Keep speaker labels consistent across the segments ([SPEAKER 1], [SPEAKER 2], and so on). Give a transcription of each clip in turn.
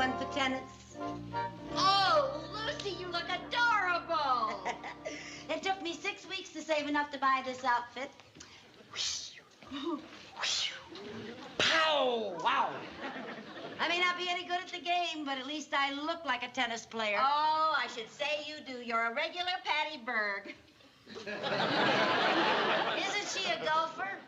[SPEAKER 1] one for tennis?
[SPEAKER 2] Oh, Lucy, you look adorable.
[SPEAKER 1] It took me 6 weeks to save enough to buy this outfit.
[SPEAKER 3] Pow! Wow!
[SPEAKER 1] I may not be any good at the game, but at least I look like a tennis player.
[SPEAKER 2] Oh, I should say you do. You're a regular Patty Berg.
[SPEAKER 1] Isn't she a golfer?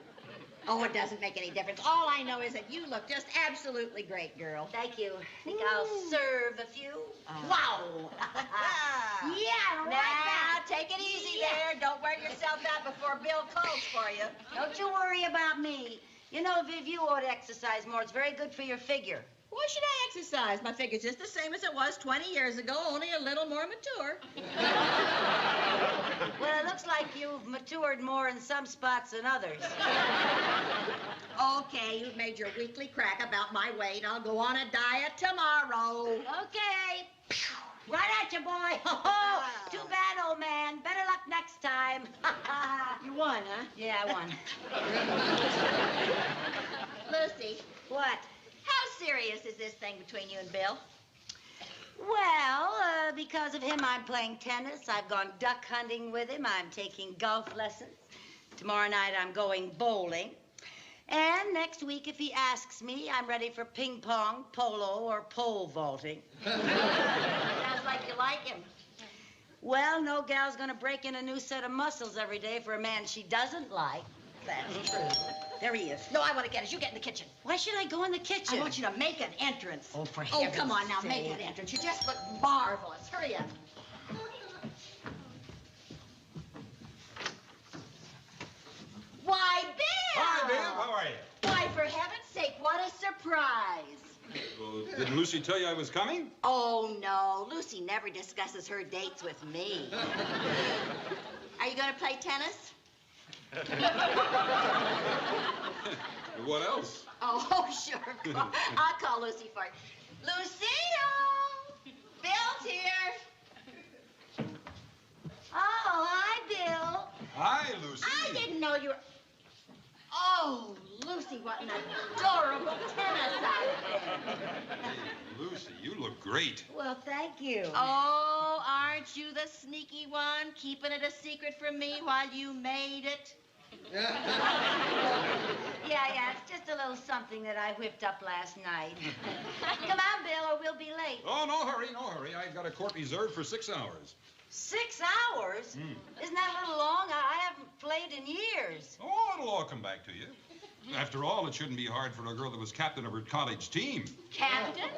[SPEAKER 2] Oh, it doesn't make any difference. All I know is that you look just absolutely great, girl.
[SPEAKER 1] Thank you. Think I'll serve a few?
[SPEAKER 2] Wow.
[SPEAKER 1] Yeah,
[SPEAKER 2] Now, take it easy there. Don't wear yourself out before Bill calls for you.
[SPEAKER 1] Don't you worry about me. You know, Viv, you ought to exercise more. It's very good for your figure.
[SPEAKER 2] Why should I exercise? My figure's just the same as it was 20 years ago, only a little more mature.
[SPEAKER 1] Well, it looks like you've matured more in some spots than others.
[SPEAKER 2] Okay, you've made your weekly crack about my weight. I'll go on a diet tomorrow.
[SPEAKER 1] Okay. Right at you, boy. Too bad, old man. Better luck next time.
[SPEAKER 2] You won, huh?
[SPEAKER 1] Yeah, I won.
[SPEAKER 2] Lucy,
[SPEAKER 1] What?
[SPEAKER 2] how serious is this thing between you and Bill?
[SPEAKER 1] Well, because of him, I'm playing tennis. I've gone duck hunting with him. I'm taking golf lessons. Tomorrow night, I'm going bowling. And next week, if he asks me, I'm ready for ping pong, polo, or pole vaulting.
[SPEAKER 2] Sounds like you like him.
[SPEAKER 1] Well, no gal's gonna break in a new set of muscles every day for a man she doesn't like.
[SPEAKER 2] That's true. There he is. No, I want to get us. You get in the kitchen.
[SPEAKER 1] Why should I go in the kitchen?
[SPEAKER 2] I want you to make an entrance.
[SPEAKER 1] Oh, for
[SPEAKER 2] Oh,
[SPEAKER 1] heaven's
[SPEAKER 2] come on now, make
[SPEAKER 1] sake.
[SPEAKER 2] an entrance. You just look marvelous. Hurry up. Why, Bill!
[SPEAKER 4] Hi, Bill. How are you?
[SPEAKER 2] Why, for heaven's sake, what a surprise.
[SPEAKER 4] Didn't Lucy tell you I was coming?
[SPEAKER 2] Oh, no. Lucy never discusses her dates with me. Are you going to play tennis?
[SPEAKER 4] What else?
[SPEAKER 2] Oh, sure. I'll call Lucy for you. Lucille! Bill's here.
[SPEAKER 1] Oh, hi, Bill.
[SPEAKER 4] Hi, Lucy.
[SPEAKER 2] I didn't know you were... Oh, Lucy, what an adorable tennis outfit.
[SPEAKER 4] Lucy, you look great.
[SPEAKER 1] Well, thank you.
[SPEAKER 2] Oh, aren't you the sneaky one, keeping it a secret from me while you made it?
[SPEAKER 1] Yeah, it's just a little something that I whipped up last night. Come on, Bill, or we'll be late.
[SPEAKER 4] Oh, no hurry, no hurry. I've got a court reserved for 6 hours.
[SPEAKER 1] 6 hours? Isn't that a little long? I haven't played in years.
[SPEAKER 4] Oh, it'll all come back to you. After all, it shouldn't be hard for a girl that was captain of her college team.
[SPEAKER 2] Captain?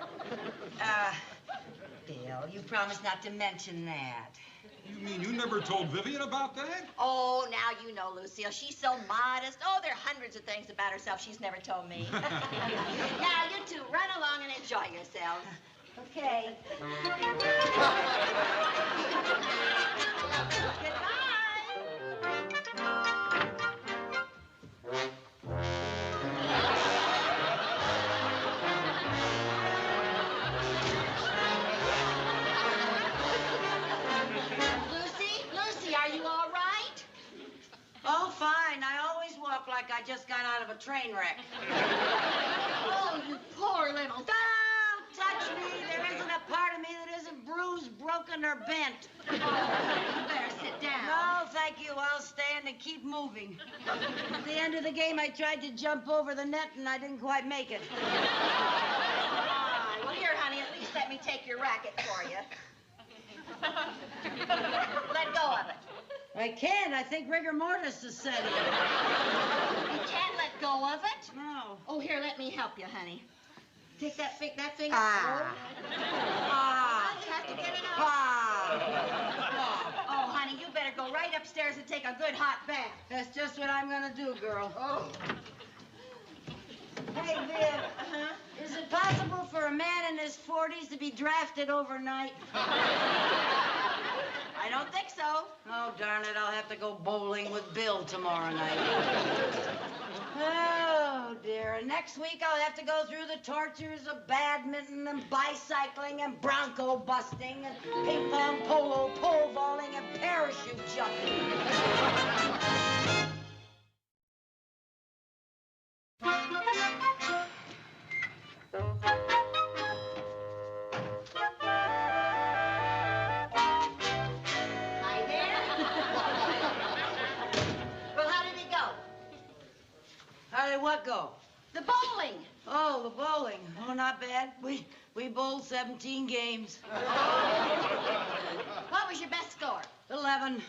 [SPEAKER 1] Bill, you promised not to mention that.
[SPEAKER 4] You mean you never told Vivian about that?
[SPEAKER 2] Oh, now you know, Lucille. She's so modest. Oh, there are hundreds of things about herself she's never told me. Now, you two, run along and enjoy yourselves.
[SPEAKER 1] Okay.
[SPEAKER 2] Lucy, are you all right?
[SPEAKER 1] Oh, fine. I always walk like I just got out of a train wreck.
[SPEAKER 2] Oh, you poor little...
[SPEAKER 1] Don't touch me. There isn't a part of me that isn't bruised, broken, or bent.
[SPEAKER 2] Oh, you better sit down.
[SPEAKER 1] No, thank you. I'll stand and keep moving. At the end of the game, I tried to jump over the net, and I didn't quite make it.
[SPEAKER 2] Well, here, honey, at least let me take your racket for you. Let go of it.
[SPEAKER 1] I can't. I think rigor mortis is setting.
[SPEAKER 2] You can't let go of it?
[SPEAKER 1] No.
[SPEAKER 2] Oh, here, let me help you, honey. Take that finger.
[SPEAKER 1] Ah.
[SPEAKER 2] Ah. You have to get it out.
[SPEAKER 1] Ah.
[SPEAKER 2] Oh, honey, you better go right upstairs and take a good hot bath.
[SPEAKER 1] That's just what I'm gonna do, girl.
[SPEAKER 2] Oh.
[SPEAKER 1] Hey, Viv. Is it possible for a man in his 40s to be drafted overnight?
[SPEAKER 2] I don't think so.
[SPEAKER 1] Oh, darn it. I'll have to go bowling with Bill tomorrow night. Oh, dear. And next week I'll have to go through the tortures of badminton and bicycling and bronco busting and ping pong, polo, pole vaulting, and parachute jumping. How did what go?
[SPEAKER 2] The bowling.
[SPEAKER 1] Oh, the bowling. Oh, not bad. We bowled 17 games.
[SPEAKER 2] What was your best score?
[SPEAKER 1] 11.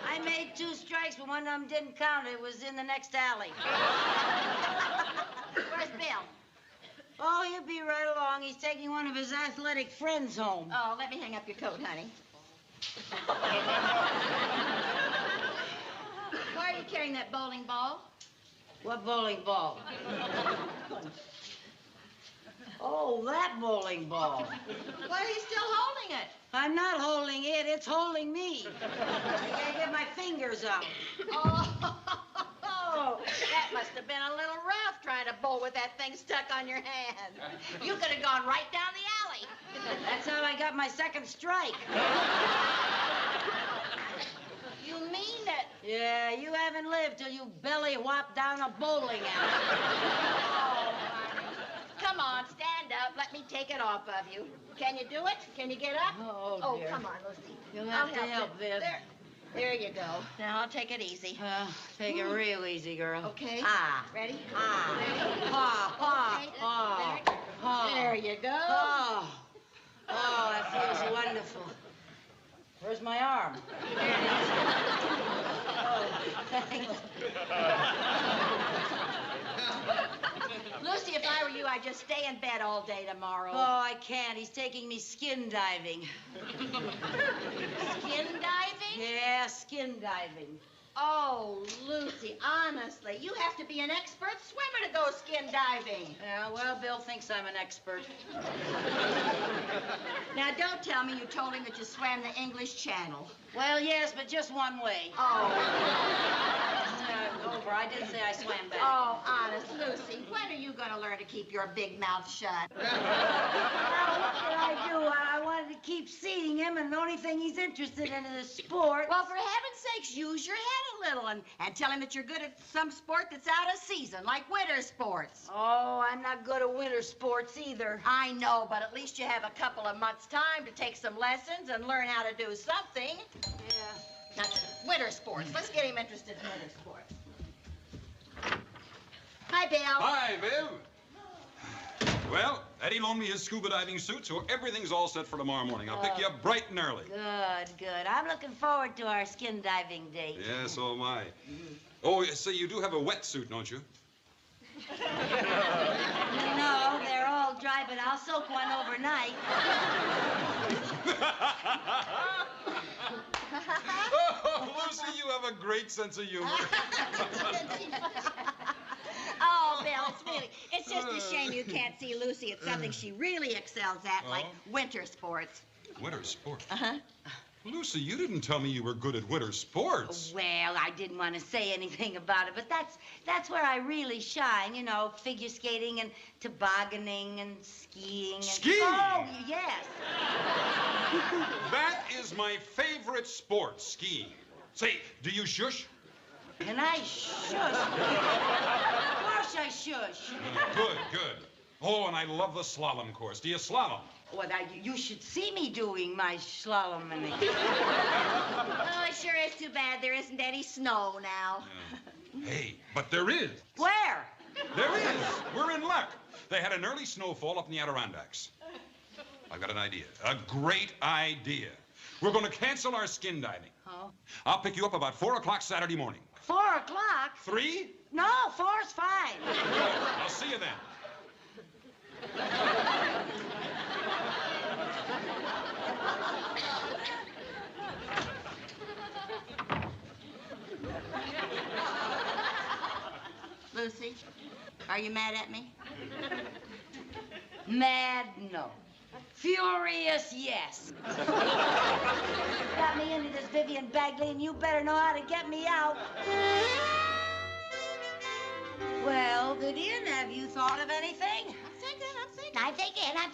[SPEAKER 1] I made 2 strikes, but one of them didn't count. It was in the next alley.
[SPEAKER 2] Where's Bill?
[SPEAKER 1] Oh, he'll be right along. He's taking one of his athletic friends home.
[SPEAKER 2] Oh, let me hang up your coat, honey. Why are you carrying that bowling ball?
[SPEAKER 1] What bowling ball? Oh, that bowling ball.
[SPEAKER 2] Why are you still holding it?
[SPEAKER 1] I'm not holding it. It's holding me. I gotta get my fingers out.
[SPEAKER 2] Oh, that must have been a little rough trying to bowl with that thing stuck on your hand. You could have gone right down the alley.
[SPEAKER 1] That's how I got my second strike.
[SPEAKER 2] You mean it?
[SPEAKER 1] Yeah, you haven't lived till you belly whop down a bowling alley.
[SPEAKER 2] Oh, honey. Come on, stand up. Let me take it off of you. Can you do it? Can you get up?
[SPEAKER 1] Oh, dear.
[SPEAKER 2] Come on, Lucy.
[SPEAKER 1] You'll have to help,
[SPEAKER 2] you.
[SPEAKER 1] Viv.
[SPEAKER 2] There you go. Now I'll take it easy.
[SPEAKER 1] Take it real easy, girl.
[SPEAKER 2] Okay.
[SPEAKER 1] Ah.
[SPEAKER 2] Ready?
[SPEAKER 1] Ah.
[SPEAKER 2] Ready?
[SPEAKER 1] Ah, ah,
[SPEAKER 2] Okay.
[SPEAKER 1] ah,
[SPEAKER 2] There.
[SPEAKER 1] ah.
[SPEAKER 2] There you go.
[SPEAKER 1] Oh. Oh, that feels wonderful. Where's my arm? Oh, thanks.
[SPEAKER 2] Lucy, if I were you, I'd just stay in bed all day tomorrow.
[SPEAKER 1] Oh, I can't. He's taking me skin diving.
[SPEAKER 2] Skin diving?
[SPEAKER 1] Yeah, skin diving.
[SPEAKER 2] Oh, Lucy, honestly, you have to be an expert swimmer to go skin diving.
[SPEAKER 1] Yeah, well, Bill thinks I'm an expert.
[SPEAKER 2] Now, don't tell me you told him that you swam the English Channel.
[SPEAKER 1] Well, yes, but just one way.
[SPEAKER 2] Oh.
[SPEAKER 1] Over. I did say I swam back.
[SPEAKER 2] Oh, honest, Lucy, when are you going to learn to keep your big mouth shut?
[SPEAKER 1] Well, what can I do? I wanted to keep seeing him, and the only thing he's interested in is sport.
[SPEAKER 2] Well, for heaven's sakes, use your head a little and tell him that you're good at some sport that's out of season, like winter sports.
[SPEAKER 1] Oh, I'm not good at winter sports either.
[SPEAKER 2] I know, but at least you have a couple of months' time to take some lessons and learn how to do something.
[SPEAKER 1] Yeah.
[SPEAKER 2] Now, winter sports. Let's get him interested in winter sports. Hi, Bill.
[SPEAKER 4] Hi, Viv. Well, Eddie loaned me his scuba diving suit, so everything's all set for tomorrow morning. I'll pick you up bright and early.
[SPEAKER 1] Good, good. I'm looking forward to our skin diving date.
[SPEAKER 4] Yeah, so am I. Oh, so you do have a wetsuit, don't you?
[SPEAKER 1] No, they're all dry, but I'll soak one overnight.
[SPEAKER 4] Oh, Lucy, you have a great sense of humor.
[SPEAKER 2] Oh, Bill, it's just a shame you can't see Lucy. It's something she really excels at, like winter sports.
[SPEAKER 4] Winter sports?
[SPEAKER 2] Uh-huh.
[SPEAKER 4] Lucy, you didn't tell me you were good at winter sports.
[SPEAKER 1] Well, I didn't want to say anything about it, but that's where I really shine, you know, figure skating and tobogganing and skiing. And...
[SPEAKER 4] Skiing?
[SPEAKER 1] Oh, yes.
[SPEAKER 4] That is my favorite sport, skiing. Say, do you shush?
[SPEAKER 1] Can I shush? Of course I shush.
[SPEAKER 4] Good, good. Oh, and I love the slalom course. Do you slalom?
[SPEAKER 1] Well, you should see me doing my slalom.
[SPEAKER 2] Oh, it sure is too bad there isn't any snow now.
[SPEAKER 4] Hey, but there is.
[SPEAKER 1] Where?
[SPEAKER 4] There is. We're in luck. They had an early snowfall up in the Adirondacks. I've got an idea. A great idea. We're going to cancel our skin diving.
[SPEAKER 1] Oh.
[SPEAKER 4] I'll pick you up about 4 o'clock Saturday morning.
[SPEAKER 1] 4 o'clock?
[SPEAKER 4] 3?
[SPEAKER 1] No, 4's fine.
[SPEAKER 4] Good. I'll see you then.
[SPEAKER 2] Lucy, are you mad at me?
[SPEAKER 1] Mad, no. Furious, yes. Got me into this Vivian Bagley, and you better know how to get me out. Well, Vivian, have you thought of anything?
[SPEAKER 2] I'm thinking.
[SPEAKER 1] I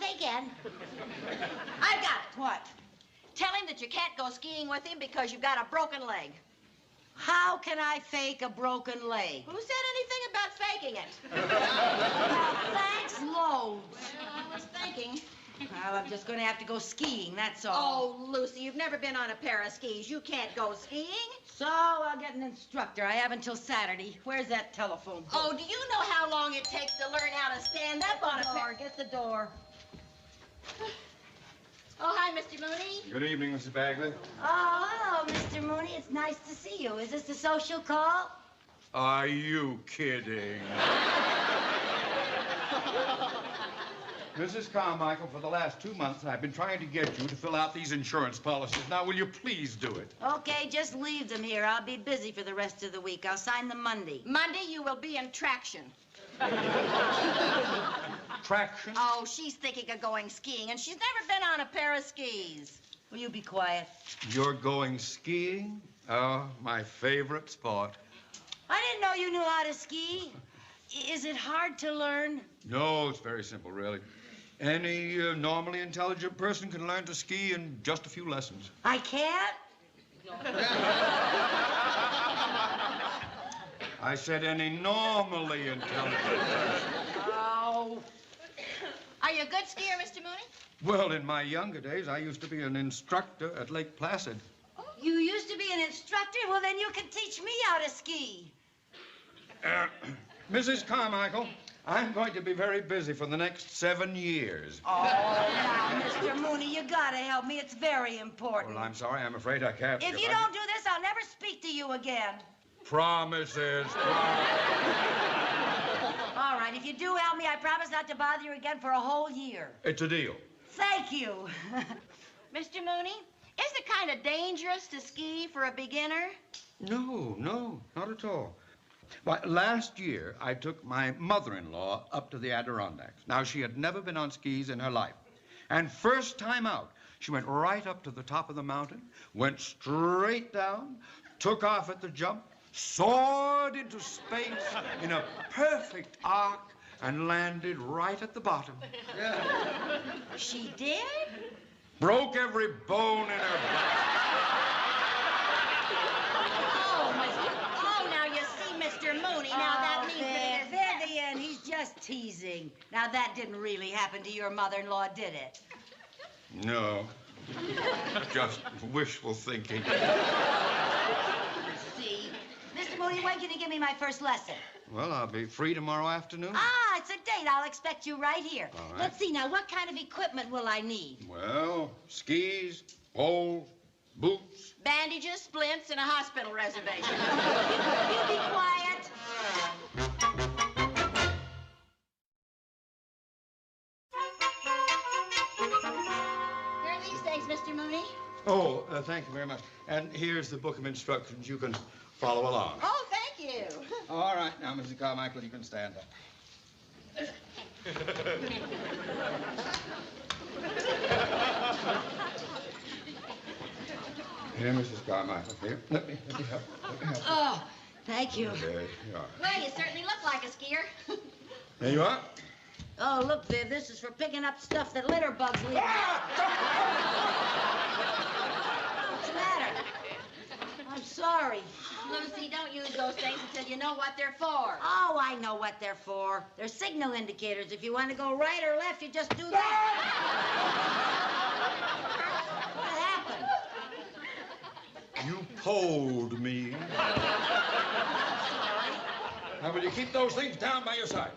[SPEAKER 1] got it. What?
[SPEAKER 2] Tell him that you can't go skiing with him because you've got a broken leg.
[SPEAKER 1] How can I fake a broken leg?
[SPEAKER 2] Who said anything about faking it?
[SPEAKER 1] Well, thanks loads.
[SPEAKER 2] Well, I was thinking,
[SPEAKER 1] Well, I'm just going to have to go skiing, that's all.
[SPEAKER 2] Oh, Lucy, you've never been on a pair of skis. You can't go skiing.
[SPEAKER 1] So I'll get an instructor. I have until Saturday. Where's that telephone book?
[SPEAKER 2] Oh, do you know how long it takes to learn how to stand up on a pair?
[SPEAKER 1] Get the door.
[SPEAKER 2] Oh, hi, Mr. Mooney.
[SPEAKER 3] Good evening, Mrs. Bagley.
[SPEAKER 1] Oh, hello, Mr. Mooney. It's nice to see you. Is this a social call?
[SPEAKER 3] Are you kidding? Mrs. Carmichael, for the last 2 months, I've been trying to get you to fill out these insurance policies. Now, will you please do it?
[SPEAKER 1] Okay, just leave them here. I'll be busy for the rest of the week. I'll sign them Monday.
[SPEAKER 2] Monday, you will be in traction.
[SPEAKER 3] Traction?
[SPEAKER 2] Oh, she's thinking of going skiing, and she's never been on a pair of skis.
[SPEAKER 1] Will you be quiet?
[SPEAKER 3] You're going skiing? Oh, my favorite sport.
[SPEAKER 1] I didn't know you knew how to ski. Is it hard to learn?
[SPEAKER 3] No, it's very simple, really. Any normally intelligent person can learn to ski in just a few lessons.
[SPEAKER 1] I can't?
[SPEAKER 3] I said any normally intelligent person.
[SPEAKER 1] Oh.
[SPEAKER 2] Are you a good skier, Mr. Mooney?
[SPEAKER 3] Well, in my younger days, I used to be an instructor at Lake Placid.
[SPEAKER 1] You used to be an instructor? Well, then you can teach me how to ski.
[SPEAKER 3] Mrs. Carmichael, I'm going to be very busy for the next 7 years.
[SPEAKER 1] Oh, now, Mr. Mooney, you gotta help me. It's very important.
[SPEAKER 3] Well, I'm sorry. I'm afraid I can't.
[SPEAKER 1] If you don't do this, I'll never speak to you again.
[SPEAKER 3] Promises.
[SPEAKER 1] All right, if you do help me, I promise not to bother you again for a whole year.
[SPEAKER 3] It's a deal.
[SPEAKER 1] Thank you.
[SPEAKER 2] Mr. Mooney, is it kind of dangerous to ski for a beginner?
[SPEAKER 3] No, not at all. Why, last year, I took my mother-in-law up to the Adirondacks. Now, she had never been on skis in her life. And first time out, she went right up to the top of the mountain, went straight down, took off at the jump, soared into space in a perfect arc, and landed right at the bottom.
[SPEAKER 1] She did?
[SPEAKER 3] Broke every bone in her body.
[SPEAKER 2] Oh, now you see, Mr. Mooney, now that means that it is...
[SPEAKER 1] Vivian, he's just teasing. Now, that didn't really happen to your mother-in-law, did it?
[SPEAKER 3] No. Just wishful thinking.
[SPEAKER 1] See? Mr. Mooney, when can you give me my first lesson?
[SPEAKER 3] Well, I'll be free tomorrow afternoon.
[SPEAKER 1] Ah, it's a date. I'll expect you right here.
[SPEAKER 3] All right.
[SPEAKER 1] Let's see now, what kind of equipment will I need?
[SPEAKER 3] Well, skis, poles, boots.
[SPEAKER 2] Bandages, splints, and a hospital reservation.
[SPEAKER 1] You be quiet.
[SPEAKER 2] Here are these things, Mr. Mooney.
[SPEAKER 3] Oh, thank you very much. And here's the book of instructions. You can follow along.
[SPEAKER 2] Oh, thank you.
[SPEAKER 3] All right, now, Mrs. Carmichael, you can stand up. Here, Mrs. Carmichael. Here, let me help.
[SPEAKER 1] Oh, thank you.
[SPEAKER 3] There you are.
[SPEAKER 2] Well, you certainly look like a skier.
[SPEAKER 3] There you are.
[SPEAKER 1] Oh, look, Viv, this is for picking up stuff that litter bugs leave. What's the matter? I'm sorry.
[SPEAKER 2] Lucy, don't use those things until you know what they're for.
[SPEAKER 1] Oh, I know what they're for. They're signal indicators. If you want to go right or left, you just do that. What happened?
[SPEAKER 3] You polled me. Now, will you keep those things down by your side?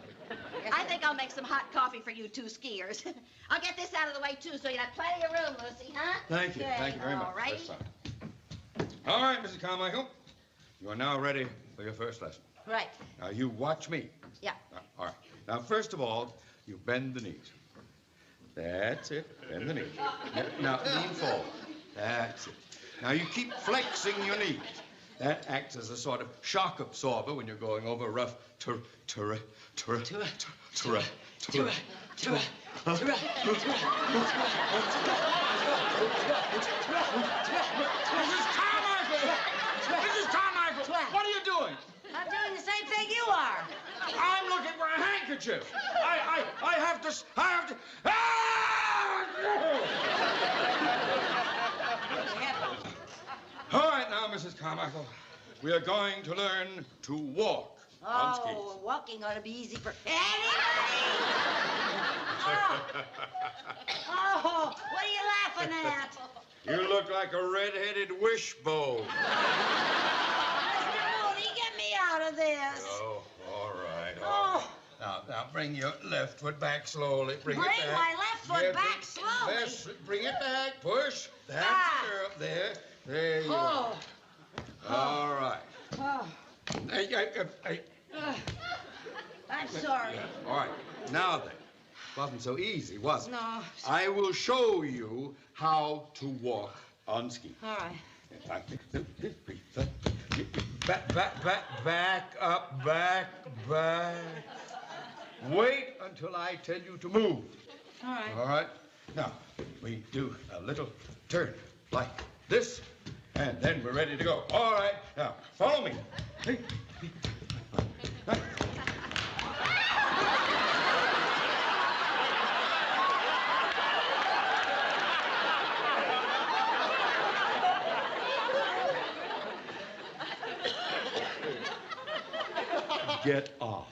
[SPEAKER 2] I think I'll make some hot coffee for you two skiers. I'll get this out of the way, too, so you have plenty of room, Lucy, huh?
[SPEAKER 3] Thank you.
[SPEAKER 2] Okay,
[SPEAKER 3] Thank you very much.
[SPEAKER 2] all righty.
[SPEAKER 3] That's fine. All right, Mrs. Carmichael. You are now ready for your first lesson.
[SPEAKER 1] Right.
[SPEAKER 3] Now, you watch me.
[SPEAKER 1] Yeah.
[SPEAKER 3] All right. Now, first of all, you bend the knees. That's it. Bend the knees. Now, lean forward. That's it. Now, you keep flexing your knees. That acts as a sort of shock absorber when you're going over rough terrain. Mrs. Carmichael! What are you doing?
[SPEAKER 1] I'm doing the same thing you are.
[SPEAKER 3] I'm looking for a handkerchief. I have to. Ah! All right, now, Mrs. Carmichael, we are going to learn to walk.
[SPEAKER 4] On skis.
[SPEAKER 1] Oh, walking ought to be easy for anybody. Oh, what are you laughing at?
[SPEAKER 3] You look like a red-headed wishbone.
[SPEAKER 1] Mr. Mooney, get me out of this.
[SPEAKER 3] Oh, all right.
[SPEAKER 1] Oh.
[SPEAKER 3] Now, bring your left foot back slowly. Bring it
[SPEAKER 1] Bring
[SPEAKER 3] back.
[SPEAKER 1] my left foot back slowly?
[SPEAKER 3] Yes, bring it back. Push. That's
[SPEAKER 1] Ah.
[SPEAKER 3] the girl. There. There you
[SPEAKER 1] Oh.
[SPEAKER 3] are. All right.
[SPEAKER 1] Oh.
[SPEAKER 3] Hey.
[SPEAKER 1] I'm sorry.
[SPEAKER 3] All right. Now then. Wasn't so easy, was it?
[SPEAKER 1] No.
[SPEAKER 3] I will show you how to walk on skis.
[SPEAKER 1] All right.
[SPEAKER 3] Back up, back. Wait until I tell you to move.
[SPEAKER 1] All right.
[SPEAKER 3] All right? Now, we do a little turn like this, and then we're ready to go. All right. Now, follow me. Hey. Get off.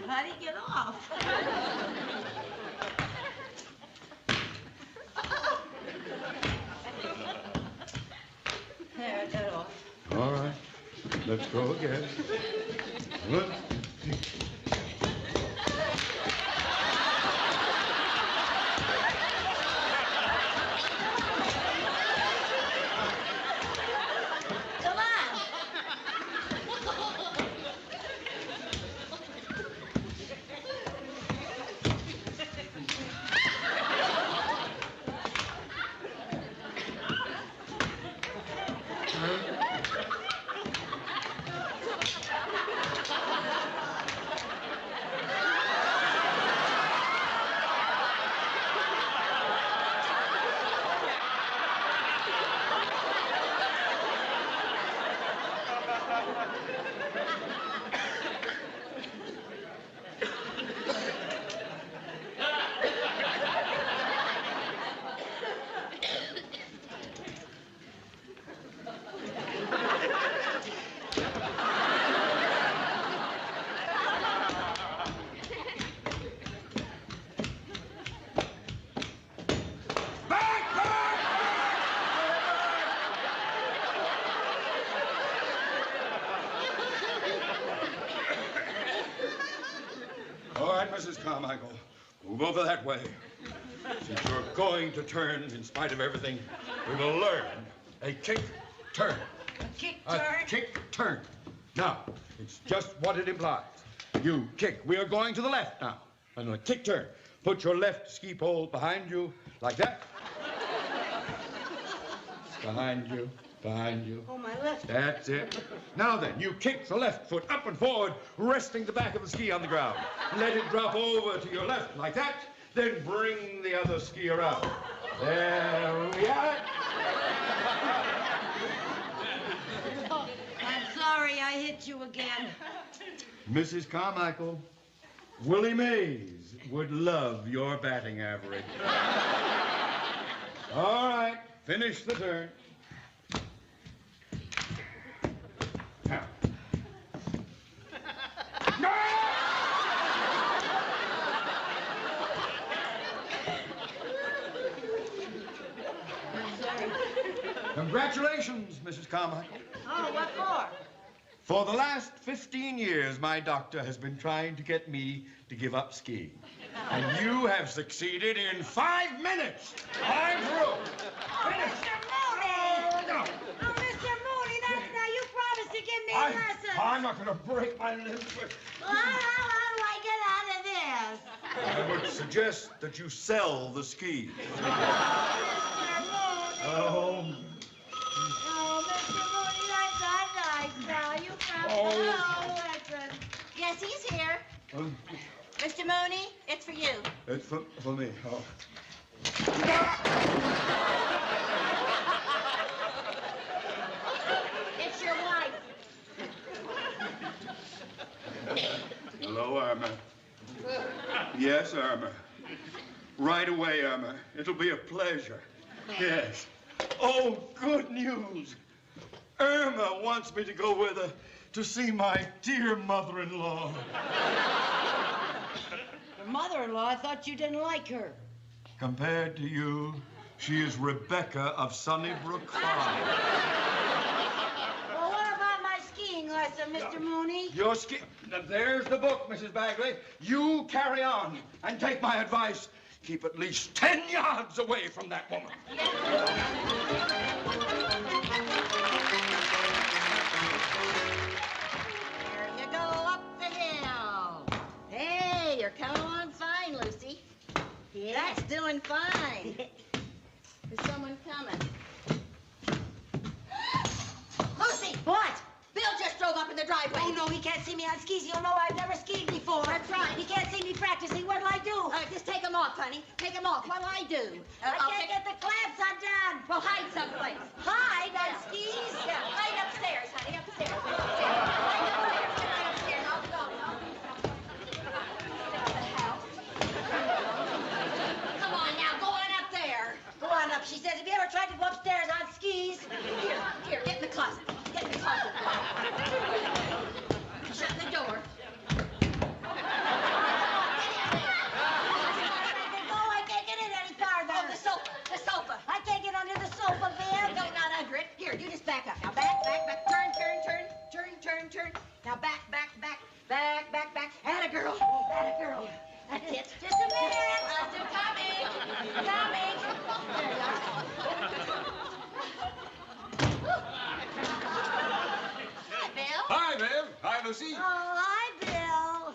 [SPEAKER 1] How do you get off? There, I got off.
[SPEAKER 3] All right. Let's go again. One,
[SPEAKER 1] Come on. All right, Mrs. Carmichael, move over that way. Since you're going to turn in spite of everything, we will learn a kick turn. Kick
[SPEAKER 3] A
[SPEAKER 1] turn.
[SPEAKER 3] kick turn. Now, it's just what it implies. You kick. We are going to the left now. And a kick turn. Put your left ski pole behind you, like that. Behind you.
[SPEAKER 1] Oh, my left.
[SPEAKER 3] That's it. Now then, you kick the left foot up and forward, resting the back of the ski on the ground. Let it drop over to your left, like that. Then bring the other ski around. There we are.
[SPEAKER 1] I'm sorry I hit you again.
[SPEAKER 3] Mrs. Carmichael, Willie Mays would love your batting average. All right, finish the turn. Now.
[SPEAKER 1] I'm sorry.
[SPEAKER 3] Congratulations, Mrs. Carmichael.
[SPEAKER 1] Oh, what for?
[SPEAKER 3] For the last 15 years, my doctor has been trying to get me to give up skiing. And you have succeeded in 5 minutes. I'm through.
[SPEAKER 1] Oh, Mr. Mooney!
[SPEAKER 3] No.
[SPEAKER 1] Oh, Mr. Mooney, now you promised to give me a lesson.
[SPEAKER 3] I'm not going to break my limbs.
[SPEAKER 1] Well, how do I get out of this?
[SPEAKER 3] I would suggest that you sell the skis.
[SPEAKER 1] Mr. Mooney.
[SPEAKER 3] Oh.
[SPEAKER 1] Oh, Mr. Mooney, that's not nice now. You promised.
[SPEAKER 3] Oh.
[SPEAKER 1] Listen.
[SPEAKER 2] Yes, he's here. Mr. Mooney, it's for you.
[SPEAKER 3] It's for me. Oh.
[SPEAKER 2] It's your wife.
[SPEAKER 3] Hello, Irma. Yes, Irma. Right away, Irma. It'll be a pleasure. Yes. Oh, good news. Irma wants me to go with her to see my dear mother-in-law.
[SPEAKER 1] Your mother-in-law? I thought you didn't like her.
[SPEAKER 3] Compared to you, she is Rebecca of Sunnybrook Farm.
[SPEAKER 1] Well, what about my skiing lesson, Mr. Mooney?
[SPEAKER 3] Your ski... Now, there's the book, Mrs. Bagley. You carry on and take my advice. Keep at least 10 yards away from that woman.
[SPEAKER 2] There you go, up the hill. Hey, you're coming along fine, Lucy. Yeah. That's doing fine. There's someone coming. Lucy!
[SPEAKER 1] What?
[SPEAKER 2] Bill just drove up in the driveway.
[SPEAKER 1] Oh, no, he can't see me on skis. You'll know I've never skied before.
[SPEAKER 2] That's right.
[SPEAKER 1] He can't see me practicing. What'll I do?
[SPEAKER 2] Just take them off, honey. Take them off. What'll I do?
[SPEAKER 1] I can't get the clamps undone.
[SPEAKER 2] Well, hide someplace.
[SPEAKER 1] Hide on skis?
[SPEAKER 2] Yeah, hide upstairs, honey. Upstairs. Hide upstairs. Hide upstairs. I'll go. The house. Come on now. Go on up there.
[SPEAKER 1] Go on up. She says, have you ever tried to go upstairs on skis?
[SPEAKER 2] Here, get in the closet. Get in the closet. Shut the door.
[SPEAKER 1] I can't get in any farther.
[SPEAKER 2] Oh, the sofa. The sofa.
[SPEAKER 1] I can't get under the sofa, Viv.
[SPEAKER 2] No, not under it. Here, you just back up. Now back. Turn. Now back. Atta girl. That's it.
[SPEAKER 1] Just a minute.
[SPEAKER 2] Still coming. There you are. Hi, Bill.
[SPEAKER 4] Hi, Viv. Hi, Lucy.
[SPEAKER 1] Oh, hi, Bill.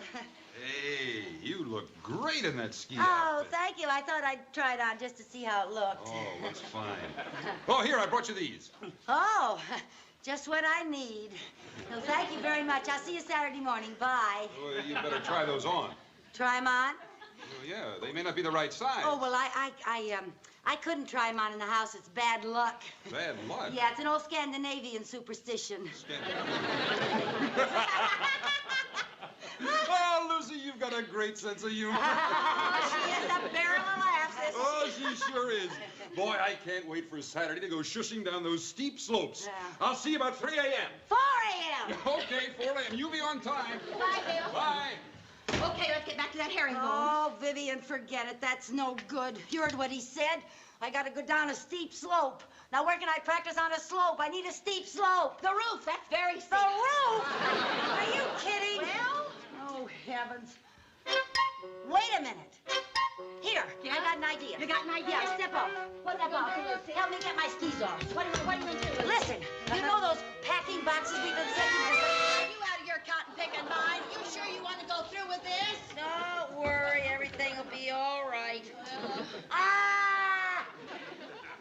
[SPEAKER 4] Hey, you look great in that ski
[SPEAKER 1] Oh,
[SPEAKER 4] outfit.
[SPEAKER 1] thank you. I thought I'd try it on just to see how it looked.
[SPEAKER 4] Oh, looks fine. Oh, here, I brought you these.
[SPEAKER 1] Oh, just what I need. Well, thank you very much. I'll see you Saturday morning. Bye.
[SPEAKER 4] Well, you better try those on.
[SPEAKER 1] Try 'em on?
[SPEAKER 4] Well, yeah, they may not be the right size.
[SPEAKER 1] Oh, well, I couldn't try 'em on in the house. It's bad luck.
[SPEAKER 4] Bad luck.
[SPEAKER 1] Yeah, it's an old Scandinavian superstition.
[SPEAKER 4] Oh, Lucy, you've got a great sense of humor.
[SPEAKER 1] She is a barrel of laughs, isn't
[SPEAKER 4] Oh, she sure is. Boy, I can't wait for Saturday to go shushing down those steep slopes.
[SPEAKER 1] Yeah.
[SPEAKER 4] I'll see you about 3 a.m.
[SPEAKER 1] 4 a.m.
[SPEAKER 4] Okay, 4 a.m. You be on time.
[SPEAKER 2] Bye, Bill.
[SPEAKER 4] Bye.
[SPEAKER 2] Okay, let's get back to that herringbone.
[SPEAKER 1] Oh, Vivian, forget it. That's no good. You heard what he said. I gotta go down a steep slope. Now, where can I practice on a slope? I need a steep slope.
[SPEAKER 2] The roof, that's very steep.
[SPEAKER 1] The roof? Are you kidding?
[SPEAKER 2] Well?
[SPEAKER 1] Oh, heavens. Wait a minute. Here,
[SPEAKER 2] Yeah?
[SPEAKER 1] I got an idea.
[SPEAKER 2] You got an idea?
[SPEAKER 1] Yeah, step up.
[SPEAKER 2] What
[SPEAKER 1] Step up.
[SPEAKER 2] do, Lucy?
[SPEAKER 1] Help me get my skis off.
[SPEAKER 2] What are you going to do?
[SPEAKER 1] Listen, you know those packing boxes we've been taking for...
[SPEAKER 2] Are you out of your cotton picking mind? You sure you want to go through with this?
[SPEAKER 1] Don't worry, everything will be all right. Ah!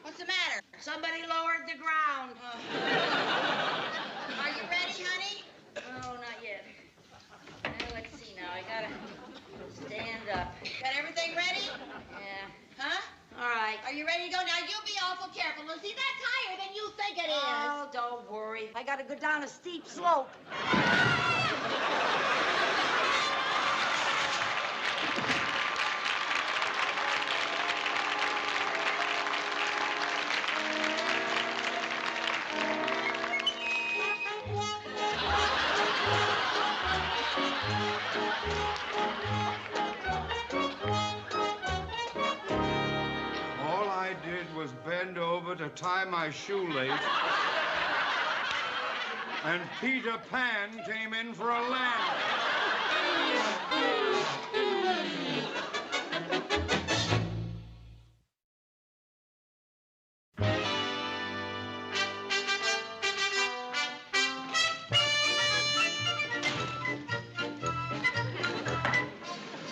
[SPEAKER 2] What's the matter?
[SPEAKER 1] Somebody lowered the ground.
[SPEAKER 2] Are you ready, honey?
[SPEAKER 1] Oh, not yet. Let's see now. I gotta stand up.
[SPEAKER 2] Got everything ready?
[SPEAKER 1] Yeah.
[SPEAKER 2] Huh?
[SPEAKER 1] All right.
[SPEAKER 2] Are you ready to go? Now, you be awful careful, Lucy. That's higher than you think it is.
[SPEAKER 1] Oh, don't worry. I gotta go down a steep slope.
[SPEAKER 3] All I did was bend over to tie my shoelace, and Peter Pan came in for a lamp.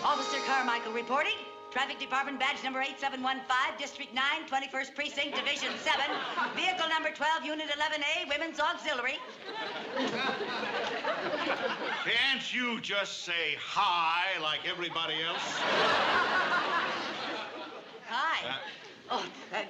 [SPEAKER 1] Officer Carmichael reporting. Traffic Department badge number 8715, District 9, 21st Precinct, Division 7. Vehicle number 12, Unit 11A, Women's Auxiliary.
[SPEAKER 5] Can't you just say hi like everybody else?
[SPEAKER 1] Hi.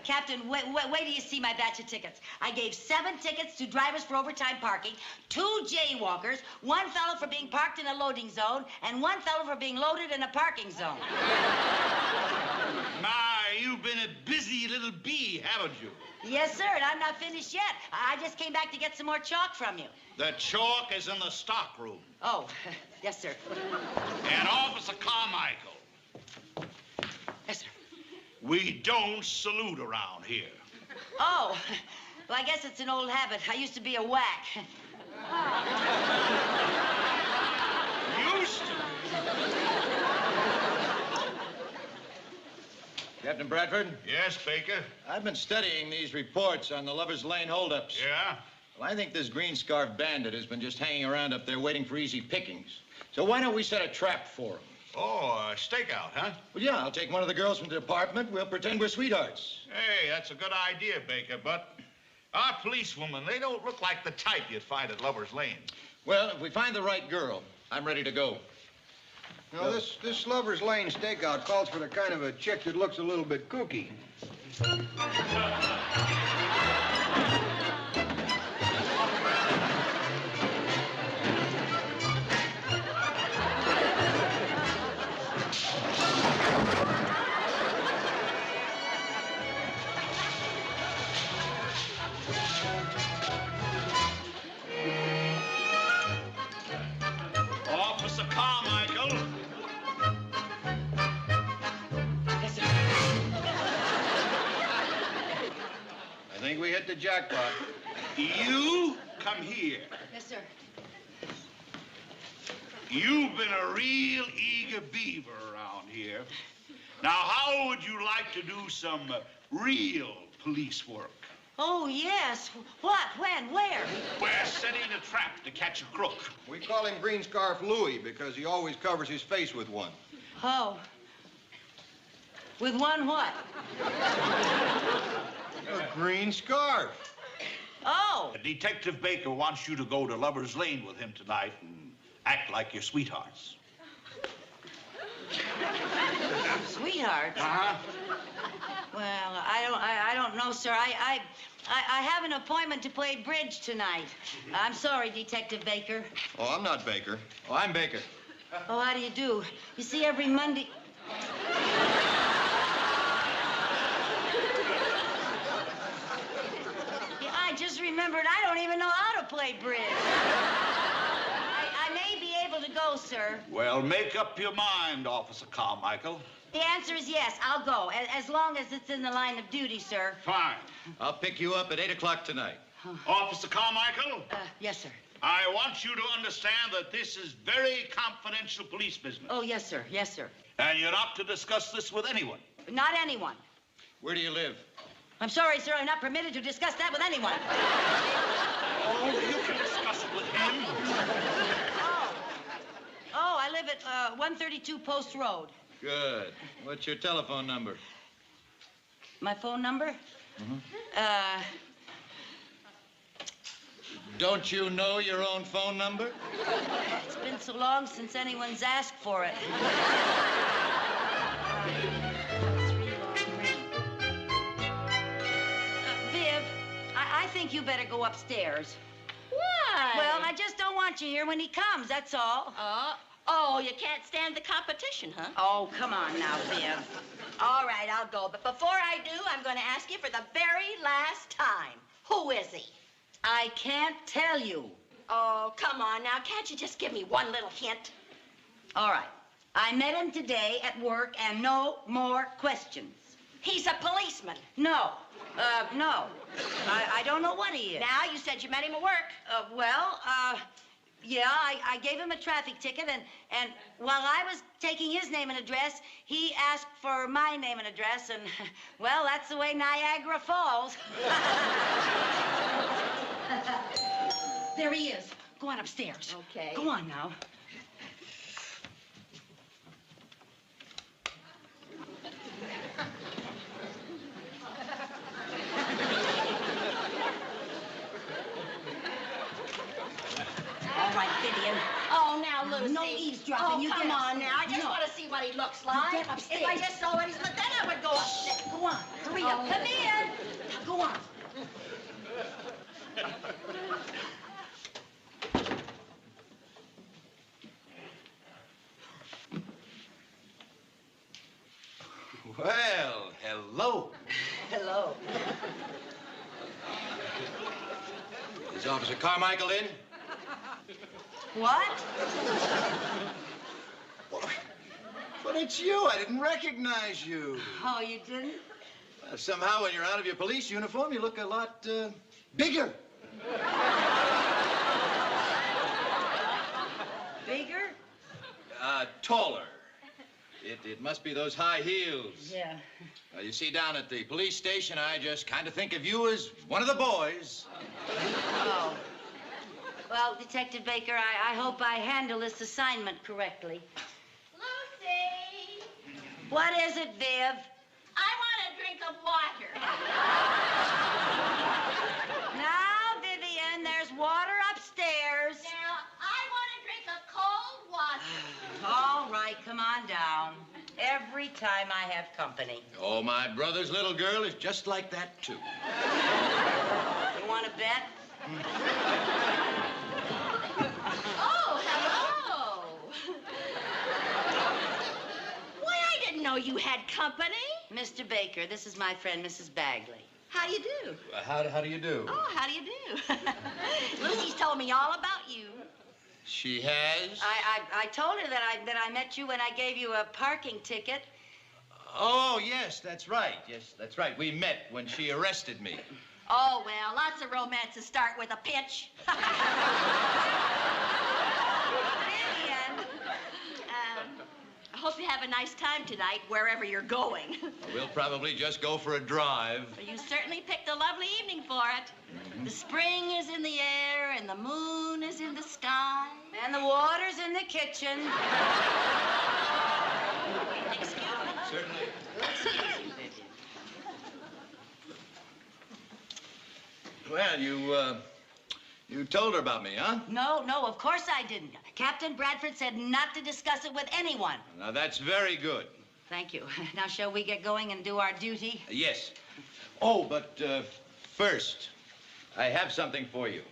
[SPEAKER 1] Captain, wait till you see my batch of tickets. I gave 7 tickets to drivers for overtime parking, 2 jaywalkers, 1 fellow for being parked in a loading zone, and 1 fellow for being loaded in a parking zone.
[SPEAKER 5] little bee, haven't you?
[SPEAKER 1] Yes, sir, and I'm not finished yet. I just came back to get some more chalk from you.
[SPEAKER 5] The chalk is in the stock room.
[SPEAKER 1] Oh, yes, sir.
[SPEAKER 5] And Officer Carmichael,
[SPEAKER 1] Yes, sir.
[SPEAKER 5] we don't salute around here.
[SPEAKER 1] Oh, well, I guess it's an old habit. I used to be a whack.
[SPEAKER 5] Used to.
[SPEAKER 6] Captain Bradford,
[SPEAKER 5] Yes, Baker?
[SPEAKER 6] I've been studying these reports on the Lover's Lane holdups.
[SPEAKER 5] Yeah?
[SPEAKER 6] Well, I think this green scarf bandit has been just hanging around up there waiting for easy pickings. So why don't we set a trap for him?
[SPEAKER 5] Oh, a stakeout, huh?
[SPEAKER 6] Well, yeah, I'll take one of the girls from the department. We'll pretend we're sweethearts.
[SPEAKER 5] Hey, that's a good idea, Baker, but our policewomen, they don't look like the type you'd find at Lover's Lane.
[SPEAKER 6] Well, if we find the right girl, I'm ready to go.
[SPEAKER 3] No, this Lover's Lane stakeout calls for the kind of a chick that looks a little bit kooky.
[SPEAKER 5] Officer Carmichael.
[SPEAKER 1] Yes, sir.
[SPEAKER 3] I think we hit the jackpot.
[SPEAKER 5] You come here.
[SPEAKER 1] Yes, sir.
[SPEAKER 5] You've been a real eager beaver around here. Now, how would you like to do some real police work?
[SPEAKER 1] Oh, yes. What? When? Where?
[SPEAKER 5] We're setting a trap to catch a crook.
[SPEAKER 3] We call him Green Scarf Louie because he always covers his face with one.
[SPEAKER 1] Oh. With one what?
[SPEAKER 3] A green scarf.
[SPEAKER 1] Oh.
[SPEAKER 5] Detective Baker wants you to go to Lover's Lane with him tonight and act like your sweethearts.
[SPEAKER 1] Sweetheart.
[SPEAKER 5] Uh-huh.
[SPEAKER 1] Well, I don't know, sir. I have an appointment to play bridge tonight. I'm sorry, Detective Baker.
[SPEAKER 3] Oh, I'm not Baker. Oh, I'm Baker.
[SPEAKER 1] Oh, how do you do? You see, every Monday... Yeah, I just remembered I don't even know how to play bridge. I may be able to go, sir.
[SPEAKER 5] Well, make up your mind, Officer Carmichael.
[SPEAKER 1] The answer is yes, I'll go, as long as it's in the line of duty, sir.
[SPEAKER 5] Fine.
[SPEAKER 6] I'll pick you up at 8 o'clock tonight.
[SPEAKER 5] Officer Carmichael,
[SPEAKER 1] Yes, sir.
[SPEAKER 5] I want you to understand that this is very confidential police business.
[SPEAKER 1] Oh, yes, sir. Yes, sir.
[SPEAKER 5] And you're not to discuss this with anyone.
[SPEAKER 1] Not anyone.
[SPEAKER 6] Where do you live?
[SPEAKER 1] I'm sorry, sir. I'm not permitted to discuss that with anyone.
[SPEAKER 5] Oh, you can discuss it with him.
[SPEAKER 1] Oh, I live at 132 Post Road.
[SPEAKER 6] Good. What's your telephone number?
[SPEAKER 1] My phone number?
[SPEAKER 6] Don't you know your own phone number?
[SPEAKER 1] It's been so long since anyone's asked for it. Viv, I think you better go upstairs.
[SPEAKER 2] Why?
[SPEAKER 1] Well, I just don't want you here when he comes, that's all.
[SPEAKER 2] Oh, you can't stand the competition, huh?
[SPEAKER 1] Oh, come on now, Viv.
[SPEAKER 2] All right, I'll go. But before I do, I'm going to ask you for the very last time. Who is he?
[SPEAKER 1] I can't tell you.
[SPEAKER 2] Oh, come on now. Can't you just give me one little hint?
[SPEAKER 1] All right. I met him today at work, and no more questions.
[SPEAKER 2] He's a policeman.
[SPEAKER 1] No. No. I don't know what he is.
[SPEAKER 2] Now, you said you met him at work.
[SPEAKER 1] Yeah, I gave him a traffic ticket, and while I was taking his name and address, he asked for my name and address, and, well, that's the way Niagara Falls. There he is. Go on upstairs.
[SPEAKER 2] Okay.
[SPEAKER 1] Go on now. All right, Vivian.
[SPEAKER 2] Oh, now, Lucy.
[SPEAKER 1] No eavesdropping.
[SPEAKER 2] Oh,
[SPEAKER 1] You
[SPEAKER 2] come
[SPEAKER 1] get
[SPEAKER 2] on now. I just
[SPEAKER 1] No.
[SPEAKER 2] want to see what he looks like.
[SPEAKER 1] get upstairs.
[SPEAKER 2] If I just saw what he's like, then I would go upstairs.
[SPEAKER 1] Go on. Hurry up.
[SPEAKER 2] Come in.
[SPEAKER 1] Go on.
[SPEAKER 6] Well, hello.
[SPEAKER 1] Hello.
[SPEAKER 6] Is Officer Carmichael in?
[SPEAKER 1] What?
[SPEAKER 6] But it's you. I didn't recognize you.
[SPEAKER 1] Oh, you didn't?
[SPEAKER 6] Somehow, when you're out of your police uniform, you look a lot bigger.
[SPEAKER 1] Bigger?
[SPEAKER 6] Taller. It must be those high heels.
[SPEAKER 1] Yeah.
[SPEAKER 6] You see, down at the police station, I just kind of think of you as one of the boys.
[SPEAKER 1] Oh. Well, Detective Baker, I hope I handle this assignment correctly.
[SPEAKER 2] Lucy!
[SPEAKER 1] What is it, Viv?
[SPEAKER 2] I want a drink of water.
[SPEAKER 1] Now, Vivian, there's water upstairs.
[SPEAKER 2] Now, I want a drink of cold water.
[SPEAKER 1] All right, come on down. Every time I have company.
[SPEAKER 6] Oh, my brother's little girl is just like that, too.
[SPEAKER 1] You want to bet?
[SPEAKER 2] Oh, hello. Why, I didn't know you had company.
[SPEAKER 1] Mr. Baker, this is my friend, Mrs. Bagley.
[SPEAKER 2] How do you do?
[SPEAKER 6] How do you do?
[SPEAKER 2] Oh, how do you do? Lucy's told me all about you.
[SPEAKER 6] She has?
[SPEAKER 1] I told her that I met you when I gave you a parking ticket.
[SPEAKER 6] Oh, yes, that's right. Yes, that's right. We met when she arrested me.
[SPEAKER 2] Oh, well, lots of romances start with a pitch. Vivian, I hope you have a nice time tonight, wherever you're going.
[SPEAKER 6] We'll probably just go for a drive.
[SPEAKER 2] You certainly picked a lovely evening for it. The spring is in the air, and the moon is in the sky.
[SPEAKER 1] And the water's in the kitchen.
[SPEAKER 2] Excuse me.
[SPEAKER 6] Certainly.
[SPEAKER 1] Excuse you, Vivian.
[SPEAKER 6] Well, you told her about me, huh?
[SPEAKER 1] No, of course I didn't. Captain Bradford said not to discuss it with anyone.
[SPEAKER 6] Now, that's very good.
[SPEAKER 1] Thank you. Now, shall we get going and do our duty?
[SPEAKER 6] Yes. Oh, but first, I have something for you.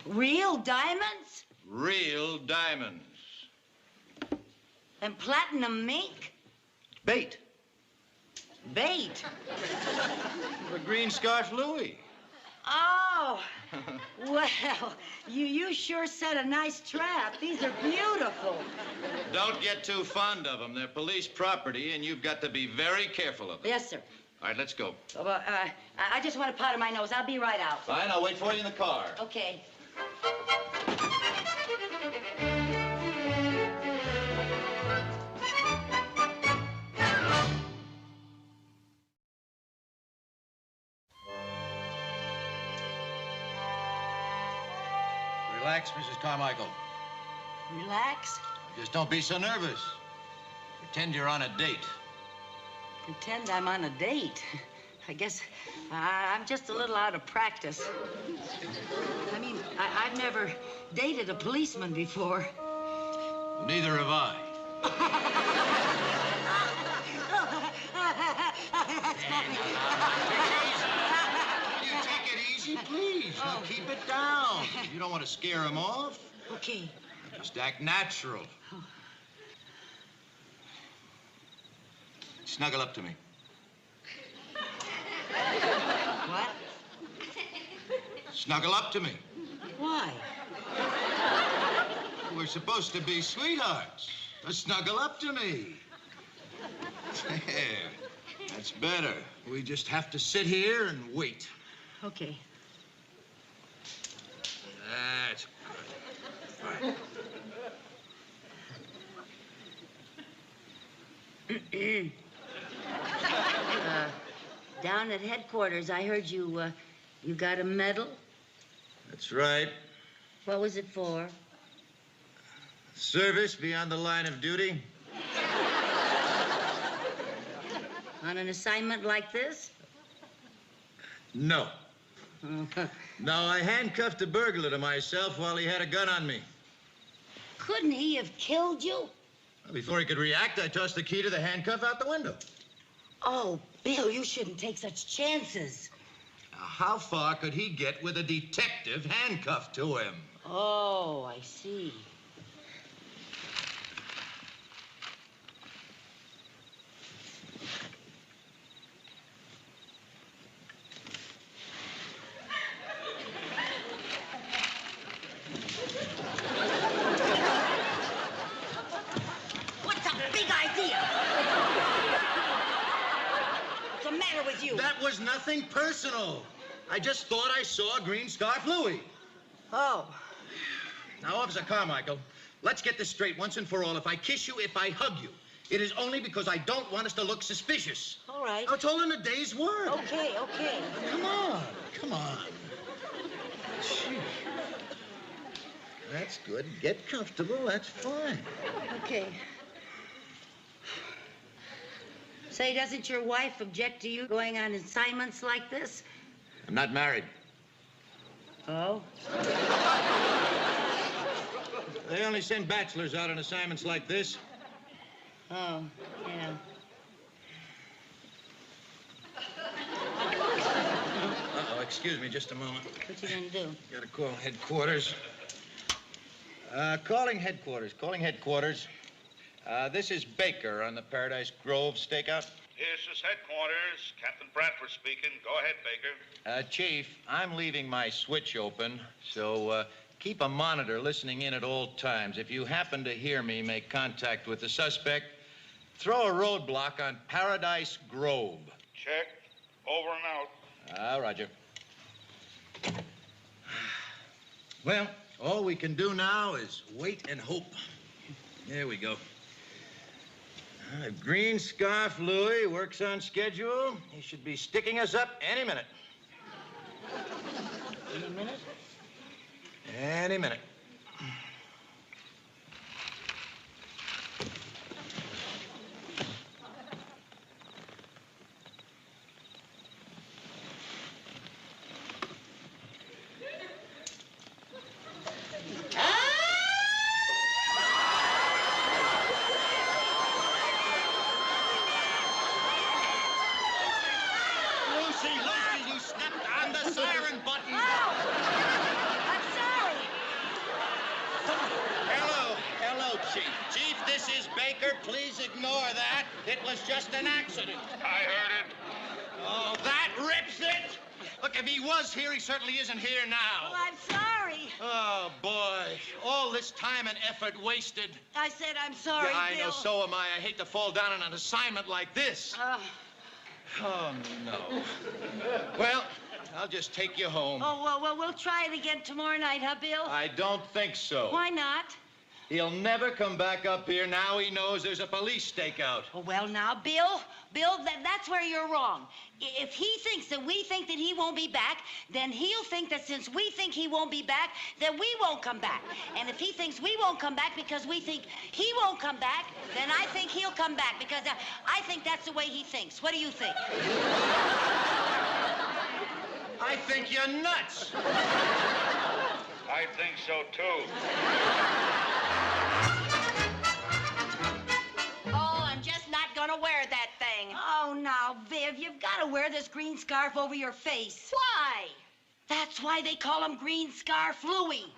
[SPEAKER 1] Real diamonds?
[SPEAKER 6] Real diamonds.
[SPEAKER 1] And platinum mink?
[SPEAKER 6] Bait.
[SPEAKER 1] Bait?
[SPEAKER 6] For Green Scarf Louie.
[SPEAKER 1] Oh, well, you sure set a nice trap. These are beautiful.
[SPEAKER 6] Don't get too fond of them. They're police property, and you've got to be very careful of them.
[SPEAKER 1] Yes, sir.
[SPEAKER 6] All right, let's go.
[SPEAKER 1] Well, I just want to powder my nose. I'll be right out.
[SPEAKER 6] Fine, I'll wait for you in the car.
[SPEAKER 1] Okay.
[SPEAKER 6] Relax, Mrs. Carmichael.
[SPEAKER 1] Relax.
[SPEAKER 6] Just don't be so nervous. Pretend you're on a date.
[SPEAKER 1] Pretend I'm on a date. I guess I'm just a little out of practice. I mean, I've never dated a policeman before.
[SPEAKER 6] Neither have I.
[SPEAKER 1] That's funny.
[SPEAKER 6] Will you take it easy, please? Now, keep it down. You don't want to scare him off.
[SPEAKER 1] Okay.
[SPEAKER 6] Just act natural. Snuggle up to me.
[SPEAKER 1] What?
[SPEAKER 6] Snuggle up to me.
[SPEAKER 1] Why?
[SPEAKER 6] We're supposed to be sweethearts. Snuggle up to me. There. That's better. We just have to sit here and wait.
[SPEAKER 1] Okay.
[SPEAKER 6] That's good. Fine.
[SPEAKER 1] Down at headquarters, I heard you got a medal.
[SPEAKER 6] That's right.
[SPEAKER 1] What was it for?
[SPEAKER 6] Service beyond the line of duty.
[SPEAKER 1] On an assignment like this?
[SPEAKER 6] No. No, I handcuffed a burglar to myself while he had a gun on me.
[SPEAKER 1] Couldn't he have killed you?
[SPEAKER 6] Before he could react, I tossed the key to the handcuff out the window.
[SPEAKER 1] Oh, Bill, you shouldn't take such chances.
[SPEAKER 6] Now, how far could he get with a detective handcuffed to him?
[SPEAKER 1] Oh, I see.
[SPEAKER 6] nothing personal. I just thought I saw Green Scarf Louie.
[SPEAKER 2] Oh.
[SPEAKER 6] Now, Officer Carmichael, let's get this straight once and for all. If I kiss you, if I hug you, it is only because I don't want us to look suspicious.
[SPEAKER 2] All right.
[SPEAKER 6] Now, it's all in a day's work.
[SPEAKER 2] Okay, okay.
[SPEAKER 6] Come on, come on. Gee. That's good. Get comfortable. That's fine.
[SPEAKER 1] Okay. Say, doesn't your wife object to you going on assignments like this?
[SPEAKER 6] I'm not married.
[SPEAKER 1] Oh?
[SPEAKER 6] They only send bachelors out on assignments like this.
[SPEAKER 1] Oh, yeah.
[SPEAKER 6] Uh-oh, excuse me just a moment.
[SPEAKER 1] What you gonna do?
[SPEAKER 6] Gotta call headquarters. Calling headquarters. This is Baker on the Paradise Grove stakeout.
[SPEAKER 5] This is headquarters. Captain Bradford speaking. Go ahead, Baker.
[SPEAKER 6] Chief, I'm leaving my switch open, so keep a monitor listening in at all times. If you happen to hear me make contact with the suspect, throw a roadblock on Paradise Grove.
[SPEAKER 5] Check. Over and out.
[SPEAKER 6] Roger. Well, all we can do now is wait and hope. There we go. Green Scarf Louie works on schedule. He should be sticking us up any minute.
[SPEAKER 1] Any minute?
[SPEAKER 6] Any minute. Lucy, you stepped on the siren button.
[SPEAKER 1] I'm sorry.
[SPEAKER 6] Hello, Chief. Chief, this is Baker. Please ignore that. It was just an accident.
[SPEAKER 5] I heard it.
[SPEAKER 6] Oh, that rips it. Look, if he was here, he certainly isn't here now.
[SPEAKER 1] Well, I'm sorry.
[SPEAKER 6] Oh, boy. All this time and effort wasted.
[SPEAKER 1] I said I'm sorry,
[SPEAKER 6] Yeah, I
[SPEAKER 1] Bill.
[SPEAKER 6] know, so am I. I hate to fall down on an assignment like this. Oh, no. Well, I'll just take you home.
[SPEAKER 1] Oh, well, we'll try it again tomorrow night, huh, Bill?
[SPEAKER 6] I don't think so.
[SPEAKER 1] Why not?
[SPEAKER 6] He'll never come back up here. Now he knows there's a police stakeout.
[SPEAKER 1] Oh, well, now, Bill, that's where you're wrong. If he thinks that we think that he won't be back, then he'll think that since we think he won't be back, that we won't come back. And if he thinks we won't come back because we think he won't come back, then I think he'll come back because I think that's the way he thinks. What do you think?
[SPEAKER 6] I think you're nuts.
[SPEAKER 5] I think so, too.
[SPEAKER 2] Oh, I'm just not gonna wear that thing.
[SPEAKER 1] Oh, now, Viv, you've got to wear this green scarf over your face.
[SPEAKER 2] Why?
[SPEAKER 1] That's why they call him Green Scarf Louie.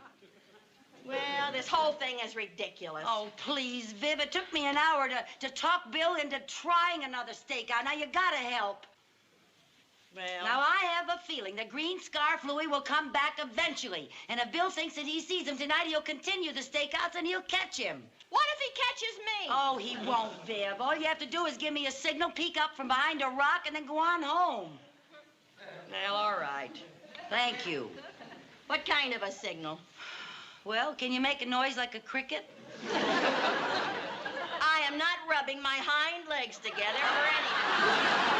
[SPEAKER 2] Well, this whole thing is ridiculous.
[SPEAKER 1] Oh, please, Viv, it took me an hour to talk Bill into trying another stakeout. Now, you gotta help.
[SPEAKER 2] Well,
[SPEAKER 1] Now, I have a feeling that Green Scarf Louie will come back eventually. And if Bill thinks that he sees him tonight, he'll continue the stakeouts and he'll catch him.
[SPEAKER 2] what if he catches me?
[SPEAKER 1] Oh, he won't, Viv. All you have to do is give me a signal, peek up from behind a rock, and then go on home.
[SPEAKER 2] Well, all right.
[SPEAKER 1] Thank you.
[SPEAKER 2] What kind of a signal?
[SPEAKER 1] Well, can you make a noise like a cricket?
[SPEAKER 2] I am not rubbing my hind legs together or anything.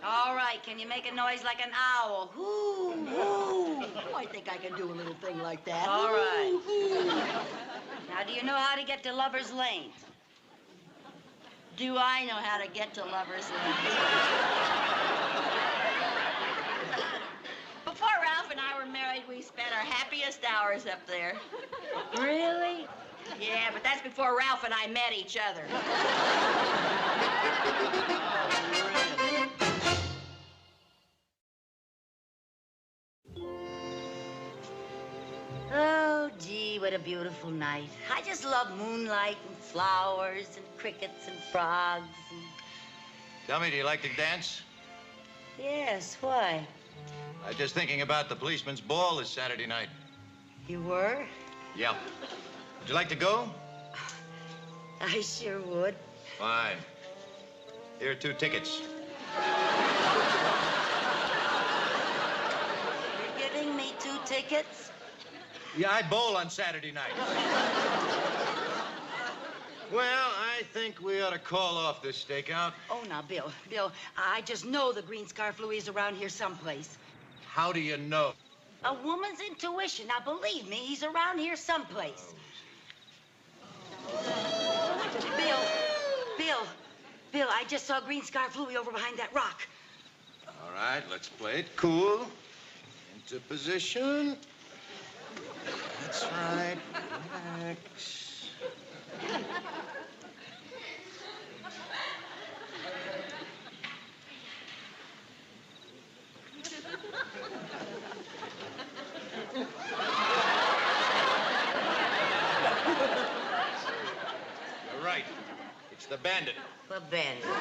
[SPEAKER 1] All right, can you make a noise like an owl? Hoo, hoo.
[SPEAKER 2] Oh, I think I can do a little thing like that.
[SPEAKER 1] All right. Now, do you know how to get to Lover's Lane?
[SPEAKER 2] Do I know how to get to Lover's Lane? Before Ralph and I were married, we spent our happiest hours up there.
[SPEAKER 1] Really?
[SPEAKER 2] Yeah, but that's before Ralph and I met each other.
[SPEAKER 1] Oh, gee, what a beautiful night. I just love moonlight and flowers and crickets and frogs. And...
[SPEAKER 6] Tell me, do you like to dance?
[SPEAKER 1] Yes, why?
[SPEAKER 6] I'm just thinking about the policeman's ball this Saturday night.
[SPEAKER 1] You were?
[SPEAKER 6] Yeah. Would you like to go?
[SPEAKER 1] I sure would.
[SPEAKER 6] Fine. Here are 2 tickets.
[SPEAKER 1] You're giving me 2 tickets?
[SPEAKER 6] Yeah, I bowl on Saturday nights. Well, I think we ought to call off this stakeout.
[SPEAKER 1] Oh, now, Bill, I just know the green scarf Louis is around here someplace.
[SPEAKER 6] How do you know?
[SPEAKER 1] A woman's intuition. Now, believe me, he's around here someplace. Bill, I just saw green scarf Louis over behind that rock.
[SPEAKER 6] All right, let's play it cool. Into position. That's right. Relax. You're right. It's the bandit.
[SPEAKER 1] What bandit? What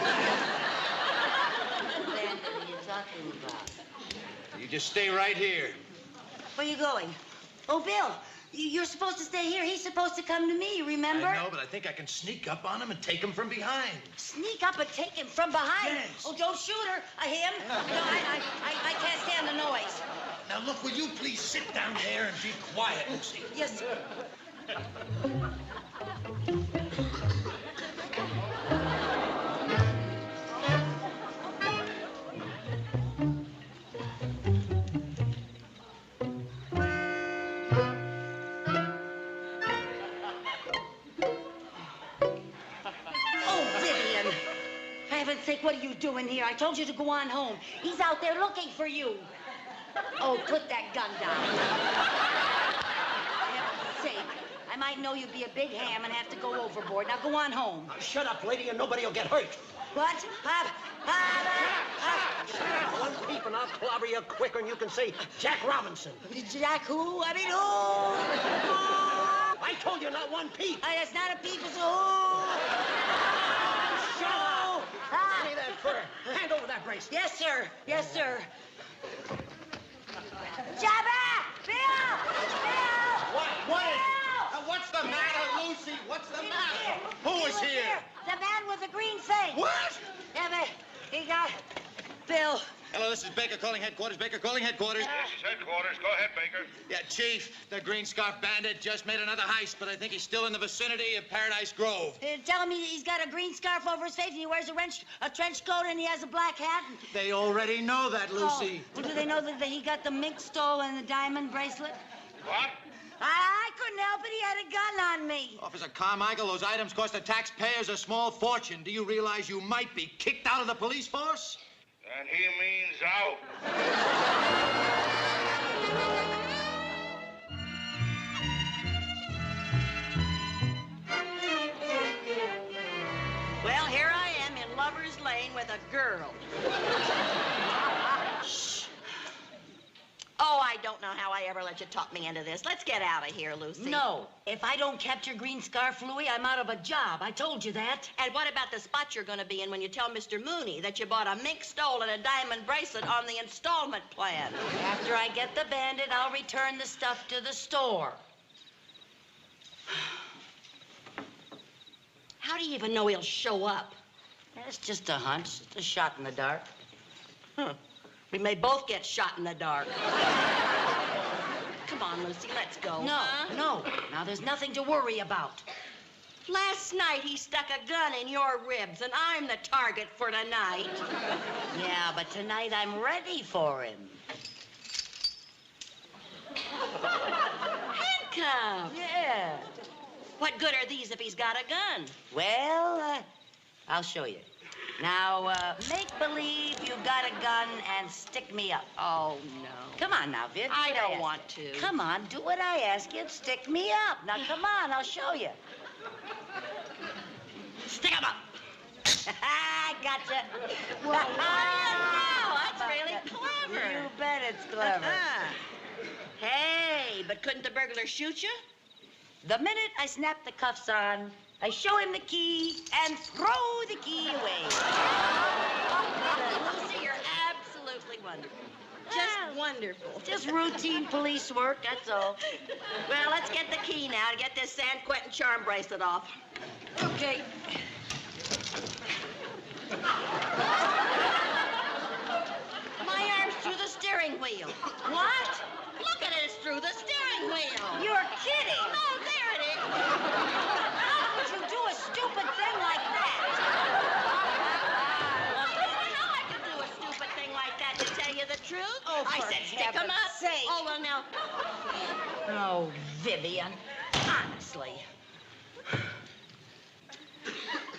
[SPEAKER 1] bandit are you talking about?
[SPEAKER 6] You just stay right here.
[SPEAKER 1] Where are you going? Oh, Bill, you're supposed to stay here. He's supposed to come to me, remember?
[SPEAKER 6] I know, but I think I can sneak up on him and take him from behind.
[SPEAKER 1] Sneak up and take him from behind?
[SPEAKER 6] Yes.
[SPEAKER 1] Oh, don't shoot her. Him? No, I can't stand the noise.
[SPEAKER 6] Now, look, will you please sit down there and be quiet, Lucy?
[SPEAKER 1] Yes, sir. What are you doing here? I told you to go on home. He's out there looking for you. Oh, put that gun down. For heaven's sake, I might know you'd be a big ham and have to go overboard. Now go on home.
[SPEAKER 7] Shut up, lady, and nobody will get hurt.
[SPEAKER 1] What?
[SPEAKER 7] One peep and I'll clobber you quicker than you can say Jack Robinson.
[SPEAKER 1] Jack who? I mean, who?
[SPEAKER 7] I told you not one peep.
[SPEAKER 1] It's not a peep, it's a who.
[SPEAKER 7] Shut up. Give me that fur. Hand over that bracelet.
[SPEAKER 1] Yes, sir. Yes, sir. Jabba! Bill!
[SPEAKER 6] What's the matter, Lucy? What's the matter? Who is here?
[SPEAKER 1] The man with the green face.
[SPEAKER 6] What?
[SPEAKER 1] Yeah, but he got Bill.
[SPEAKER 6] Hello, this is Baker calling headquarters. Baker calling headquarters.
[SPEAKER 5] This is headquarters. Go ahead, Baker.
[SPEAKER 6] Yeah, Chief, the Green Scarf Bandit just made another heist, but I think he's still in the vicinity of Paradise Grove.
[SPEAKER 1] Tell him he's got a green scarf over his face and he wears a trench coat and he has a black hat.
[SPEAKER 6] They already know that, Lucy.
[SPEAKER 1] Oh, well, do they know that he got the mink stole and the diamond bracelet?
[SPEAKER 5] What?
[SPEAKER 1] I couldn't help it. He had a gun on me.
[SPEAKER 6] Officer Carmichael, those items cost the taxpayers a small fortune. Do you realize you might be kicked out of the police force?
[SPEAKER 5] And he means out.
[SPEAKER 2] Well, here I am in Lover's Lane with a girl. Shh. Oh, I don't know how I ever let you talk me into this. Let's get out of here, Lucy.
[SPEAKER 1] No. If I don't capture green scarf Louis, I'm out of a job. I told you that.
[SPEAKER 2] And what about the spot you're going to be in when you tell Mr. Mooney that you bought a mink stole and a diamond bracelet on the installment plan?
[SPEAKER 1] After I get the bandit, I'll return the stuff to the store.
[SPEAKER 2] How do you even know he'll show up?
[SPEAKER 1] That's just a hunch. It's a shot in the dark.
[SPEAKER 2] Huh. We may both get shot in the dark. Come on, Lucy, let's go.
[SPEAKER 1] No,
[SPEAKER 2] huh?
[SPEAKER 1] no. Now, there's nothing to worry about.
[SPEAKER 2] Last night, he stuck a gun in your ribs, and I'm the target for tonight.
[SPEAKER 1] Yeah, but tonight I'm ready for him.
[SPEAKER 2] Handcuffs.
[SPEAKER 1] Yeah.
[SPEAKER 2] What good are these if he's got a gun?
[SPEAKER 1] Well, I'll show you. Now, make believe you've got a gun and stick me up.
[SPEAKER 2] Oh, no.
[SPEAKER 1] Come on now, Vid.
[SPEAKER 2] I
[SPEAKER 1] do what
[SPEAKER 2] don't
[SPEAKER 1] ask
[SPEAKER 2] want
[SPEAKER 1] you.
[SPEAKER 2] to.
[SPEAKER 1] Come on, do what I ask you and stick me up. Now, come on, I'll show you.
[SPEAKER 2] Stick him up.
[SPEAKER 1] I gotcha.
[SPEAKER 2] What do you know? That's really clever.
[SPEAKER 1] You bet it's clever.
[SPEAKER 2] Hey, but couldn't the burglar shoot you?
[SPEAKER 1] The minute I snap the cuffs on, I show him the key and throw the key away.
[SPEAKER 2] Lucy, you're absolutely wonderful. Just wonderful.
[SPEAKER 1] Just routine police work, that's all.
[SPEAKER 2] Well, let's get the key now to get this San Quentin charm bracelet off.
[SPEAKER 1] Okay.
[SPEAKER 2] steering wheel. What? Look at it, it's through the steering wheel.
[SPEAKER 1] You're kidding.
[SPEAKER 2] Oh, there it is.
[SPEAKER 1] How could you do a stupid thing like that?
[SPEAKER 2] I know I could do a stupid thing like that, to tell you the truth.
[SPEAKER 1] Oh,
[SPEAKER 2] I
[SPEAKER 1] for
[SPEAKER 2] said stick 'em
[SPEAKER 1] heaven's
[SPEAKER 2] up.
[SPEAKER 1] sake.
[SPEAKER 2] Oh, well, now.
[SPEAKER 1] Oh, Vivian. Honestly.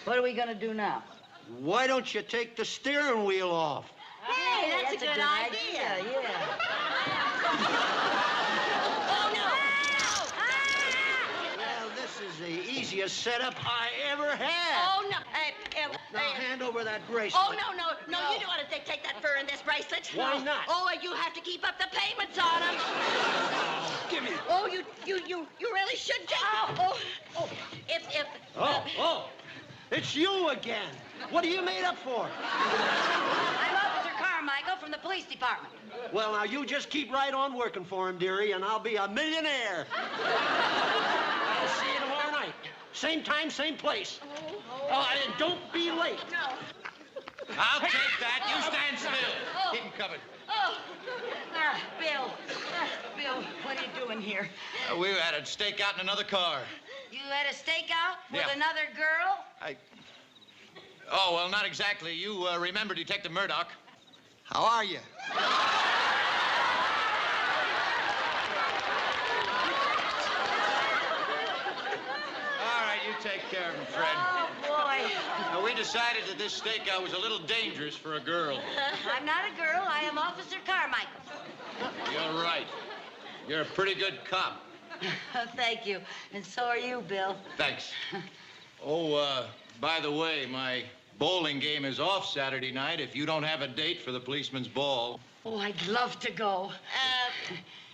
[SPEAKER 1] What are we gonna do now?
[SPEAKER 7] Why don't you take the steering wheel off?
[SPEAKER 2] Hey, that's a good idea.
[SPEAKER 1] Yeah.
[SPEAKER 2] Oh, no.
[SPEAKER 7] Well, this is the easiest setup I ever had.
[SPEAKER 2] Oh, no.
[SPEAKER 7] Now hand over that bracelet.
[SPEAKER 2] Oh, no, you don't want to take that fur in this bracelet.
[SPEAKER 7] Why not?
[SPEAKER 2] Oh, you have to keep up the payments on them.
[SPEAKER 7] Give me.
[SPEAKER 2] Oh, you really should take Oh. If
[SPEAKER 7] Oh, it's you again. What are you made up for?
[SPEAKER 1] I'm Officer Carmichael from the police department.
[SPEAKER 7] Well, now you just keep right on working for him, dearie, and I'll be a millionaire. I'll see you tomorrow night. Same time, same place. Oh, and don't be late.
[SPEAKER 2] No.
[SPEAKER 6] I'll take that. You stand still. Keep him covered.
[SPEAKER 2] Oh.
[SPEAKER 1] Bill. Bill, what are you doing here?
[SPEAKER 6] We had a stakeout in another car.
[SPEAKER 1] You had a stakeout with
[SPEAKER 6] Yeah.
[SPEAKER 1] another girl?
[SPEAKER 6] Oh, well, not exactly. You remember Detective Murdoch.
[SPEAKER 7] How are you?
[SPEAKER 6] All right, you take care of him, Fred.
[SPEAKER 1] Oh, boy.
[SPEAKER 6] Now, we decided that this stakeout was a little dangerous for a girl.
[SPEAKER 1] I'm not a girl. I am Officer Carmichael.
[SPEAKER 6] You're right. You're a pretty good cop.
[SPEAKER 1] Thank you. And so are you, Bill.
[SPEAKER 6] Thanks. Oh, by the way, my bowling game is off Saturday night if you don't have a date for the policeman's ball.
[SPEAKER 1] Oh, I'd love to go.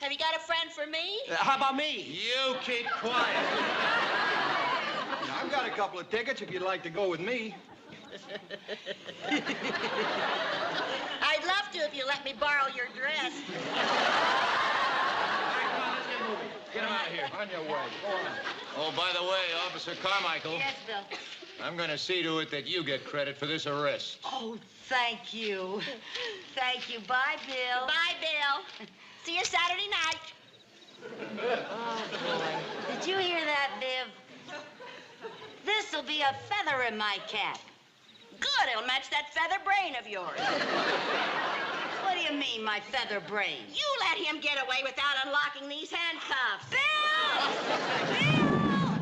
[SPEAKER 2] Have you got a friend for me?
[SPEAKER 7] How about me?
[SPEAKER 6] You keep quiet.
[SPEAKER 3] I've got a couple of tickets if you'd like to go with me.
[SPEAKER 2] I'd love to if you let me borrow your dress.
[SPEAKER 6] Get him out of here.
[SPEAKER 3] On your way. Go on.
[SPEAKER 6] Oh, by the way, Officer Carmichael,
[SPEAKER 1] Yes, Bill.
[SPEAKER 6] I'm going to see to it that you get credit for this arrest.
[SPEAKER 1] Oh, thank you. Thank you. Bye, Bill.
[SPEAKER 2] Bye, Bill. See you Saturday night.
[SPEAKER 1] Oh, boy. Did you hear that, Viv? This'll be a feather in my cap.
[SPEAKER 2] Good, it'll match that feather brain of yours.
[SPEAKER 1] What do you mean, my feather brain?
[SPEAKER 2] You let him get away without unlocking these handcuffs.
[SPEAKER 1] Bill! Bill!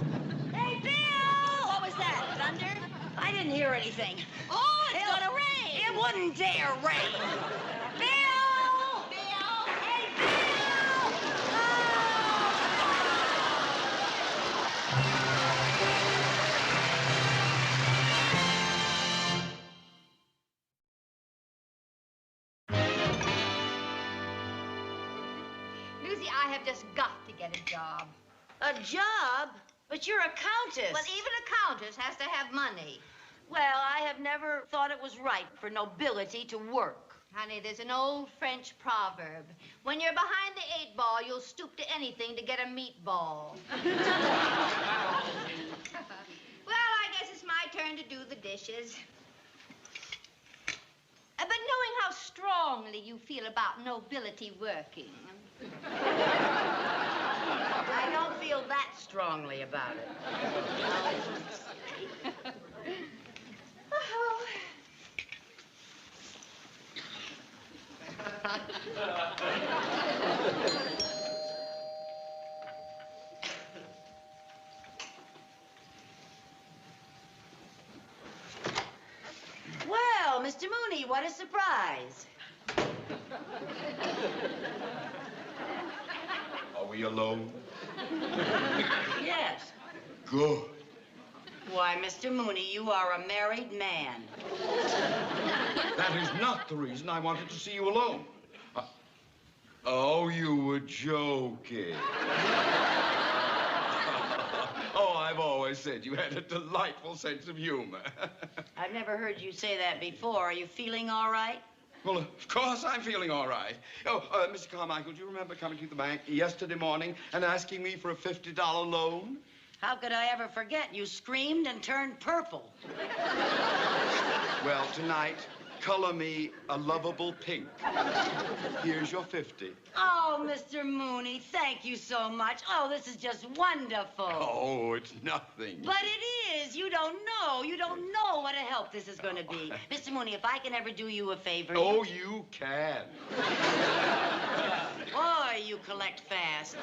[SPEAKER 1] Hey, Bill!
[SPEAKER 2] What was that, thunder?
[SPEAKER 1] I didn't hear anything.
[SPEAKER 2] Oh, it's
[SPEAKER 1] Bill,
[SPEAKER 2] gonna rain.
[SPEAKER 1] It wouldn't dare rain. Bill!
[SPEAKER 2] Bill!
[SPEAKER 1] Hey, Bill!
[SPEAKER 8] Lucy, I have just got to get a job.
[SPEAKER 1] A job? But you're a countess.
[SPEAKER 8] But even a countess has to have money.
[SPEAKER 1] Well, I have never thought it was right for nobility to work.
[SPEAKER 8] Honey, there's an old French proverb. When you're behind the 8-ball, you'll stoop to anything to get a meatball. Well, I guess it's my turn to do the dishes. But knowing how strongly you feel about nobility working,
[SPEAKER 1] I don't feel that strongly about it.
[SPEAKER 8] oh,
[SPEAKER 1] Well, Mr. Mooney, what a surprise.
[SPEAKER 5] Are we alone?
[SPEAKER 1] Yes.
[SPEAKER 5] Good.
[SPEAKER 1] Why, Mr. Mooney, you are a married man.
[SPEAKER 3] That is not the reason I wanted to see you alone. Oh, you were joking. Oh, I've always said you had a delightful sense of humor.
[SPEAKER 1] I've never heard you say that before. Are you feeling all right?
[SPEAKER 3] Well, of course I'm feeling all right. Oh, Mr. Carmichael, do you remember coming to the bank yesterday morning and asking me for a $50 loan?
[SPEAKER 1] How could I ever forget? You screamed and turned purple.
[SPEAKER 3] Well, tonight, color me a lovable pink. Here's your 50.
[SPEAKER 1] Oh, Mr. Mooney, thank you so much. Oh, this is just wonderful.
[SPEAKER 3] Oh, it's nothing.
[SPEAKER 1] But it is. You don't know. You don't know what a help this is going to be. Mr. Mooney, if I can ever do you a favor...
[SPEAKER 3] Oh, you can.
[SPEAKER 1] Boy, you collect fast.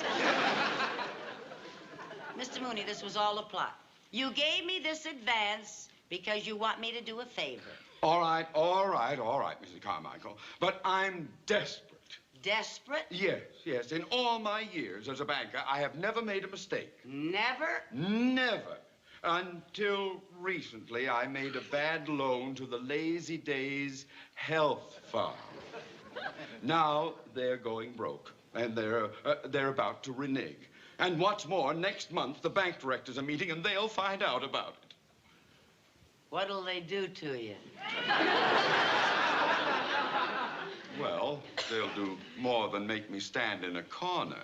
[SPEAKER 1] Mr. Mooney, this was all a plot. You gave me this advance because you want me to do a favor.
[SPEAKER 3] All right, Mrs. Carmichael. But I'm desperate.
[SPEAKER 1] Desperate?
[SPEAKER 3] Yes. In all my years as a banker, I have never made a mistake.
[SPEAKER 1] Never?
[SPEAKER 3] Never. Until recently, I made a bad loan to the Lazy Days Health Farm. Now they're going broke, and they're about to renege. And what's more, next month the bank directors are meeting, and they'll find out about it.
[SPEAKER 1] What'll they do to you?
[SPEAKER 3] Well, they'll do more than make me stand in a corner.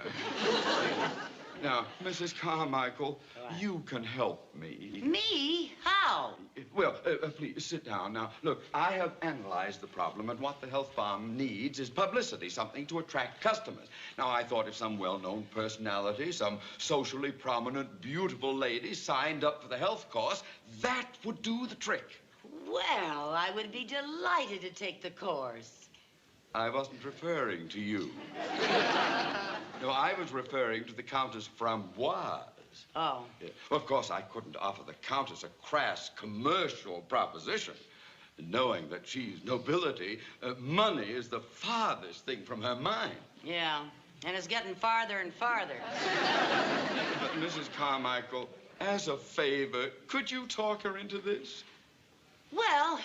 [SPEAKER 3] Now, Mrs. Carmichael, you can help me.
[SPEAKER 1] Me? How?
[SPEAKER 3] Well, please, sit down. Now, look, I have analyzed the problem, and what the health farm needs is publicity, something to attract customers. Now, I thought if some well-known personality, some socially prominent, beautiful lady signed up for the health course, that would do the trick.
[SPEAKER 1] Well, I would be delighted to take the course.
[SPEAKER 3] I wasn't referring to you. No, I was referring to the Countess Framboise.
[SPEAKER 1] Oh.
[SPEAKER 3] Yeah. Well, of course, I couldn't offer the Countess a crass commercial proposition. Knowing that she's nobility, money is the farthest thing from her mind.
[SPEAKER 1] Yeah, and it's getting farther and farther.
[SPEAKER 3] But, Mrs. Carmichael, as a favor, could you talk her into this?
[SPEAKER 1] Well,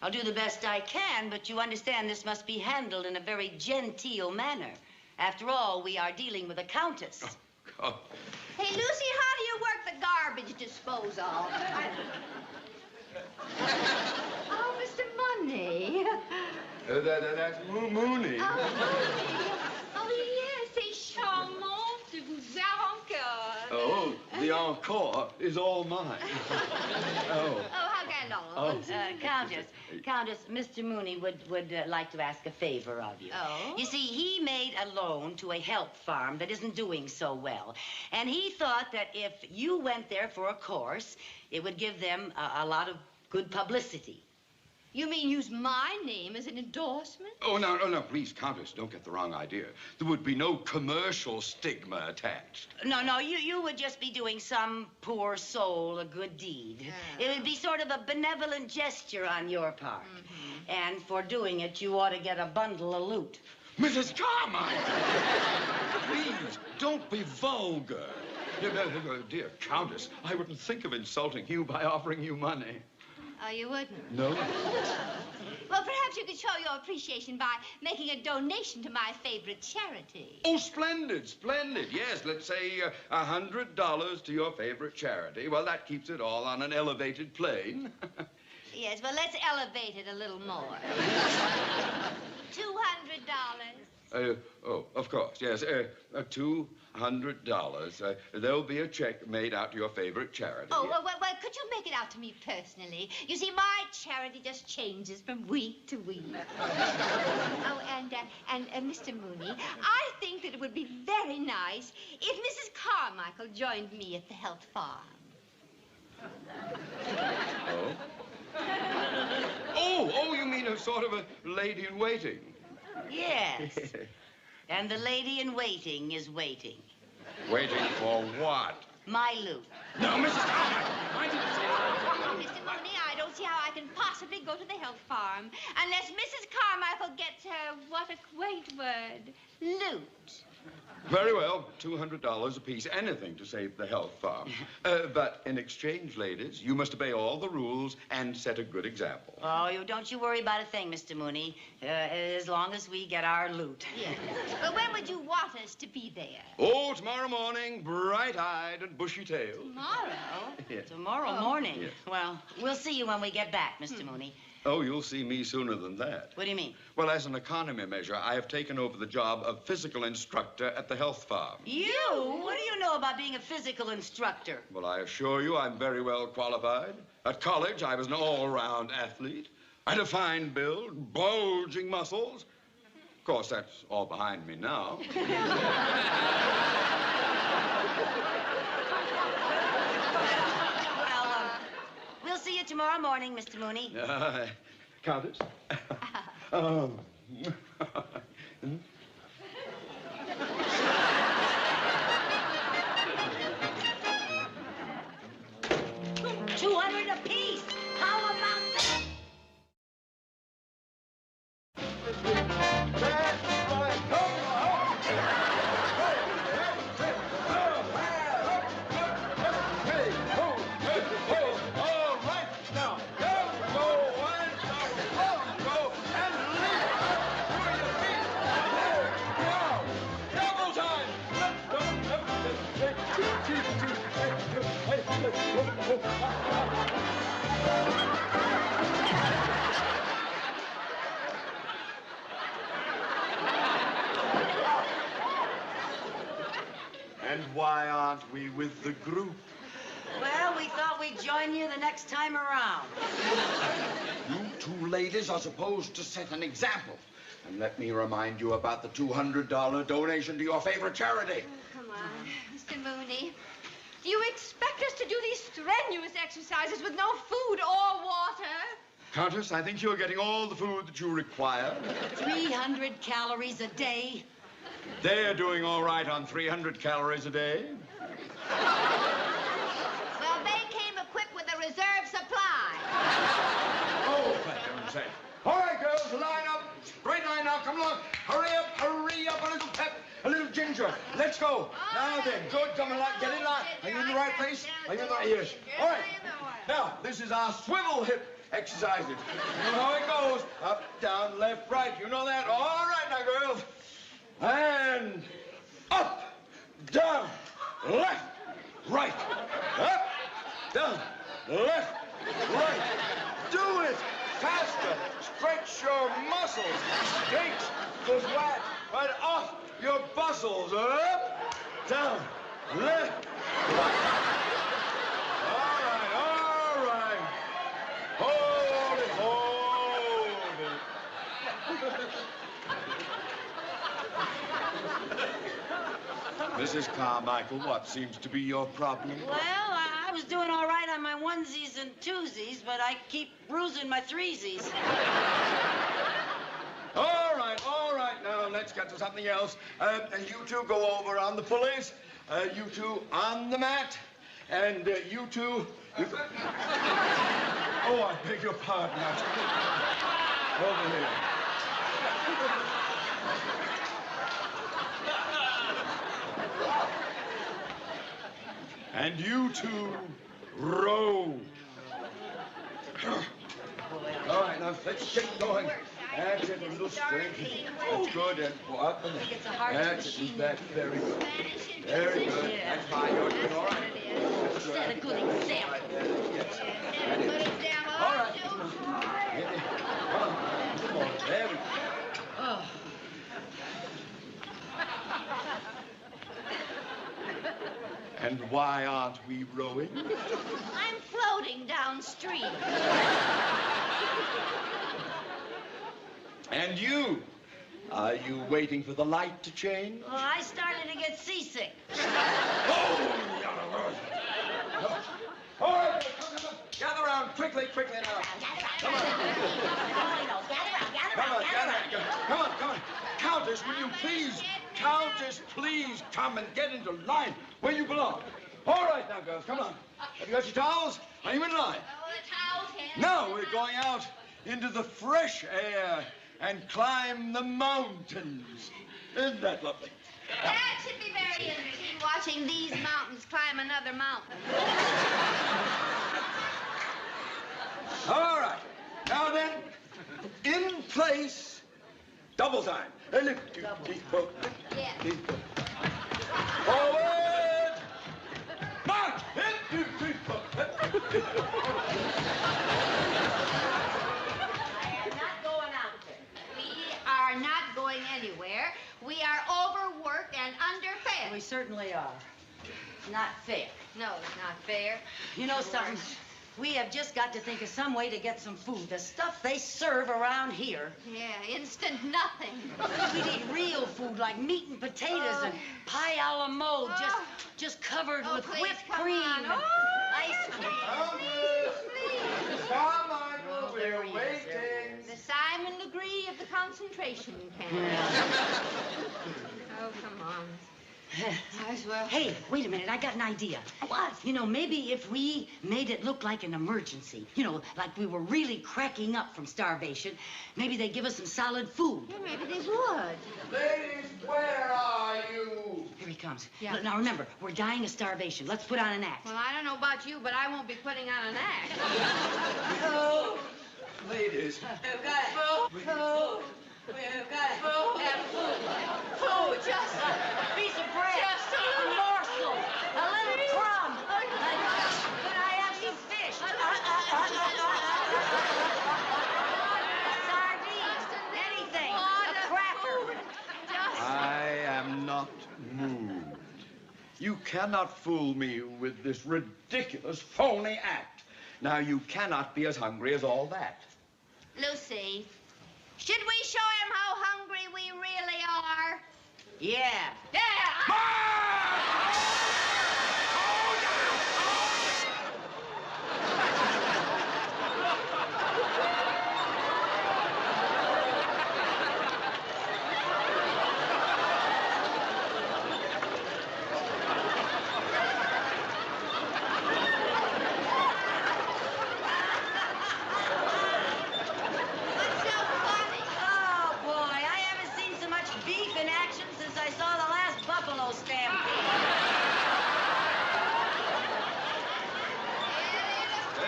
[SPEAKER 1] I'll do the best I can, but you understand this must be handled in a very genteel manner. After all, we are dealing with a countess.
[SPEAKER 3] Oh, God.
[SPEAKER 8] Hey, Lucy, how do you work the garbage disposal? Oh, Mr. Money.
[SPEAKER 3] That's Mooney.
[SPEAKER 8] Oh, yes, c'est charmant de vous avoir encore.
[SPEAKER 3] Oh, the encore is all mine. Oh.
[SPEAKER 8] Oh, how gallant.
[SPEAKER 1] Countess, Mr. Mooney would like to ask a favor of you.
[SPEAKER 8] Oh?
[SPEAKER 1] You see, he made a loan to a health farm that isn't doing so well. And he thought that if you went there for a course, it would give them a lot of good publicity.
[SPEAKER 8] You mean use my name as an endorsement?
[SPEAKER 3] Oh, no, please, Countess, don't get the wrong idea. There would be no commercial stigma attached.
[SPEAKER 1] No, you would just be doing some poor soul a good deed. It would be sort of a benevolent gesture on your part. Mm-hmm. And for doing it, you ought to get a bundle of loot.
[SPEAKER 3] Mrs. Carmichael! Please, don't be vulgar. Dear Countess, I wouldn't think of insulting you by offering you money.
[SPEAKER 8] Oh, you wouldn't?
[SPEAKER 3] No.
[SPEAKER 8] Well, perhaps you could show your appreciation by making a donation to my favorite charity.
[SPEAKER 3] Oh, splendid. Yes, let's say $100 to your favorite charity. Well, that keeps it all on an elevated plane.
[SPEAKER 8] Yes, well, let's elevate it a little more. $200.
[SPEAKER 3] Oh, of course, yes. $200. There'll be a check made out to your favorite charity.
[SPEAKER 8] Oh, well, could you make it out to me personally? You see, my charity just changes from week to week. Oh, and Mr. Mooney, I think that it would be very nice if Mrs. Carmichael joined me at the health farm.
[SPEAKER 3] Oh, you mean a sort of a lady-in-waiting?
[SPEAKER 1] Yes. And the lady-in-waiting is waiting.
[SPEAKER 3] Waiting for what?
[SPEAKER 1] My loot.
[SPEAKER 3] No, Mrs. Carmichael,
[SPEAKER 8] Mr. Mooney, I don't see how I can possibly go to the health farm unless Mrs. Carmichael gets her, what a quaint word, loot.
[SPEAKER 3] Very well, $200 apiece, anything to save the health farm. But in exchange, ladies, you must obey all the rules and set a good example.
[SPEAKER 1] Oh, don't you worry about a thing, Mr. Mooney, as long as we get our loot.
[SPEAKER 8] Yes. But when would you want us to be there?
[SPEAKER 3] Oh, tomorrow morning, bright-eyed and bushy-tailed.
[SPEAKER 8] Tomorrow?
[SPEAKER 3] Yes.
[SPEAKER 1] Tomorrow morning?
[SPEAKER 3] Yes.
[SPEAKER 1] Well, we'll see you when we get back, Mr. Mooney.
[SPEAKER 3] Oh, you'll see me sooner than that.
[SPEAKER 1] What do you mean?
[SPEAKER 3] Well, as an economy measure, I have taken over the job of physical instructor at the health farm.
[SPEAKER 1] You? What do you know about being a physical instructor?
[SPEAKER 3] Well, I assure you I'm very well qualified. At college, I was an all-round athlete. I had a fine build, bulging muscles. Of course, that's all behind me now.
[SPEAKER 1] Well, we'll see you tomorrow morning, Mr. Mooney.
[SPEAKER 3] Countess?
[SPEAKER 1] $200 apiece. How about that?
[SPEAKER 3] And why aren't we with the group?
[SPEAKER 1] Well, we thought we'd join you the next time around.
[SPEAKER 3] You two ladies are supposed to set an example. And let me remind you about the $200 donation to your favorite charity.
[SPEAKER 8] Oh, come on, Mr. Mooney. Do you expect us to do these strenuous exercises with no food or water?
[SPEAKER 3] Countess, I think you're getting all the food that you require.
[SPEAKER 1] 300 calories a day.
[SPEAKER 3] They're doing all right on 300 calories a day.
[SPEAKER 8] Well, they came equipped with a reserve supply.
[SPEAKER 3] Oh, for heaven's sake. All right, girls, line up. Straight line now. Come along. Hurry up, hurry up. A little pep, a little ginger. Let's go. Now then. Good. Come along. Get in line. Are you in the right place? Are you in the right? Yes. All right. Now, this is our swivel hip exercises. You know how it goes. Up, down, left, right. You know that? All right now, girls. And up, down, left, right. Up, down, left, right. Do it faster. Stretch your muscles. Shakes the flat right off your muscles. Up, down, left, right. All right. Hold it, hold it. Mrs. Carmichael, what seems to be your problem?
[SPEAKER 1] Well, I was doing all right on my onesies and twosies, but I keep bruising my threesies.
[SPEAKER 3] All right, now let's get to something else. And you two go over on the pulleys, you two on the mat, and you two... Oh, I beg your pardon. Over here. And you two row. All right, now let's get going. That's it, a little straight. That's good. And go up and that's it. Use that. Very good. Very good. That's fine. You're doing all right.
[SPEAKER 1] Set a good example.
[SPEAKER 3] Yes. All right. Come on. There we go.
[SPEAKER 1] Oh.
[SPEAKER 3] And why aren't we rowing?
[SPEAKER 8] I'm floating downstream.
[SPEAKER 3] And you? Are you waiting for the light to change?
[SPEAKER 1] Well, I started to get seasick.
[SPEAKER 3] Oh, all right, come. Gather around quickly now. Come on. Come on. Countess, will you please? Countess, please come and get into line where you belong. All right now, girls, come on. Have you got your towels? Are you in line?
[SPEAKER 8] Oh, the towels, Henry.
[SPEAKER 3] Now we're going out into the fresh air and climb the mountains. Isn't that lovely?
[SPEAKER 8] That should be very interesting, watching these mountains climb another mountain.
[SPEAKER 3] All right. Now then, in place, double time. Lift your feet,
[SPEAKER 8] Yes.
[SPEAKER 3] Forward. March.
[SPEAKER 1] We certainly are. Not fair.
[SPEAKER 8] No, it's not fair.
[SPEAKER 1] You know something? We have just got to think of some way to get some food. The stuff they serve around here.
[SPEAKER 8] Yeah, instant nothing.
[SPEAKER 1] We need real food like meat and potatoes and pie a la mode, just covered with
[SPEAKER 8] please,
[SPEAKER 1] whipped
[SPEAKER 8] come
[SPEAKER 1] cream
[SPEAKER 8] on.
[SPEAKER 1] and ice cream.
[SPEAKER 3] Come, Michael, we're waiting.
[SPEAKER 8] The Simon Legree of the concentration camp. Oh, come on. Might as well.
[SPEAKER 1] Hey, wait a minute. I got an idea.
[SPEAKER 8] What?
[SPEAKER 1] You know, maybe if we made it look like an emergency, you know, like we were really cracking up from starvation, maybe they'd give us some solid food.
[SPEAKER 8] Yeah, maybe they would.
[SPEAKER 3] Ladies, where are you?
[SPEAKER 1] Here he comes.
[SPEAKER 8] Yeah.
[SPEAKER 1] Now, remember, we're dying of starvation. Let's put on an act.
[SPEAKER 8] Well, I don't know about you, but I won't be putting on an act.
[SPEAKER 3] Oh, ladies.
[SPEAKER 2] We've got it. Food. We've got it.
[SPEAKER 8] Food, just
[SPEAKER 1] A piece of bread, a morsel, a little crumb. Could I have some fish? Sardines, anything, a cracker.
[SPEAKER 3] I am not moved. You cannot fool me with this ridiculous, phony act. Now, you cannot be as hungry as all that.
[SPEAKER 8] Lucy, should we show him how hungry we really are?
[SPEAKER 1] Yeah. Oh, boy, I haven't seen so much beef in action since I saw the last buffalo stampede.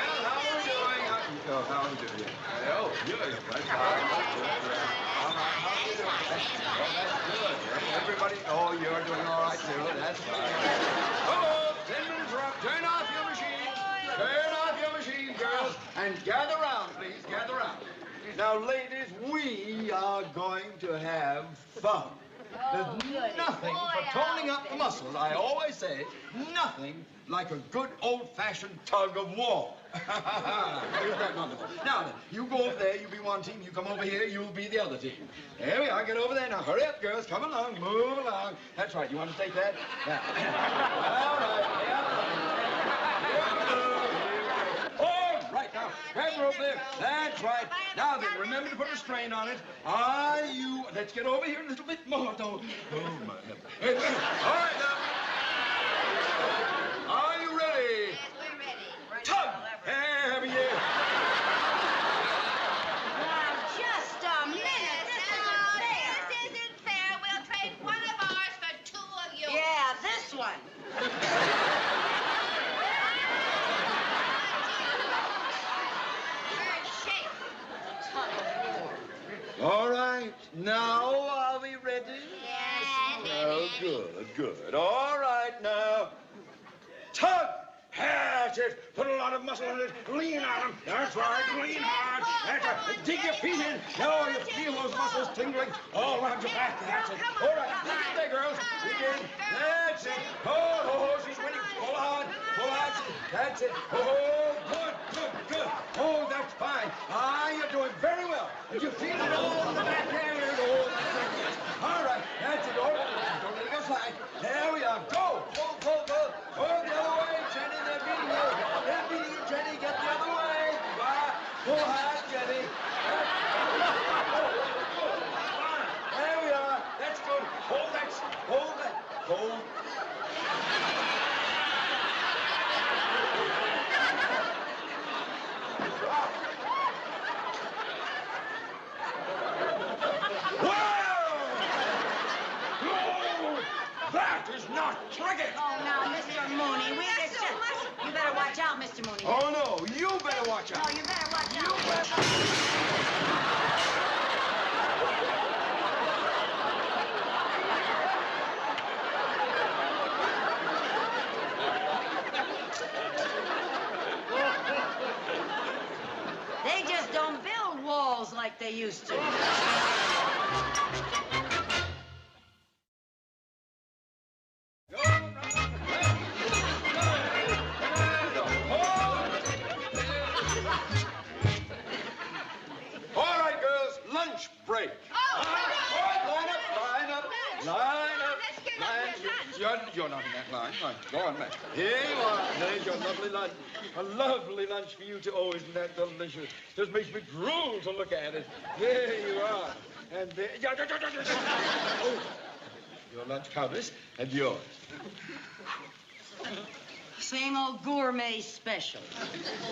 [SPEAKER 3] Well, how are we doing? How are we doing? Oh, good. That's all right. All right, how are you doing? Oh, that's good. Everybody, you're doing all right, too. That's fine. Oh, 10 minutes are up. Turn off your machines. Turn off your machines, girls. And gather round, please. Gather round. Now, ladies, we are going to have fun. There's nothing for toning up the muscles. I always say, nothing like a good old-fashioned tug of war. Isn't that wonderful? Now then, you go over there, you be one team. You come over here, you'll be the other team. There we are. Get over there. Now, hurry up, girls. Come along. Move along. That's right. You want to take that? Yeah. All right. All right. Now, grab her over there. That's right. Now then, remember to put a strain on it. Are you... Let's get over here a little bit more, though. Oh, my heavens. All right, now. Are you ready?
[SPEAKER 8] Yes, we're ready.
[SPEAKER 3] Tug! There we are.
[SPEAKER 1] Now, just a minute. This isn't fair.
[SPEAKER 8] We'll trade one of ours for two of yours.
[SPEAKER 1] Yeah, this one.
[SPEAKER 8] We're in shape.
[SPEAKER 3] All right. Now, are we ready?
[SPEAKER 8] Yes.
[SPEAKER 3] Oh, good, good. All right, now. Tug! That's it. Put a lot of muscle in it. Lean on them. That's right. Lean hard. That's right. Dig your feet in. Now you feel those muscles tingling all around your back. That's it. All right. Dig in there, girls. Dig in. That's it. Oh, she's winning. Pull on. Pull on. That's it. Oh, good, good, good. Oh, that's fine. You're doing very well. And you feel it all in the back there. Oh, that's very good. All right. That's it. All right. Don't let it go slide. There we are. Go. Go, go, go. Oh, the other way, Jenny. They're beating you. They're beating you, Jenny. Get the other way. Go hard, Jenny. There we are. That's good. Hold that. Hold that. Hold. That is not cricket!
[SPEAKER 1] Oh, now, Mr. Mooney, you better watch out, Mr. Mooney.
[SPEAKER 3] Oh, no, you better watch out.
[SPEAKER 1] No, you better watch out.
[SPEAKER 3] You
[SPEAKER 1] They just don't build walls like they used to.
[SPEAKER 3] you're not in that line. Fine. Go on, Max. Here you are. There's your lovely lunch. A lovely lunch for you, too. Oh, isn't that delicious? Just makes me drool to look at it. There you are. And there... Oh, your lunch, Countess, and yours.
[SPEAKER 1] Same old gourmet special.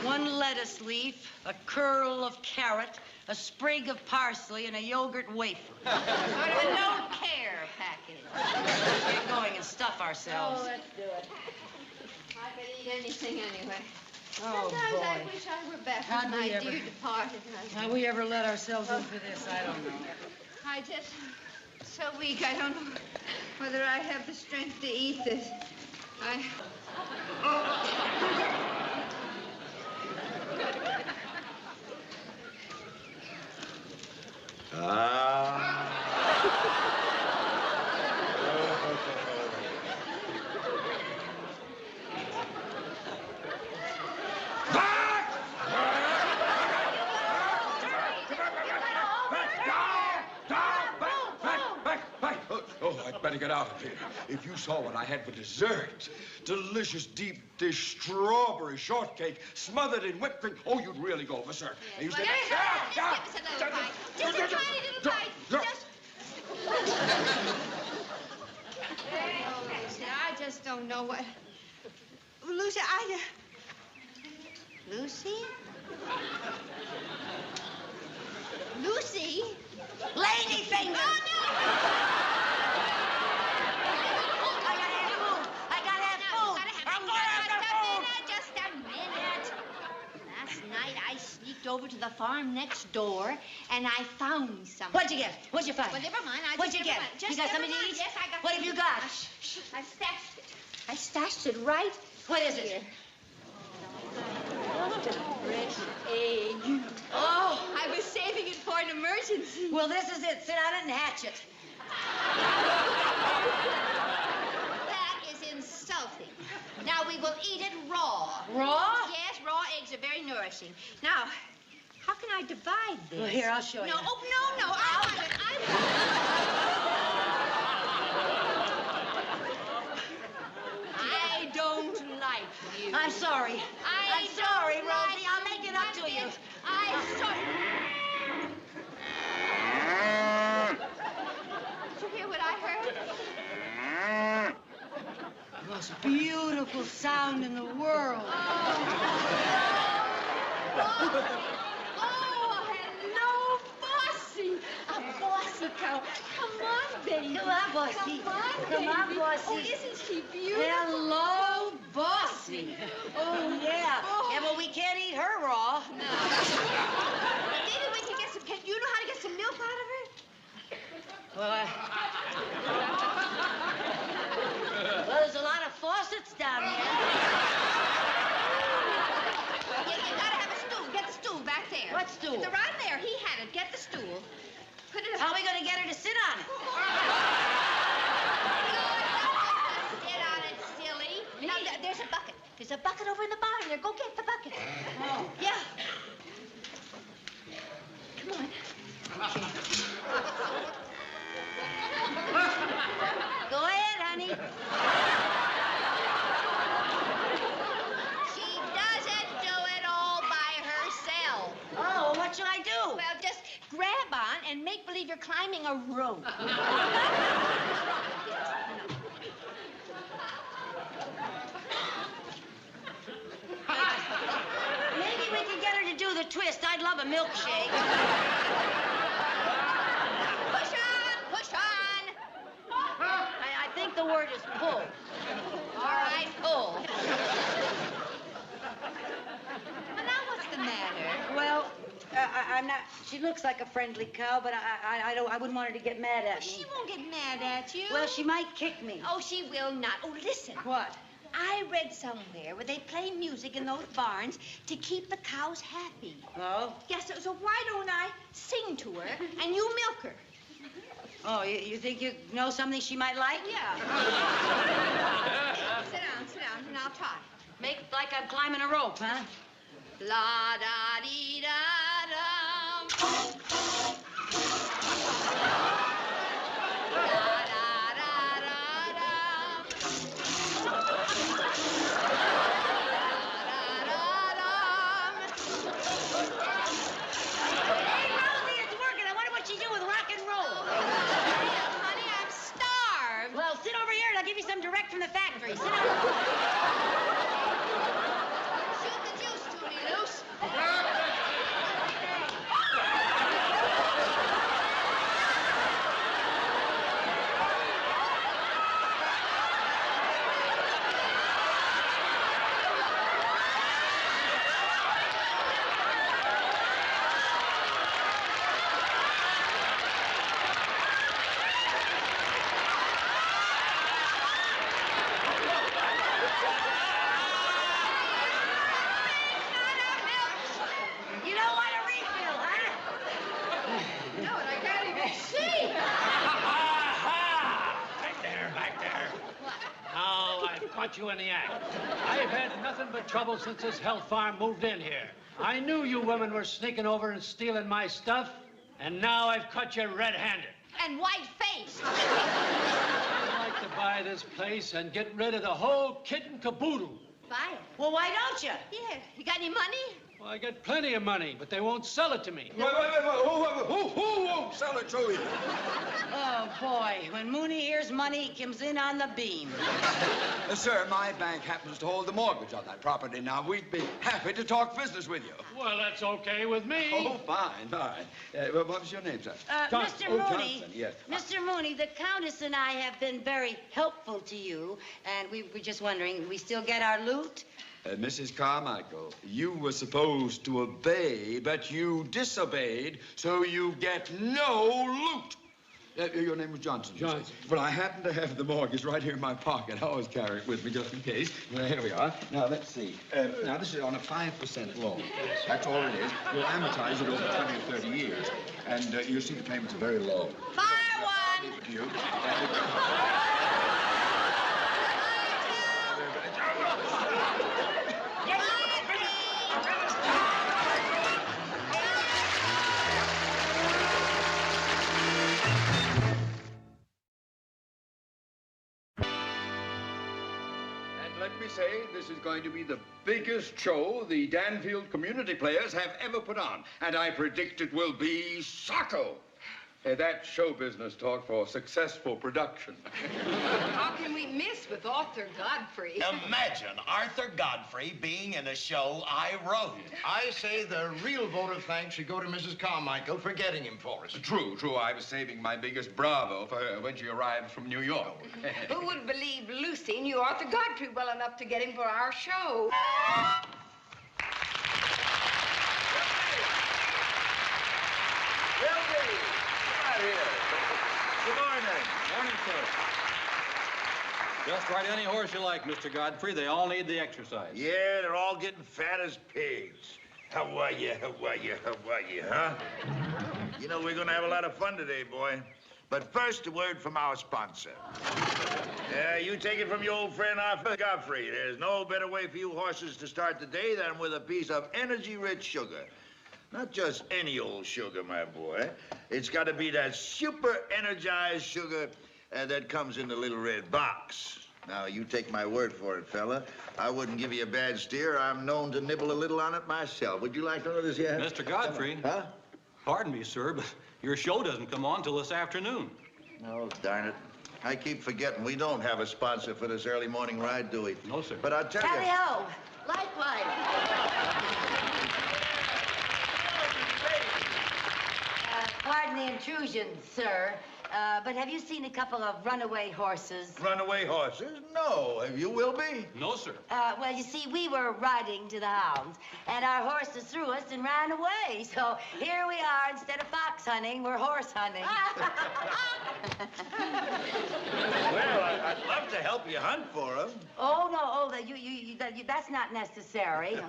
[SPEAKER 1] One lettuce leaf, a curl of carrot, a sprig of parsley, and a yogurt wafer.
[SPEAKER 8] Or a no care package.
[SPEAKER 1] Let's get going and stuff ourselves.
[SPEAKER 8] Oh, let's do it. I could eat anything anyway.
[SPEAKER 1] Oh,
[SPEAKER 8] Sometimes
[SPEAKER 1] boy.
[SPEAKER 8] I wish I were back
[SPEAKER 1] How'd
[SPEAKER 8] with
[SPEAKER 1] we
[SPEAKER 8] my
[SPEAKER 1] ever-
[SPEAKER 8] dear departed husband.
[SPEAKER 1] How we ever let ourselves in for this, I don't know.
[SPEAKER 8] I just so weak. I don't know whether I have the strength to eat this.
[SPEAKER 3] Oh, I'd better get out of here. If you saw what I had for dessert, delicious deep dish strawberry shortcake smothered in whipped cream. Oh, you'd really go for sir.
[SPEAKER 8] Well, just give us a little bite. Just a tiny little bite. Just. Oh, Lucy, I just don't know what. Lucy, Lucy? Lucy?
[SPEAKER 1] Lady finger!
[SPEAKER 8] Oh, no! Just a minute. Last night I sneaked over to the farm next door and I found something.
[SPEAKER 1] What'd you get? What'd you find?
[SPEAKER 8] Well, never mind.
[SPEAKER 1] What'd you get?
[SPEAKER 8] Just
[SPEAKER 1] You got
[SPEAKER 8] never
[SPEAKER 1] something to
[SPEAKER 8] mind.
[SPEAKER 1] eat?
[SPEAKER 8] Yes, I got
[SPEAKER 1] What have you
[SPEAKER 8] something.
[SPEAKER 1] got?
[SPEAKER 8] I stashed it. I stashed it right.
[SPEAKER 1] What is it?
[SPEAKER 8] Here. Just fresh egg.
[SPEAKER 1] Oh,
[SPEAKER 8] I was saving it for an emergency.
[SPEAKER 1] well, this is it. Sit on it and hatch it.
[SPEAKER 8] That is insulting. Now we will eat it raw.
[SPEAKER 1] Raw?
[SPEAKER 8] Yes, raw eggs are very nourishing. Now, how can I divide this?
[SPEAKER 1] Well, here, I'll show you.
[SPEAKER 8] No, oh, no, I want it. I don't like you.
[SPEAKER 1] I'm sorry. I'm sorry, Rosie. I'll make it up to you.
[SPEAKER 8] I'm sorry. Did you hear what I heard?
[SPEAKER 1] The most beautiful sound in the world.
[SPEAKER 8] Oh, hello, Bossy. A bossy cow. Come on, baby.
[SPEAKER 1] Come on, Bossy.
[SPEAKER 8] Come on,
[SPEAKER 1] Come on,
[SPEAKER 8] baby.
[SPEAKER 1] Bossy.
[SPEAKER 8] Oh, isn't she beautiful?
[SPEAKER 1] Hello, Bossy. Oh, yeah.
[SPEAKER 8] Oh.
[SPEAKER 1] Yeah, but we can't eat her raw.
[SPEAKER 8] No. Maybe we can get some. Do you know how to get some milk out of her?
[SPEAKER 1] Well, well, there's a lot of faucets down here.
[SPEAKER 8] You gotta have a stool. Get the stool back there.
[SPEAKER 1] What stool?
[SPEAKER 8] It's right there. He had it. Get the stool. Put it up.
[SPEAKER 1] How are we going to get her to sit on it?
[SPEAKER 8] Sit on it, silly. Now, there's a bucket. There's a bucket over in the barn there. Go get the bucket.
[SPEAKER 1] Oh.
[SPEAKER 8] Yeah. Come on.
[SPEAKER 1] Go ahead, honey.
[SPEAKER 8] She doesn't do it all by herself.
[SPEAKER 1] Oh, well, what should I do?
[SPEAKER 8] Well, just grab on and make believe you're climbing a rope.
[SPEAKER 1] Maybe we can get her to do the twist. I'd love a milkshake.
[SPEAKER 8] Push on, push on.
[SPEAKER 1] I think the word is pull.
[SPEAKER 8] All right, pull. Well, now what's the matter?
[SPEAKER 1] Well, I'm not. She looks like a friendly cow, but I wouldn't want her to get mad at me.
[SPEAKER 8] She won't get mad at you.
[SPEAKER 1] Well, she might kick me.
[SPEAKER 8] Oh, she will not. Oh, listen.
[SPEAKER 1] What?
[SPEAKER 8] I read somewhere where they play music in those barns to keep the cows happy.
[SPEAKER 1] Oh?
[SPEAKER 8] Yes, so why don't I sing to her and you milk her?
[SPEAKER 1] Oh, you think you know something she might like?
[SPEAKER 8] Yeah. Sit down, and I'll try.
[SPEAKER 1] Make it like I'm climbing a rope, huh?
[SPEAKER 8] La da dee da dum. La da da da dum.
[SPEAKER 7] punch you in the act. I've had nothing but trouble since this health farm moved in here. I knew you women were sneaking over and stealing my stuff, and now I've caught you red-handed.
[SPEAKER 8] And white-faced.
[SPEAKER 7] I'd like to buy this place and get rid of the whole kit and caboodle.
[SPEAKER 8] Buy it.
[SPEAKER 1] Well, why don't you?
[SPEAKER 8] Yeah. You got any money?
[SPEAKER 7] Well, I got plenty of money, but they won't sell it to me.
[SPEAKER 3] Wait, who won't sell it to you?
[SPEAKER 1] Oh, boy. When Mooney hears money, he comes in on the beam.
[SPEAKER 3] Sir, my bank happens to hold the mortgage on that property. Now, we'd be happy to talk business with you.
[SPEAKER 7] Well, that's okay with me.
[SPEAKER 3] Oh, fine, fine. What was your name, sir?
[SPEAKER 1] Mr. Mooney.
[SPEAKER 3] Johnson, yes.
[SPEAKER 1] Mr. Mooney, the Countess and I have been very helpful to you, and we were just wondering, we still get our loot?
[SPEAKER 3] Mrs. Carmichael, you were supposed to obey, but you disobeyed, so you get no loot. Your name was Johnson.
[SPEAKER 7] Johnson.
[SPEAKER 3] Well, I happen to have the mortgage right here in my pocket. I always carry it with me just in case. Well, here we are. Now, let's see. Now, this is on a 5% loan. That's all it is. We'll amortize it over 20 or 30 years. And you'll see the payments are very low.
[SPEAKER 8] Fire one!
[SPEAKER 3] Leave it to you. Let me say, this is going to be the biggest show the Danfield community players have ever put on. And I predict it will be Socko. That show business talk for successful production.
[SPEAKER 9] How can we miss with Arthur Godfrey?
[SPEAKER 6] Imagine Arthur Godfrey being in a show I wrote. I say the real vote of thanks should go to Mrs. Carmichael for getting him for us.
[SPEAKER 3] True. I was saving my biggest bravo for her when she arrived from New York.
[SPEAKER 9] Who would believe Lucy knew Arthur Godfrey well enough to get him for our show?
[SPEAKER 6] Good morning.
[SPEAKER 10] Morning, sir. Just ride any horse you like, Mr. Godfrey. They all need the exercise.
[SPEAKER 5] Yeah, they're all getting fat as pigs. How are you, huh? You know, we're gonna have a lot of fun today, boy. But first, a word from our sponsor. Yeah, you take it from your old friend Arthur Godfrey. There's no better way for you horses to start the day than with a piece of energy-rich sugar. Not just any old sugar, my boy. It's got to be that super energized sugar that comes in the little red box. Now, you take my word for it, fella. I wouldn't give you a bad steer. I'm known to nibble a little on it myself. Would you like to know this yet?
[SPEAKER 10] Mr. Godfrey.
[SPEAKER 5] Huh?
[SPEAKER 10] Pardon me, sir, but your show doesn't come on till this afternoon.
[SPEAKER 5] Oh, darn it. I keep forgetting we don't have a sponsor for this early morning ride, do we?
[SPEAKER 10] No, sir.
[SPEAKER 5] But I'll tell you...
[SPEAKER 1] Tally-ho. Likewise. Pardon the intrusion, sir, but have you seen a couple of runaway horses?
[SPEAKER 5] Runaway horses? No. Have you, Wilby?
[SPEAKER 10] No, sir.
[SPEAKER 1] Well, you see, we were riding to the hounds, and our horses threw us and ran away. So here we are. Instead of fox hunting, we're horse hunting.
[SPEAKER 5] Well, I'd love to help you hunt for them.
[SPEAKER 1] Oh, no. Oh, that's not necessary.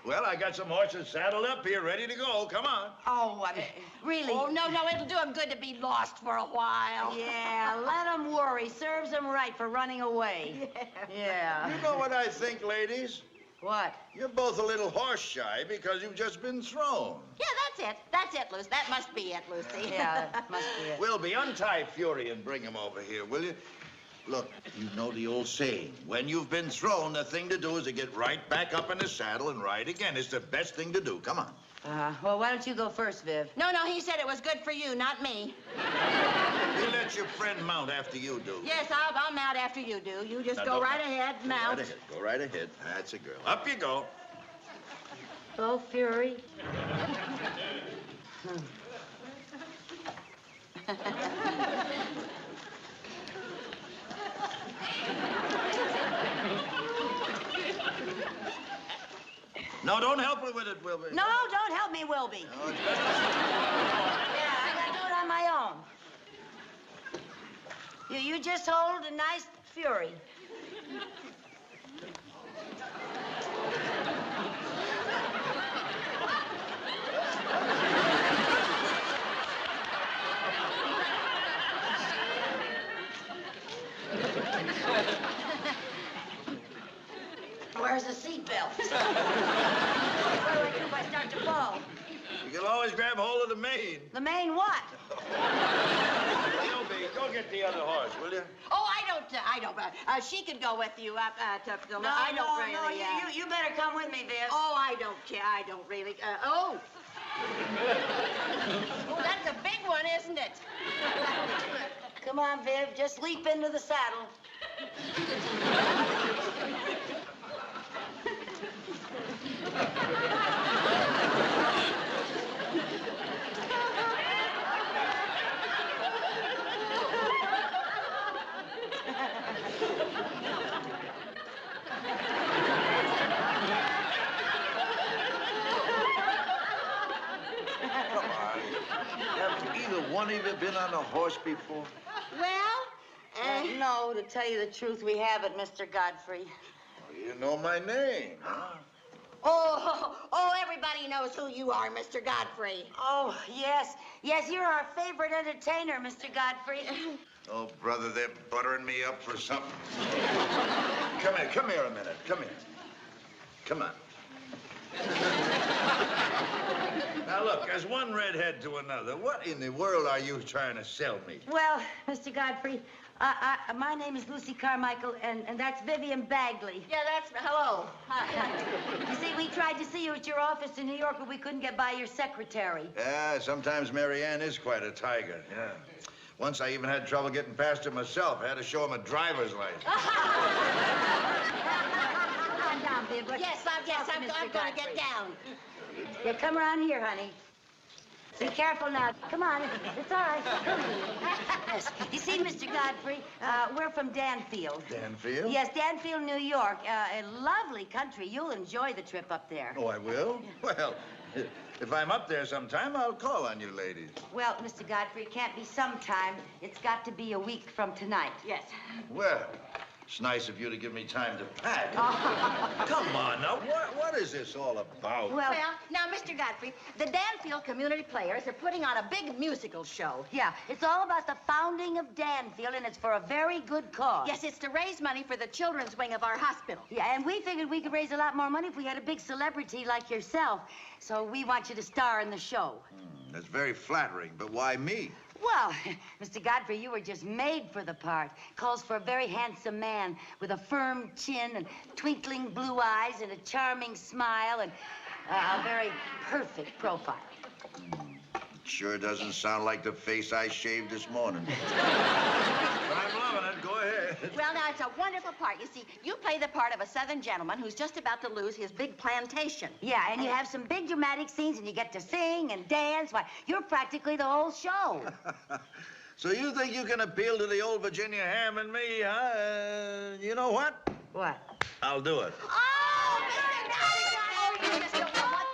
[SPEAKER 5] Well, I got some horses saddled up here, ready to go. Come on.
[SPEAKER 1] Oh, really?
[SPEAKER 2] Oh, no, it'll do him good to be lost for a while.
[SPEAKER 1] Yeah, let them worry. Serves them right for running away. Yeah.
[SPEAKER 5] You know what I think, ladies?
[SPEAKER 1] What?
[SPEAKER 5] You're both a little horse shy because you've just been thrown.
[SPEAKER 2] Yeah, that's it. That's it, Lucy. That must be it, Lucy.
[SPEAKER 1] Yeah, that must be it.
[SPEAKER 5] Wilby, untie Fury and bring him over here, will you? Look, you know the old saying. When you've been thrown, the thing to do is to get right back up in the saddle and ride again. It's the best thing to do. Come on.
[SPEAKER 1] Well, why don't you go first, Viv?
[SPEAKER 2] No, he said it was good for you, not me.
[SPEAKER 5] You let your friend mount after you do.
[SPEAKER 2] Yes, I'll mount after you do. You just
[SPEAKER 5] Now,
[SPEAKER 2] go
[SPEAKER 5] don't
[SPEAKER 2] right ahead, mount.
[SPEAKER 5] Right ahead. Go right ahead. That's a girl. Up you go.
[SPEAKER 1] Go, Fury.
[SPEAKER 5] No, don't help her with it, Wilby.
[SPEAKER 1] No, don't help me, Wilby.
[SPEAKER 5] No, it's better.
[SPEAKER 1] Yeah, I gotta do it on my own. You just hold a nice Fury. where's the seatbelt? What do I do if I start to fall?
[SPEAKER 5] You can always grab hold of the mane.
[SPEAKER 1] The main what?
[SPEAKER 5] Gilby, go get the other horse, will you?
[SPEAKER 2] Oh, I don't. She can go with you up to the.
[SPEAKER 1] No,
[SPEAKER 2] I don't really.
[SPEAKER 1] no, you better come with me, Viv.
[SPEAKER 2] Oh, I don't care. I don't really. Oh, that's a big one, isn't it?
[SPEAKER 1] Come on, Viv, just leap into the saddle.
[SPEAKER 5] Come on. Have either one of you been on a horse before?
[SPEAKER 2] Well,
[SPEAKER 1] No, to tell you the truth, we haven't, Mr. Godfrey.
[SPEAKER 5] You know my name, huh?
[SPEAKER 2] oh, everybody knows who you are, Mr. Godfrey.
[SPEAKER 1] Oh, yes. Yes, you're our favorite entertainer, Mr. Godfrey.
[SPEAKER 5] Oh, brother, they're buttering me up for something. Come here a minute. Come here. Come on. Now, look, as one redhead to another, what in the world are you trying to sell me?
[SPEAKER 1] Well, Mr. Godfrey, my name is Lucy Carmichael, and that's Vivian Bagley.
[SPEAKER 2] Yeah, hello.
[SPEAKER 1] You see, we tried to see you at your office in New York, but we couldn't get by your secretary.
[SPEAKER 5] Yeah, sometimes Mary Ann is quite a tiger, yeah. Once I even had trouble getting past her myself. I had to show him a driver's license.
[SPEAKER 1] Calm down, Viv.
[SPEAKER 2] Yes, I'm going to get down.
[SPEAKER 1] Yeah, come around here, honey. Be careful now. Come on, it's all right. Yes. You see, Mr. Godfrey, we're from Danfield.
[SPEAKER 5] Danfield?
[SPEAKER 1] Yes, Danfield, New York. A lovely country. You'll enjoy the trip up there.
[SPEAKER 5] Oh, I will? Well, if I'm up there sometime, I'll call on you ladies.
[SPEAKER 1] Well, Mr. Godfrey, it can't be sometime. It's got to be a week from tonight.
[SPEAKER 2] Yes.
[SPEAKER 5] Well, it's nice of you to give me time to pack. Come on, now, what is this all about?
[SPEAKER 2] Well, now, Mr. Godfrey, the Danfield Community Players are putting on a big musical show.
[SPEAKER 1] Yeah, it's all about the founding of Danfield, and it's for a very good cause.
[SPEAKER 2] Yes, it's to raise money for the children's wing of our hospital.
[SPEAKER 1] Yeah, and we figured we could raise a lot more money if we had a big celebrity like yourself. So we want you to star in the show.
[SPEAKER 5] That's very flattering, but why me?
[SPEAKER 1] Well, Mr. Godfrey, you were just made for the part. Calls for a very handsome man with a firm chin and twinkling blue eyes and a charming smile and a very perfect profile.
[SPEAKER 5] It sure doesn't sound like the face I shaved this morning. I'm loving it. Go ahead.
[SPEAKER 2] Well, now, it's a wonderful part. You see, you play the part of a Southern gentleman who's just about to lose his big plantation.
[SPEAKER 1] Yeah, and you have some big dramatic scenes, and you get to sing and dance. Why, you're practically the whole show.
[SPEAKER 5] So you think you can appeal to the old Virginia ham and me, huh? You know what?
[SPEAKER 1] What?
[SPEAKER 5] I'll do it.
[SPEAKER 2] Oh, Mr. Godfrey! Oh, you just don't know what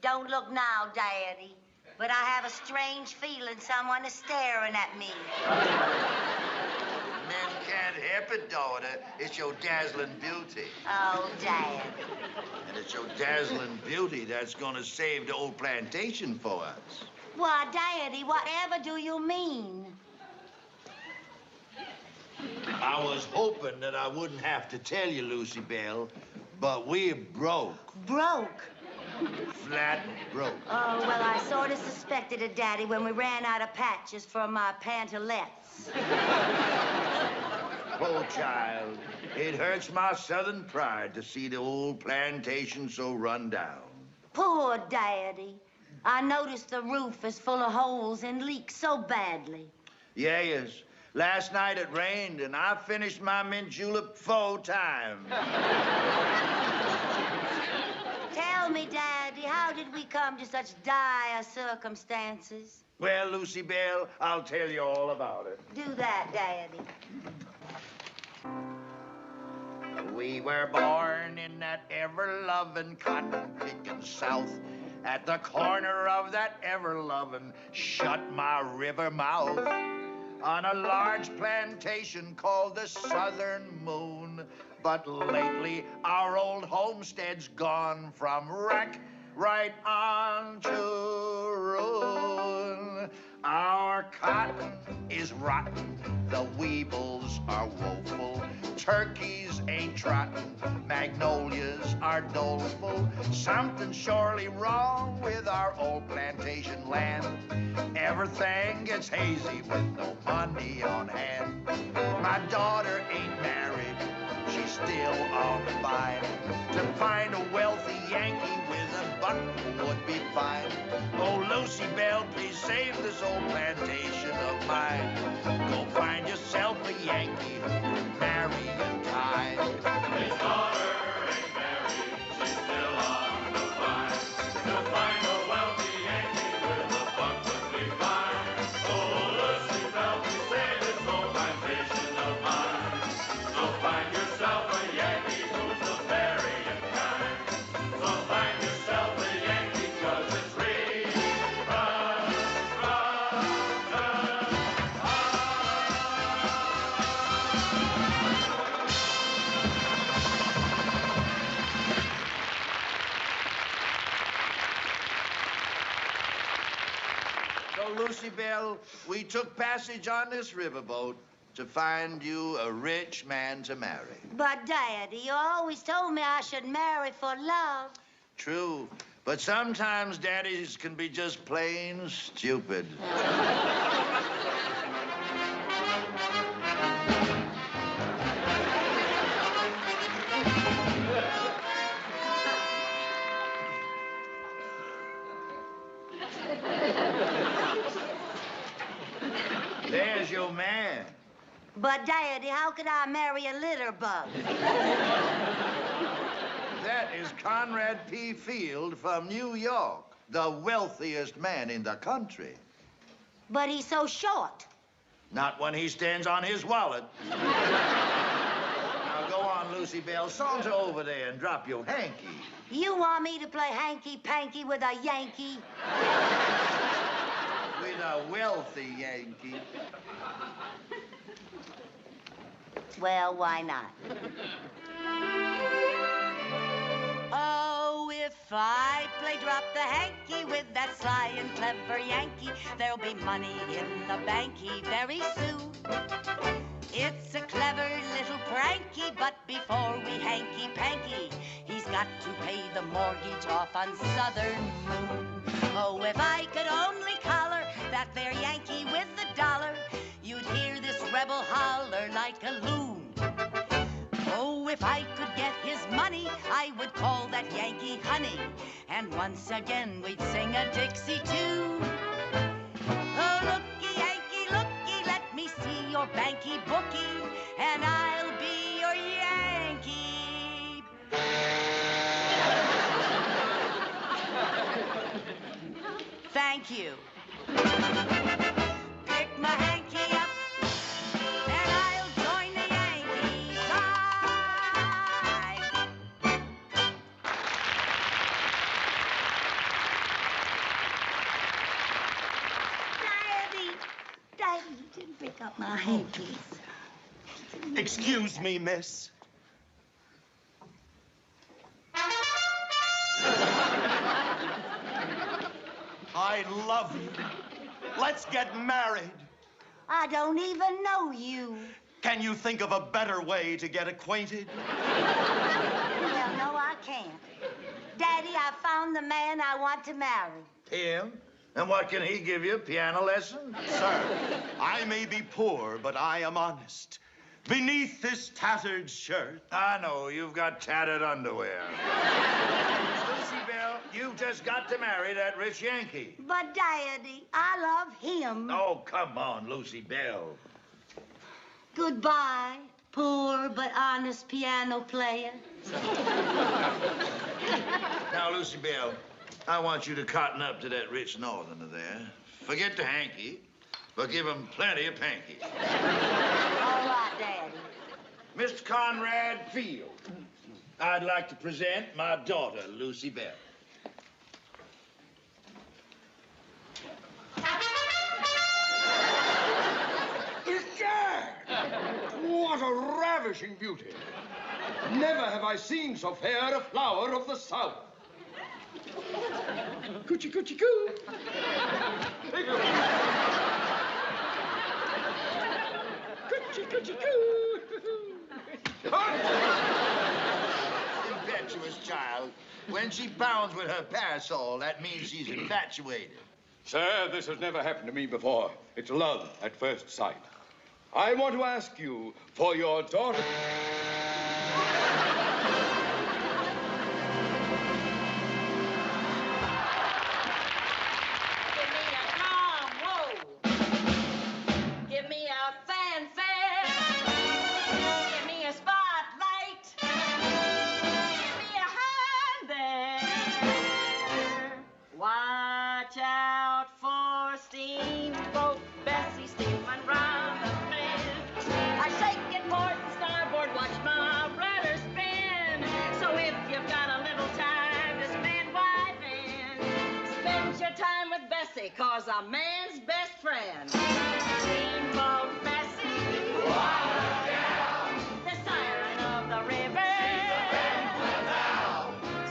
[SPEAKER 1] Don't look now, Daddy, but I have a strange feeling someone is staring at me.
[SPEAKER 5] Men can't help it, daughter. It's your dazzling beauty.
[SPEAKER 1] Oh, Dad.
[SPEAKER 5] And it's your dazzling beauty that's gonna save the old plantation for us.
[SPEAKER 1] Why, Daddy, whatever do you mean?
[SPEAKER 5] I was hoping that I wouldn't have to tell you, Lucy Bell, but we're broke.
[SPEAKER 1] Broke?
[SPEAKER 5] Flat broke.
[SPEAKER 1] Oh, well, I sort of suspected it, Daddy, when we ran out of patches for my pantalettes.
[SPEAKER 5] Oh, child, it hurts my southern pride to see the old plantation so run down.
[SPEAKER 1] Poor Daddy. I noticed the roof is full of holes and leaks so badly.
[SPEAKER 5] Yes. Last night it rained, and I finished my mint julep 4 times.
[SPEAKER 1] Tell me, Daddy, how did we come to such dire circumstances?
[SPEAKER 5] Well, Lucy Bell, I'll tell you all about it.
[SPEAKER 1] Do that, Daddy.
[SPEAKER 5] We were born in that ever-loving cotton-picking South, at the corner of that ever-loving shut-my-river mouth on a large plantation called the Southern Moon. But lately, our old homestead's gone from wreck right on to ruin. Our cotton is rotten, the weebles are woeful, turkeys ain't trotting, magnolias are doleful. Something's surely wrong with our old plantation land. Everything gets hazy with no money on hand. My daughter ain't married, she's still on the vine. To find a wealthy Yankee with a buck would be fine. Oh, Lucy Bell, please save this old plantation of mine. Go find yourself a Yankee who will marry in time. His daughter ain't married, she's still on the vine. To find a wealthy Yankee with a buck would be fine. Oh, Lucy Bell, please save this old plantation of mine. So find yourself a Yankee who's a very kind. So find yourself a Yankee 'cause it's So, Lucy Bell, we took passage on this riverboat to find you a rich man to marry.
[SPEAKER 1] But, Daddy, you always told me I should marry for love.
[SPEAKER 5] True, but sometimes daddies can be just plain stupid. There's your man.
[SPEAKER 1] But, Daddy, how could I marry a litter bug?
[SPEAKER 5] That is Conrad P. Field from New York, the wealthiest man in the country.
[SPEAKER 1] But he's so short.
[SPEAKER 5] Not when he stands on his wallet. Now go on, Lucy Bell. Saunter over there and drop your hanky.
[SPEAKER 1] You want me to play hanky-panky with a Yankee?
[SPEAKER 5] With a wealthy Yankee.
[SPEAKER 1] Well, why not? Oh, if I play drop the hanky with that sly and clever Yankee, there'll be money in the banky very soon. It's a clever little pranky, but before we hanky-panky, he's got to pay the mortgage off on Southern Moon. Oh, if I could only collar that there Yankee with the dollar, you'd hear this rebel holler like a loon. Oh, if I could get his money, I would call that Yankee honey, and once again we'd sing a Dixie tune. Oh, looky, Yankee, looky, let me see your banky bookie, and I'll be your Yankee. Thank you. Pick my hanky up, and I'll join the Yankee side. Daddy, you didn't pick up my hankies.
[SPEAKER 11] Excuse me, miss. I love you. Let's get married.
[SPEAKER 1] I don't even know you.
[SPEAKER 11] Can you think of a better way to get acquainted?
[SPEAKER 1] Well, no, I can't. Daddy, I found the man I want to marry.
[SPEAKER 5] Him? And what can he give you? Piano lesson?
[SPEAKER 11] Sir, I may be poor, but I am honest. Beneath this tattered shirt.
[SPEAKER 5] I know, you've got tattered underwear. Lucy Bell, you've just got to marry that rich Yankee.
[SPEAKER 1] But, Daddy, I love him.
[SPEAKER 5] Oh, come on, Lucy Bell.
[SPEAKER 1] Goodbye, poor but honest piano player.
[SPEAKER 5] Now, Lucy Bell, I want you to cotton up to that rich northerner there. Forget the hanky, but give him plenty of panky.
[SPEAKER 1] All right, Daddy.
[SPEAKER 5] Mr. Conrad Field, I'd like to present my daughter, Lucy Bell.
[SPEAKER 3] ravishing beauty. Never have I seen so fair a flower of the South. Coochie coochie coo. Coochie coochie coo.
[SPEAKER 5] Impetuous child. When she pounds with her parasol, that means she's infatuated.
[SPEAKER 3] Sir, this has never happened to me before. It's love at first sight. I want to ask you for your daughter.
[SPEAKER 2] Give me a drum roll. Give me a fanfare. Give me a spotlight. Give me a hand there. Watch out for Steamboat Bessie steaming round the bend. I shake it port and starboard, watch my rudder spin. So if you've got a little time to spend, why then spend your time with Bessie, 'cause a man's best friend. Steamboat Bessie, what a gal! The siren of the river.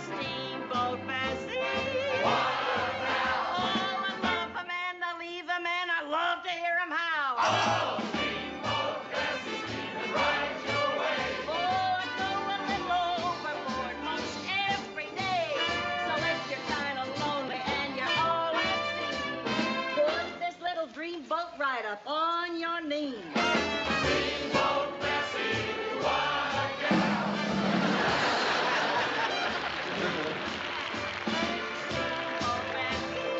[SPEAKER 2] Steamboat Bessie, what a gal! Oh, I love a man to leave a man. I love to hear him howl. Oh, Steamboat Bessie, steaming right your way. Oh, I go a little overboard most every day. So if you're kind of lonely and you're all at sea, put this little dreamboat right up on your knee. Steamboat Bessie, what a gal! Steamboat Bessie,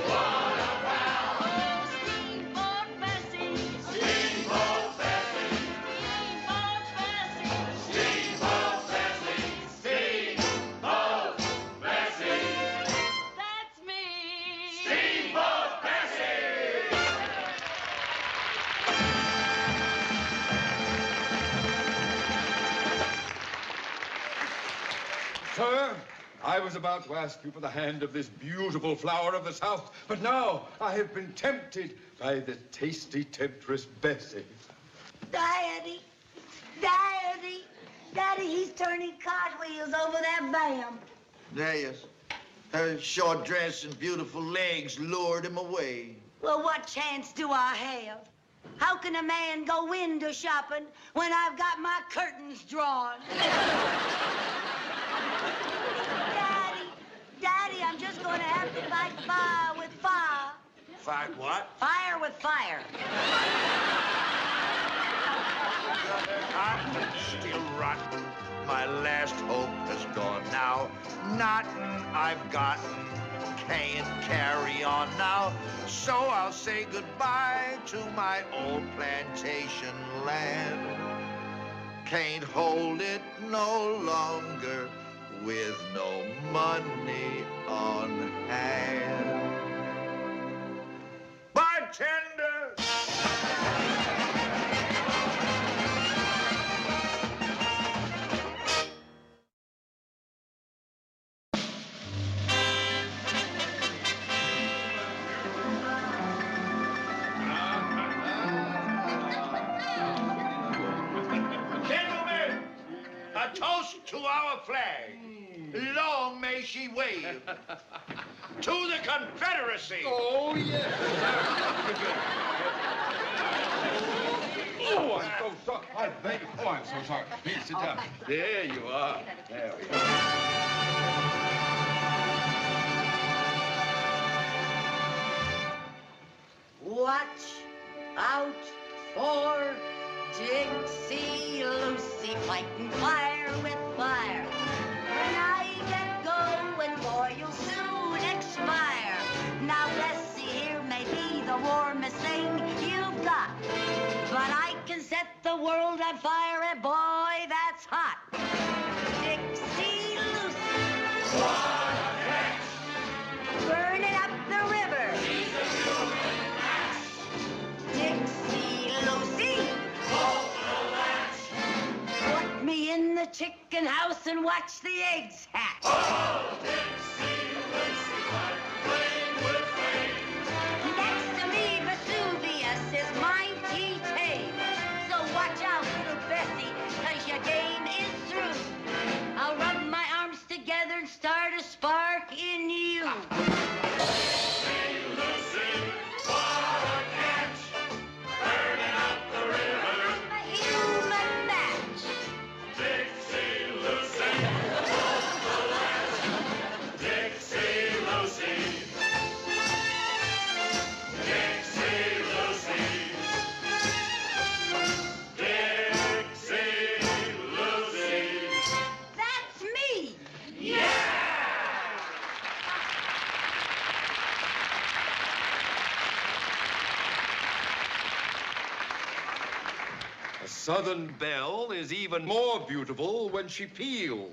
[SPEAKER 2] what a pal! Oh, Steamboat Bessie, Steamboat Bessie, Steamboat Bessie, Steamboat Bessie, Steamboat Bessie. That's me. Steamboat Bessie.
[SPEAKER 3] Sir, I was about to ask you for the hand of this beautiful flower of the South, but now I have been tempted by the tasty temptress Bessie.
[SPEAKER 1] Daddy, Daddy, Daddy, he's turning cartwheels over that bam.
[SPEAKER 5] There, yes. Her short dress and beautiful legs lured him away.
[SPEAKER 1] Well, what chance do I have? How can a man go window shopping when I've got my curtains drawn? Daddy, Daddy, I'm just going to have to fight fire with fire.
[SPEAKER 5] Fight what?
[SPEAKER 1] Fire with fire.
[SPEAKER 5] I'm still rotten. My last hope has gone now. Nothing I've gotten can't carry on now. So I'll say goodbye to my old plantation land. Can't hold it no longer with no money on hand. Bartender! Gentlemen, a toast to our flag. Long may she wave. To the Confederacy.
[SPEAKER 3] Oh, yes. Oh, I'm so sorry. I beg. Oh, I'm so sorry. Please sit down. There you are. There we are.
[SPEAKER 1] Watch out for Dixie Lucy fighting fire with fire. When I get going, boy, you'll soon expire. Now, Bessie here may be the warmest thing you've got, but I can set the world on fire, and boy, that's hot. Dixie Lucy. What a catch! Burning up the river. She's a human match. Dixie Lucy. Hold the latch. Put me in the chicken house and watch the eggs hatch. Oh, Dixie Lucy, what flame with flame. Next to me, Vesuvius is mighty tame. So watch out, little Bessie, 'cause
[SPEAKER 3] Southern Belle is even more beautiful when she peels.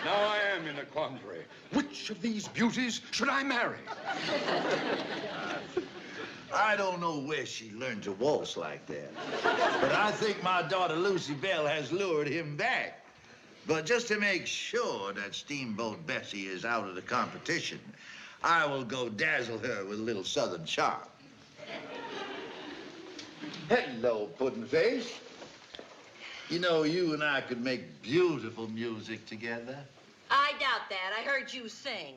[SPEAKER 3] Now I am in a quandary. Which of these beauties should I marry?
[SPEAKER 5] I don't know where she learned to waltz like that. But I think my daughter Lucy Bell has lured him back. But just to make sure that Steamboat Bessie is out of the competition, I will go dazzle her with a little Southern charm. Hello, Puddin' Face. You know, you and I could make beautiful music together.
[SPEAKER 2] I doubt that. I heard you sing.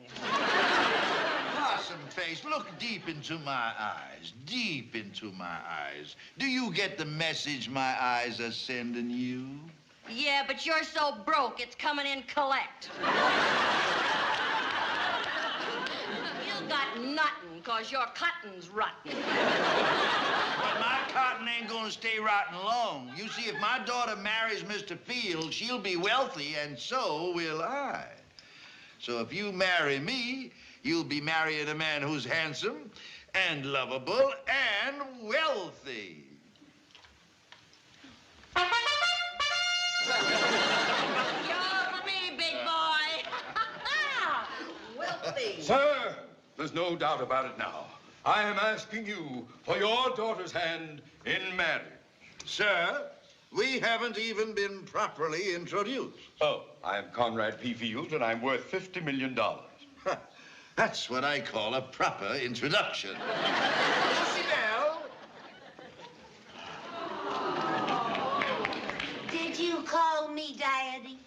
[SPEAKER 5] Possum Face, look deep into my eyes. Deep into my eyes. Do you get the message my eyes are sending you?
[SPEAKER 2] Yeah, but you're so broke, it's coming in collect. You got nothing, 'cause your cotton's rotten.
[SPEAKER 5] But my cotton ain't gonna stay rotten long. You see, if my daughter marries Mr. Field, she'll be wealthy, and so will I. So if you marry me, you'll be marrying a man who's handsome and lovable and wealthy.
[SPEAKER 2] You're for me, big boy. Wealthy.
[SPEAKER 3] Sir, there's no doubt about it now. I am asking you for your daughter's hand in marriage.
[SPEAKER 5] Sir, we haven't even been properly introduced.
[SPEAKER 3] Oh, I am Conrad P. Field, and I'm worth $50 million.
[SPEAKER 5] That's what I call a proper introduction. Lucy Bell.
[SPEAKER 1] Did you call me Daddy?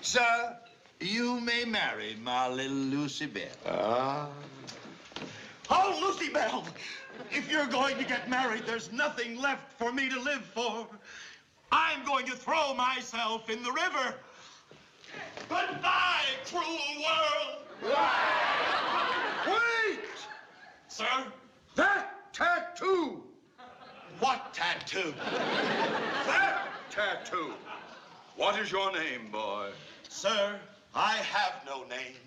[SPEAKER 5] Sir, you may marry my little Lucy Bell.
[SPEAKER 11] Oh, Lucy Bell, if you're going to get married, there's nothing left for me to live for. I'm going to throw myself in the river. Goodbye, cruel world.
[SPEAKER 3] Wait!
[SPEAKER 11] Sir?
[SPEAKER 3] That tattoo!
[SPEAKER 11] What tattoo?
[SPEAKER 3] That tattoo! What is your name, boy?
[SPEAKER 11] Sir, I have no name.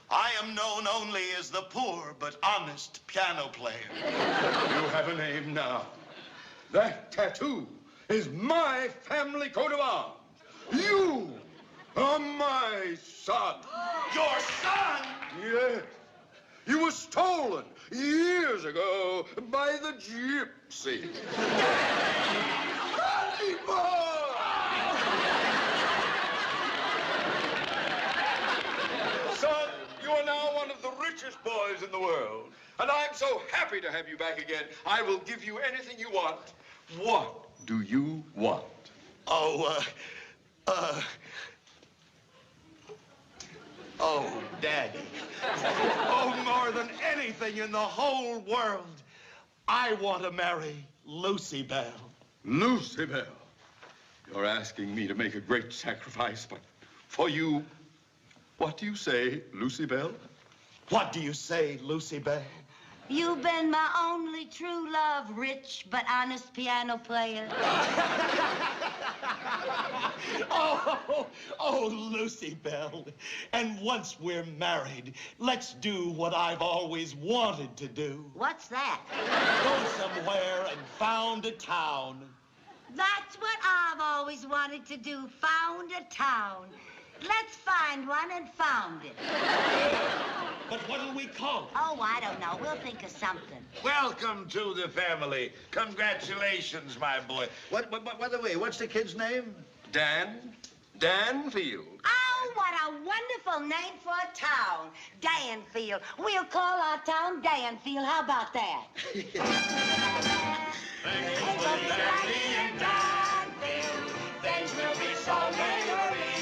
[SPEAKER 11] I am known only as the poor but honest piano player.
[SPEAKER 3] You have a name now. That tattoo is my family coat of arms. You are my son.
[SPEAKER 11] Your son?
[SPEAKER 3] Yes. You were stolen years ago by the gypsy. Honey boy! Son, you are now one of the richest boys in the world. And I'm so happy to have you back again. I will give you anything you want. What do you want?
[SPEAKER 11] Oh, Daddy. Oh, more than anything in the whole world, I want to marry Lucy Bell.
[SPEAKER 3] Lucy Bell. You're asking me to make a great sacrifice, but for you, what do you say, Lucy Bell?
[SPEAKER 11] What do you say, Lucy Bell?
[SPEAKER 1] You've been my only true love, rich but honest piano player.
[SPEAKER 11] Oh, Lucy Bell. And once we're married, let's do what I've always wanted to do.
[SPEAKER 1] What's that?
[SPEAKER 11] Go somewhere and found a town.
[SPEAKER 1] That's what I've always wanted to do, found a town. Let's find one and found it.
[SPEAKER 11] But what'll we call it?
[SPEAKER 1] Oh, I don't know. We'll think of something.
[SPEAKER 5] Welcome to the family. Congratulations, my boy. By the way, what's the kid's name?
[SPEAKER 3] Dan Field.
[SPEAKER 1] Oh, what a wonderful name for a town. Danfield. We'll call our town Danfield. How about that? Things will be happy in Danfield. Things will be so merry.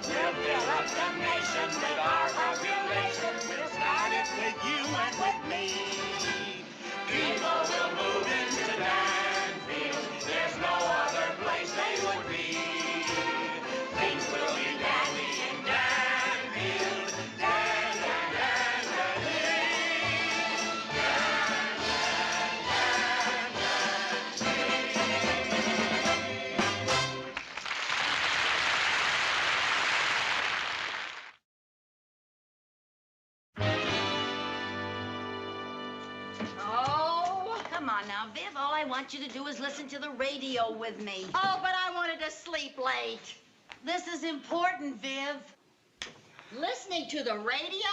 [SPEAKER 1] We'll fill up the nation with our population. We'll start it with you and with me. People will move into Danfield. There's no other place they would be. Things will be dandy in Danfield. Dan, dan, dan, dan, come on now, Viv. All I want you to do is listen to the radio with me.
[SPEAKER 2] Oh, but I wanted to sleep late.
[SPEAKER 1] This is important, Viv.
[SPEAKER 2] Listening to the radio?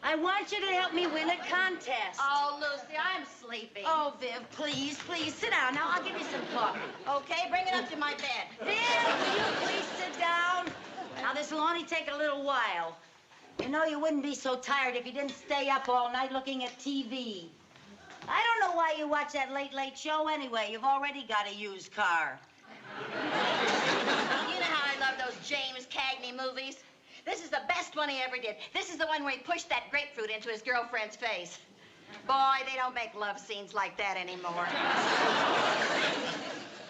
[SPEAKER 1] I want you to help me win a contest.
[SPEAKER 2] Oh, Lucy, I'm sleepy.
[SPEAKER 1] Oh, Viv, please, please, sit down. Now, I'll give you some coffee.
[SPEAKER 2] Okay, bring it up to my bed.
[SPEAKER 1] Viv, will you please sit down? Now, this will only take a little while. You know you wouldn't be so tired if you didn't stay up all night looking at TV. I don't know why you watch that late, late show anyway. You've already got a used car.
[SPEAKER 2] You know how I love those James Cagney movies? This is the best one he ever did. This is the one where he pushed that grapefruit into his girlfriend's face. Boy, they don't make love scenes like that anymore.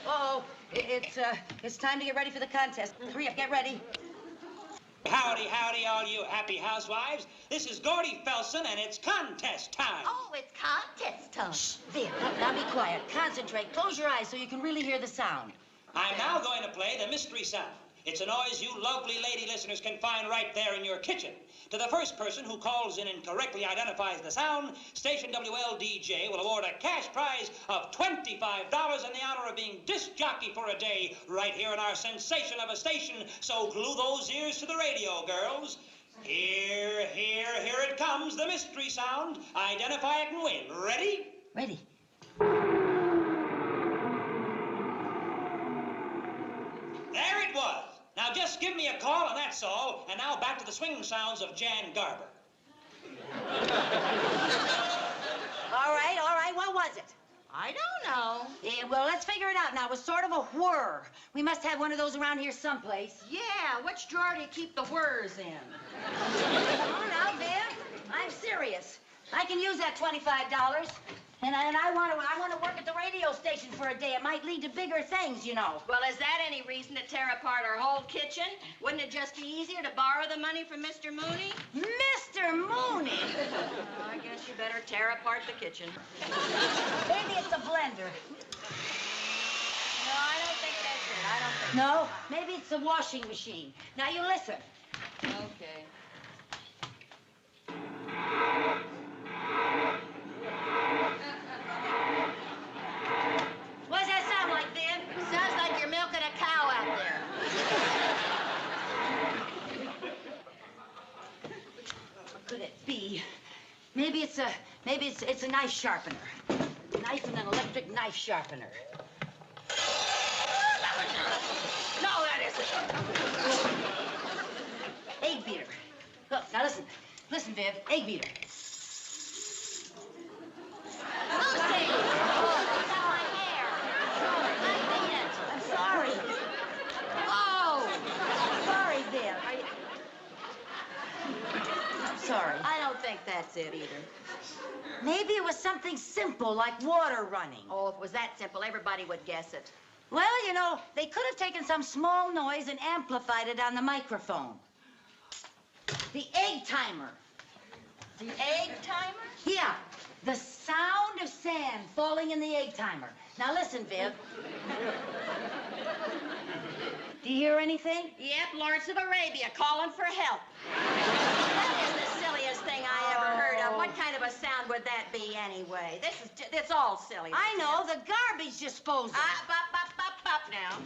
[SPEAKER 1] Oh, it's time to get ready for the contest. Hurry up, get ready.
[SPEAKER 12] Howdy, howdy, all you happy housewives. This is Gordy Felson, and it's contest time.
[SPEAKER 2] Oh, it's contest time.
[SPEAKER 1] Shh, Viv, now be quiet. Concentrate. Close your eyes so you can really hear the sound.
[SPEAKER 12] I'm now going to play the mystery sound. It's a noise you lovely lady listeners can find right there in your kitchen. To the first person who calls in and correctly identifies the sound, station WLDJ will award a cash prize of $25 and the honor of being disc jockey for a day right here in our sensation of a station. So glue those ears to the radio, girls. Here it comes, the mystery sound. Identify it and win. Ready?
[SPEAKER 1] Ready.
[SPEAKER 12] There it was. Now just give me a call and that's all. And now back to the swing sounds of Jan Garber.
[SPEAKER 1] All right. What was it?
[SPEAKER 2] I don't know.
[SPEAKER 1] Yeah, well, let's figure it out now. It was sort of a whir. We must have one of those around here someplace.
[SPEAKER 2] Yeah, which drawer do you keep the whirs in?
[SPEAKER 1] Come on now, Viv. I'm serious. I can use that $25. And I want to work at the radio station for a day. It might lead to bigger things, you know.
[SPEAKER 2] Well, is that any reason to tear apart our whole kitchen? Wouldn't it just be easier to borrow the money from Mr. Mooney?
[SPEAKER 1] Mr. Mooney?
[SPEAKER 2] I guess you better tear apart the kitchen.
[SPEAKER 1] Maybe it's a blender.
[SPEAKER 2] No, I don't think that's it. I don't think
[SPEAKER 1] No? Maybe it's the washing machine. Now, you listen.
[SPEAKER 2] Okay.
[SPEAKER 1] What does that sound like, Viv?
[SPEAKER 2] Sounds like you're milking a cow out there.
[SPEAKER 1] What could it be? Maybe it's a knife sharpener. A knife and an electric knife sharpener. No, that isn't. Egg beater. Look, now listen. Listen, Viv. Egg beater.
[SPEAKER 2] Lucy! Oh, that's not my hair. I mean it.
[SPEAKER 1] I'm sorry.
[SPEAKER 2] Oh!
[SPEAKER 1] Sorry, Viv. I'm sorry.
[SPEAKER 2] I don't think that's it either.
[SPEAKER 1] Maybe it was something simple like water running.
[SPEAKER 2] Oh, if it was that simple, everybody would guess it.
[SPEAKER 1] Well, you know, they could have taken some small noise and amplified it on the microphone. The egg timer.
[SPEAKER 2] The egg timer?
[SPEAKER 1] Yeah, the sound of sand falling in the egg timer. Now listen, Viv. Do you hear anything?
[SPEAKER 2] Yep, Lawrence of Arabia calling for help. That is the silliest thing I ever heard of. What kind of a sound would that be anyway? It's all silly.
[SPEAKER 1] I know, the garbage disposal.
[SPEAKER 2] Up now.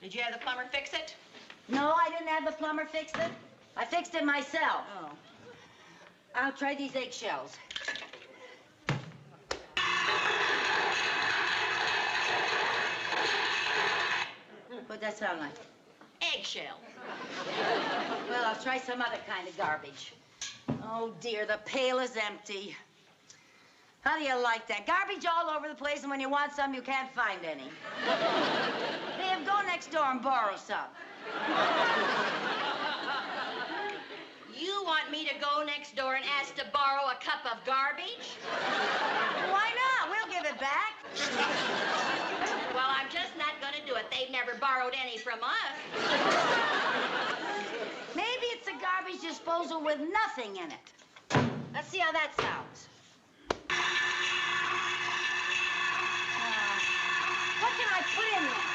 [SPEAKER 2] Did you have the plumber fix it?
[SPEAKER 1] No, I didn't have the plumber fix it. I fixed it myself.
[SPEAKER 2] Oh.
[SPEAKER 1] I'll try these eggshells. What'd that sound like?
[SPEAKER 2] Eggshell.
[SPEAKER 1] Well, I'll try some other kind of garbage. Oh, dear, the pail is empty. How do you like that? Garbage all over the place, and when you want some, you can't find any. Viv, go next door and borrow some.
[SPEAKER 2] You want me to go next door and ask to borrow a cup of garbage?
[SPEAKER 1] Why not? We'll give it back.
[SPEAKER 2] Well, I'm just not going to do it. They've never borrowed any from us.
[SPEAKER 1] Maybe it's a garbage disposal with nothing in it. Let's see how that sounds. What can I put in there?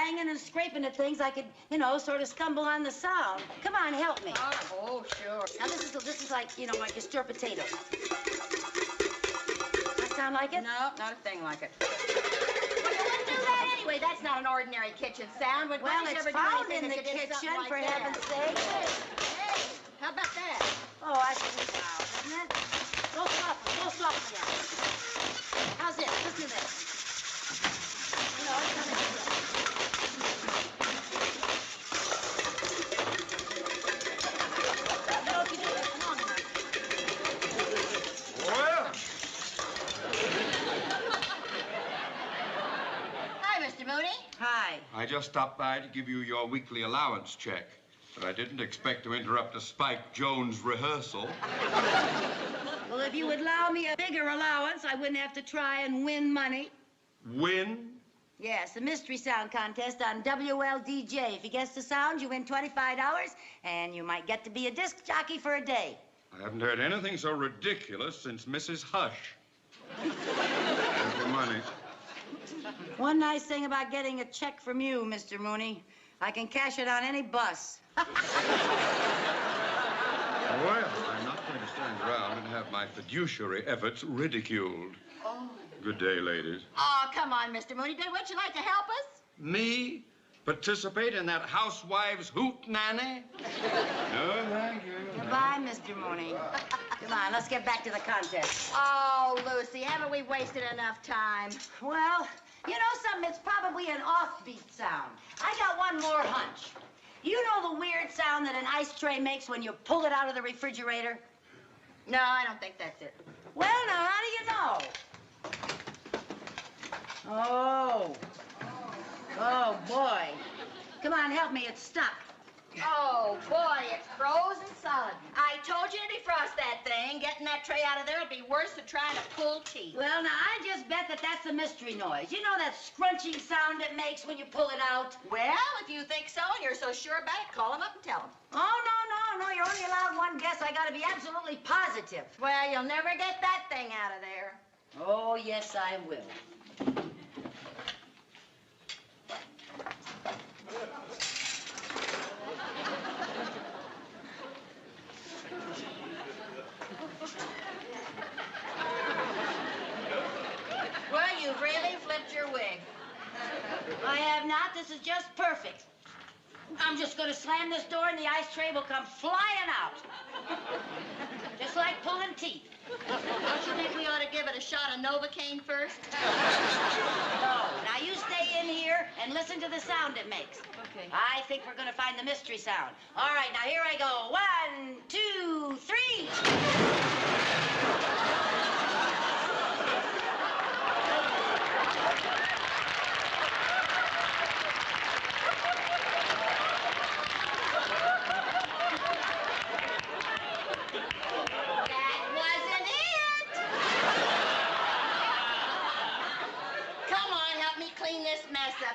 [SPEAKER 1] banging and scraping at things, I could, you know, sort of stumble on the sound. Come on, help me.
[SPEAKER 9] Oh, sure.
[SPEAKER 1] Now, this is like, you know, like you stir potatoes. Does that sound like it?
[SPEAKER 9] No, not a thing like it. Well, you wouldn't do that anyway. That's not an ordinary kitchen sound. Would
[SPEAKER 1] Well,
[SPEAKER 9] British
[SPEAKER 1] it's
[SPEAKER 9] ever do
[SPEAKER 1] found
[SPEAKER 9] anything
[SPEAKER 1] in the
[SPEAKER 9] that did something
[SPEAKER 1] kitchen,
[SPEAKER 9] like
[SPEAKER 1] for
[SPEAKER 9] that?
[SPEAKER 1] heaven's sake.
[SPEAKER 9] Hey, how about that?
[SPEAKER 1] Oh, I see the sound, isn't it? Go softly now. How's this? Listen to this. You know, it's coming. No, you did it long enough.
[SPEAKER 5] Well,
[SPEAKER 9] Hi, Mr. Mooney.
[SPEAKER 1] Hi.
[SPEAKER 3] I just stopped by to give you your weekly allowance check, but I didn't expect to interrupt a Spike Jones rehearsal.
[SPEAKER 1] Well, if you would allow me a bigger allowance, I wouldn't have to try and win money.
[SPEAKER 3] Win?
[SPEAKER 1] Yes, a mystery sound contest on WLDJ. If you guess the sound, you win $25, and you might get to be a disc jockey for a day.
[SPEAKER 3] I haven't heard anything so ridiculous since Mrs. Hush. There's your money.
[SPEAKER 1] One nice thing about getting a check from you, Mr. Mooney, I can cash it on any bus.
[SPEAKER 3] Well, I'm not going to stand around and have my fiduciary efforts ridiculed.
[SPEAKER 9] Oh.
[SPEAKER 3] Good day, ladies.
[SPEAKER 9] Oh, come on, Mr. Mooney. Would you like to help us?
[SPEAKER 3] Me? Participate in that housewife's hoot nanny? No, thank you.
[SPEAKER 1] Goodbye, Mr. Mooney. Come on, let's get back to the contest.
[SPEAKER 9] Oh, Lucy, haven't we wasted enough time?
[SPEAKER 1] Well, you know something? It's probably an offbeat sound. I got one more hunch. You know the weird sound that an ice tray makes when you pull it out of the refrigerator?
[SPEAKER 9] No, I don't think that's it.
[SPEAKER 1] Well, now, how do you know? Oh. Oh, boy. Come on, help me. It's stuck.
[SPEAKER 9] Oh, boy, it's frozen solid. I told you to defrost that thing. Getting that tray out of there would be worse than trying to pull teeth.
[SPEAKER 1] Well, now, I just bet that that's the mystery noise. You know that scrunching sound it makes when you pull it out?
[SPEAKER 9] Well, if you think so and you're so sure about it, call him up and tell him.
[SPEAKER 1] Oh, no. You're only allowed one guess. I gotta be absolutely positive.
[SPEAKER 9] Well, you'll never get that thing out of there.
[SPEAKER 1] Oh, yes, I will.
[SPEAKER 9] Well, you've really flipped your wig.
[SPEAKER 1] I have not. This is just perfect. I'm just gonna slam this door and the ice tray will come flying out. Just like pulling teeth.
[SPEAKER 9] Don't you think we ought to give it a shot of Novocaine first?
[SPEAKER 1] No. Now you stay in here and listen to the sound it makes.
[SPEAKER 9] Okay.
[SPEAKER 1] I think we're gonna find the mystery sound. All right, now here I go. 1, 2, 3.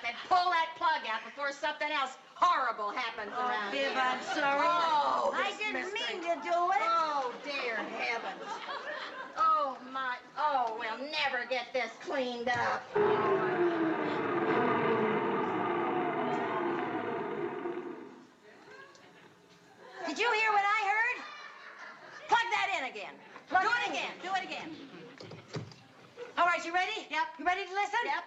[SPEAKER 9] And pull that plug out before something else horrible happens around
[SPEAKER 1] Viv,
[SPEAKER 9] here.
[SPEAKER 1] I'm sorry.
[SPEAKER 9] Oh,
[SPEAKER 1] I didn't mean to do it.
[SPEAKER 9] Oh, dear heavens. Oh, my. Oh, we'll never get this cleaned up.
[SPEAKER 1] Did you hear what I heard? Plug that in again. Do it again. All right, you ready?
[SPEAKER 9] Yep.
[SPEAKER 1] You ready to listen?
[SPEAKER 9] Yep.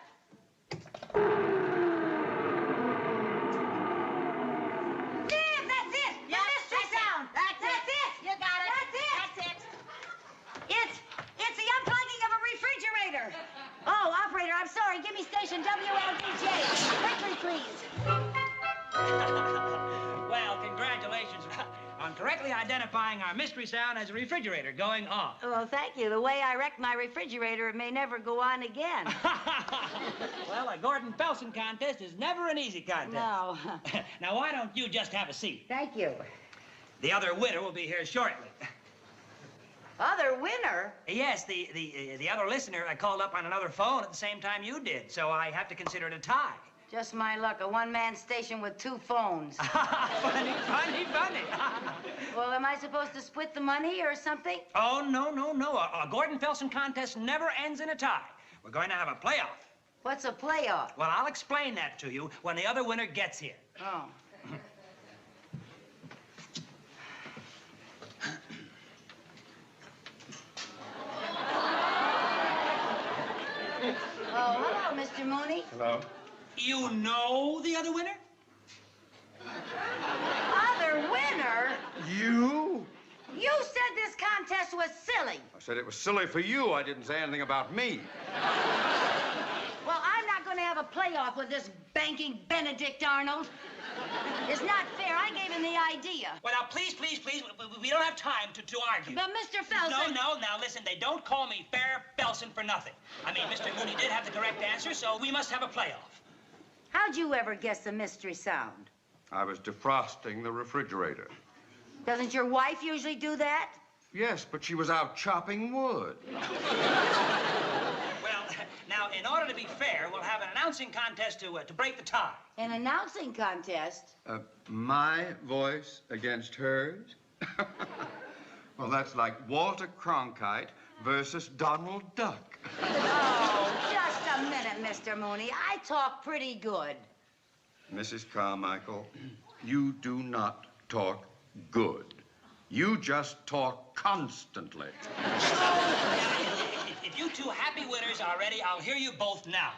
[SPEAKER 1] That's it.
[SPEAKER 9] Yep,
[SPEAKER 1] Mystery sound.
[SPEAKER 9] That's it. You got it.
[SPEAKER 1] That's it.
[SPEAKER 9] That's it.
[SPEAKER 1] It's the unplugging of a refrigerator. Oh, operator, I'm sorry. Give me station WLDJ. Quickly, please.
[SPEAKER 12] Well, congratulations on correctly identifying our mystery sound as a refrigerator going off.
[SPEAKER 1] Well, thank you. The way I wrecked my refrigerator, it may never go on again.
[SPEAKER 12] Well, a Gordon Felsen contest is never an easy contest.
[SPEAKER 1] No.
[SPEAKER 12] Now, why don't you just have a seat?
[SPEAKER 1] Thank you.
[SPEAKER 12] The other winner will be here shortly.
[SPEAKER 1] Other winner?
[SPEAKER 12] Yes, the other listener called up on another phone at the same time you did, so I have to consider it a tie.
[SPEAKER 1] Just my luck, a one-man station with 2 phones.
[SPEAKER 12] Funny.
[SPEAKER 1] Well, am I supposed to split the money or something?
[SPEAKER 12] Oh, no. A Gordon Felsen contest never ends in a tie. We're going to have a playoff.
[SPEAKER 1] What's a playoff?
[SPEAKER 12] Well, I'll explain that to you when the other winner gets here.
[SPEAKER 1] Oh. Oh, hello, Mr. Mooney.
[SPEAKER 3] Hello?
[SPEAKER 12] You know the other winner?
[SPEAKER 1] Other winner?
[SPEAKER 3] You?
[SPEAKER 1] You said this contest was silly.
[SPEAKER 3] I said it was silly for you. I didn't say anything about me.
[SPEAKER 1] Well, I'm not going to have a playoff with this banking Benedict Arnold. It's not fair. I gave him the idea.
[SPEAKER 12] Well, now, please, please, please, we don't have time to argue.
[SPEAKER 1] But Mr. Felsen...
[SPEAKER 12] No, now, listen, they don't call me Fair Felsen for nothing. I mean, Mr. Mooney did have the correct answer, so we must have a playoff.
[SPEAKER 1] How'd you ever guess the mystery sound?
[SPEAKER 3] I was defrosting the refrigerator.
[SPEAKER 1] Doesn't your wife usually do that?
[SPEAKER 3] Yes, but she was out chopping wood.
[SPEAKER 12] Well, now, in order to be fair, we'll have an announcing contest to break the tie.
[SPEAKER 1] An announcing contest?
[SPEAKER 3] My voice against hers? Well, that's like Walter Cronkite versus Donald Duck.
[SPEAKER 1] Oh, just a minute, Mr. Mooney. I talk pretty good.
[SPEAKER 3] Mrs. Carmichael, you do not talk good. You just talk constantly.
[SPEAKER 12] If you two happy winners are ready, I'll hear you both now.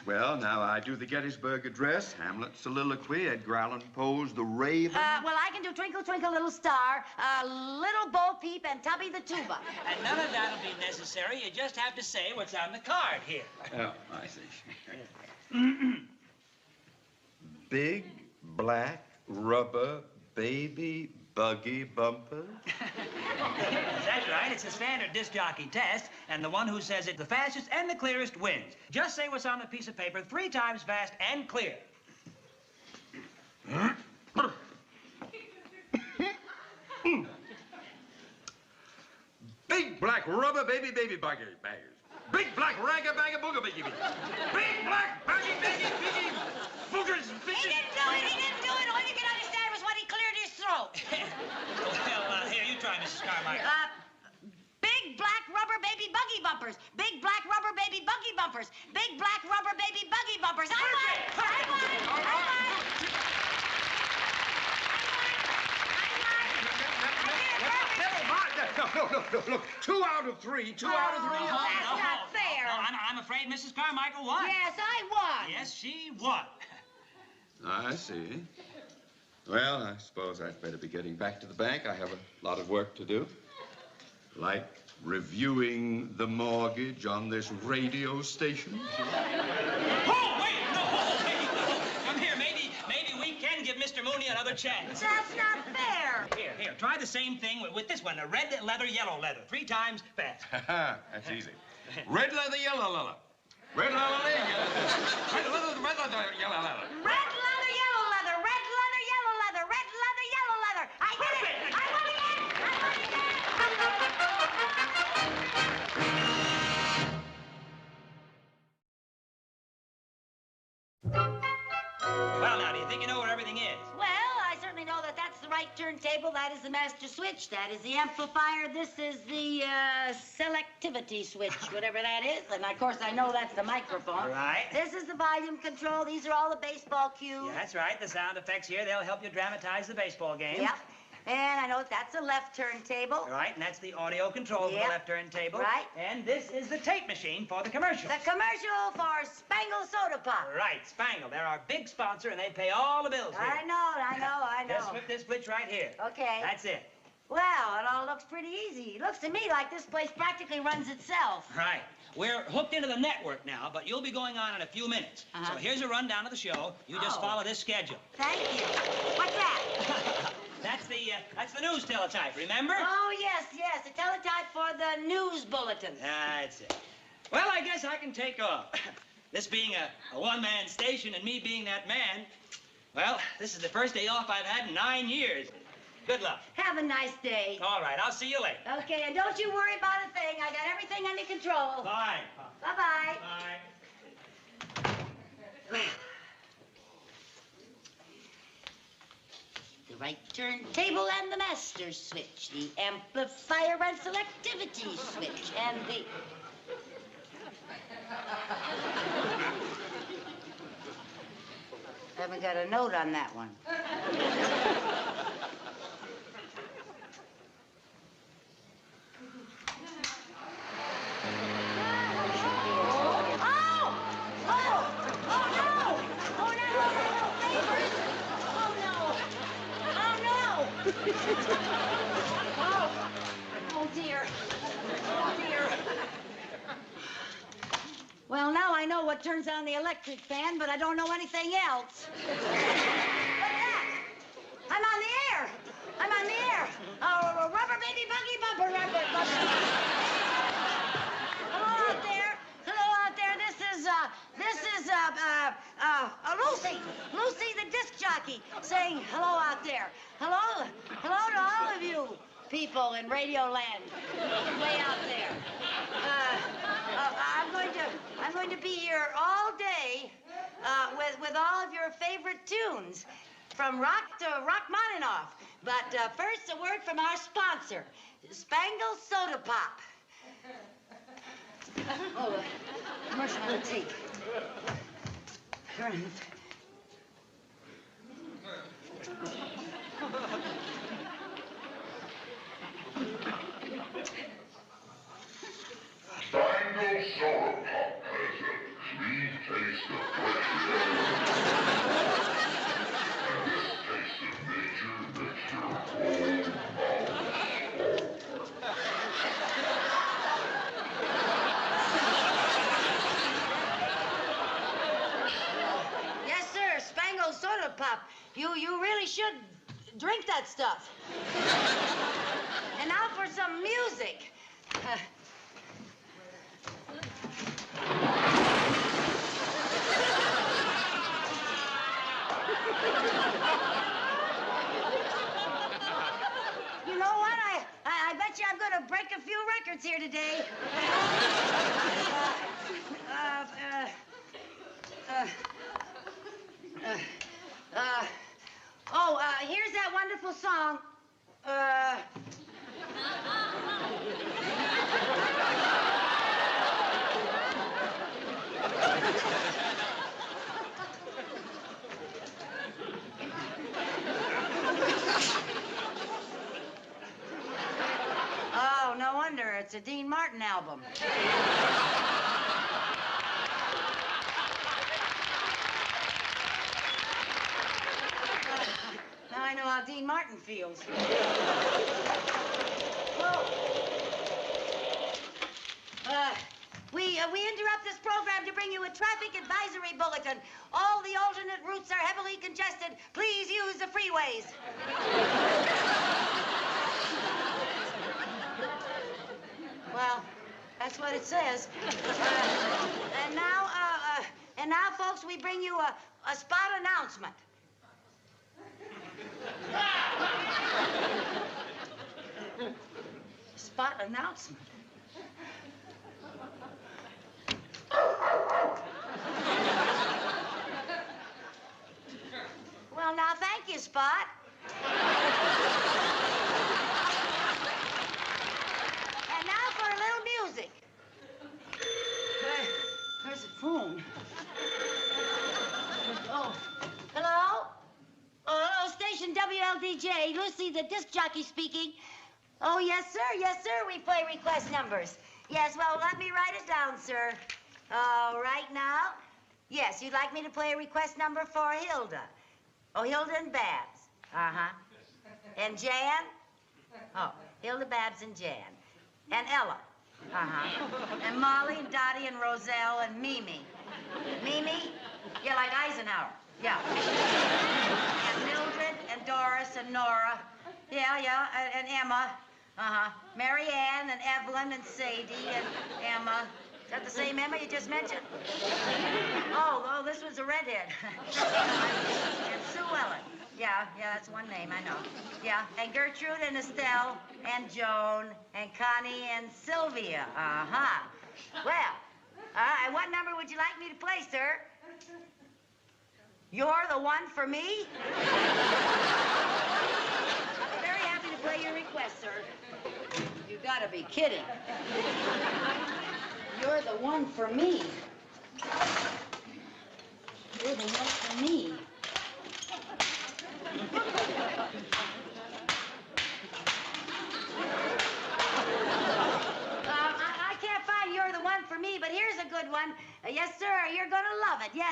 [SPEAKER 3] Well, now I do the Gettysburg Address, Hamlet's soliloquy, Edgar Allan Poe's The Raven.
[SPEAKER 1] Well, I can do Twinkle, Twinkle, Little Star, Little Bo Peep, and Tubby the Tuba.
[SPEAKER 12] And none of that'll be necessary. You just have to say what's on the card here.
[SPEAKER 3] Oh, I see. Big, black, rubber, baby, buggy bumpers.
[SPEAKER 12] That's right. It's a standard disc jockey test, and the one who says it the fastest and the clearest wins. Just say what's on the piece of paper 3 times fast and clear.
[SPEAKER 3] Big black rubber baby buggy baggers. Big black ragga bagga booga biggy. Big black baggy boogers.
[SPEAKER 1] He didn't do it. He didn't do it. All you can understand was when he cleared his throat.
[SPEAKER 12] Well, here, you try, Mrs. Carmichael.
[SPEAKER 1] Big black rubber baby buggy bumpers. Big black rubber baby buggy bumpers. Big black rubber baby buggy bumpers. I won! I won! I won!
[SPEAKER 3] No, look. 2 out of 3. 2 out of 3.
[SPEAKER 1] That's not fair.
[SPEAKER 12] I'm afraid Mrs. Carmichael won.
[SPEAKER 1] Yes, I won.
[SPEAKER 12] Yes, she won.
[SPEAKER 3] I see. Well, I suppose I'd better be getting back to the bank. I have a lot of work to do. Like reviewing the mortgage on this radio station.
[SPEAKER 12] Oh, wait, no. Come here, maybe we can give Mr. Mooney another chance.
[SPEAKER 1] That's not fair.
[SPEAKER 12] Here, try the same thing with this one. Red leather, yellow leather. 3 times fast.
[SPEAKER 3] That's easy. Red leather, yellow leather. Red leather, yellow leather. Red leather, yellow leather.
[SPEAKER 1] Red leather, yellow leather. Red leather, yellow leather. Red leather, yellow leather. I did it. I won again. I won again.
[SPEAKER 12] Well, now, do you think you know where everything is?
[SPEAKER 1] Well, I certainly know that that's the right turntable. That is the master switch. That is the amplifier. This is the selectivity switch, whatever that is. And, of course, I know that's the microphone.
[SPEAKER 12] Right.
[SPEAKER 1] This is the volume control. These are all the baseball cues.
[SPEAKER 12] Yeah, that's right. The sound effects here, they'll help you dramatize the baseball game.
[SPEAKER 1] Yep. And I know that's a left turntable.
[SPEAKER 12] Right, and that's the audio control for the left turntable.
[SPEAKER 1] Right.
[SPEAKER 12] And this is the tape machine for the commercial.
[SPEAKER 1] The commercial for Spangle Soda Pop.
[SPEAKER 12] Right, Spangle. They're our big sponsor, and they pay all the bills here.
[SPEAKER 1] I know.
[SPEAKER 12] Just flip this switch right here.
[SPEAKER 1] Okay.
[SPEAKER 12] That's it.
[SPEAKER 1] Well, it all looks pretty easy. It looks to me like this place practically runs itself.
[SPEAKER 12] Right. We're hooked into the network now, but you'll be going on in a few minutes. So here's a rundown of the show. You just follow this schedule.
[SPEAKER 1] Thank you. What's that?
[SPEAKER 12] That's the news teletype, remember?
[SPEAKER 1] Oh, yes, the teletype for the news bulletin.
[SPEAKER 12] That's it. Well, I guess I can take off. This being a one-man station and me being that man, well, this is the first day off I've had in 9 years. Good luck.
[SPEAKER 1] Have a nice day.
[SPEAKER 12] All right, I'll see you later.
[SPEAKER 1] Okay, and don't you worry about a thing. I got everything under control.
[SPEAKER 12] Bye.
[SPEAKER 1] Bye-bye.
[SPEAKER 12] Bye.
[SPEAKER 1] The right turntable and the master switch, the amplifier and selectivity switch, and the... Haven't got a note on that one.
[SPEAKER 8] Oh, dear. Oh, dear.
[SPEAKER 1] Well, now I know what turns on the electric fan, but I don't know anything else. What's that? I'm on the air. I'm on the air. Oh, rubber baby buggy bumper, rubber buggy. Hello out there. Hello out there. This is Lucy. Lucy the disc jockey saying hello out there. Hello. Hello to all of you people in Radio Land. Way out there. I'm going to be here all day with all of your favorite tunes, from rock to Rachmaninoff. But first, a word from our sponsor, Spangle Soda Pop. Oh, commercial on the tape.
[SPEAKER 13] Spangle Soda Pop has a sweet taste of fresh air. And this taste of nature makes your whole mouth.
[SPEAKER 1] Yes, sir, Spangle Soda Pop. You really should drink that stuff. And now for some music. You know what? I bet you I'm going to break a few records here today. Here's that wonderful song. Oh, no wonder. It's a Dean Martin album. Now I know how Dean Martin feels. We interrupt this program to bring you a traffic advisory bulletin. All the alternate routes are heavily congested. Please use the freeways. Well, that's what it says. And now, folks, we bring you a spot announcement. Spot announcement. Well, now, thank you, Spot. And now for a little music. Where's the phone? Oh, hello? Oh, hello, station WLDJ. Lucy, the disc jockey speaking. Oh, yes, sir. Yes, sir. We play request numbers. Yes, well, let me write it down, sir. Right now? Yes, you'd like me to play a request number for Hilda. Oh, Hilda and Babs. Uh-huh. And Jan? Oh, Hilda, Babs, and Jan. And Ella. Uh-huh. And Molly, and Dottie, and Roselle, and Mimi. Mimi? Yeah, like Eisenhower. Yeah. And Mildred, and Doris, and Nora. Yeah, and Emma. Uh-huh. Mary Ann, and Evelyn, and Sadie, and Emma. Is that the same Emma you just mentioned? Oh, this was a redhead. And Sue Ellen. Yeah, that's one name, I know. Yeah, and Gertrude, and Estelle, and Joan, and Connie, and Sylvia. Uh-huh. Well, all right, what number would you like me to play, sir? You're the one for me? I'll be very happy to play your request, sir. You gotta be kidding. You're the one for me. You're the one for me.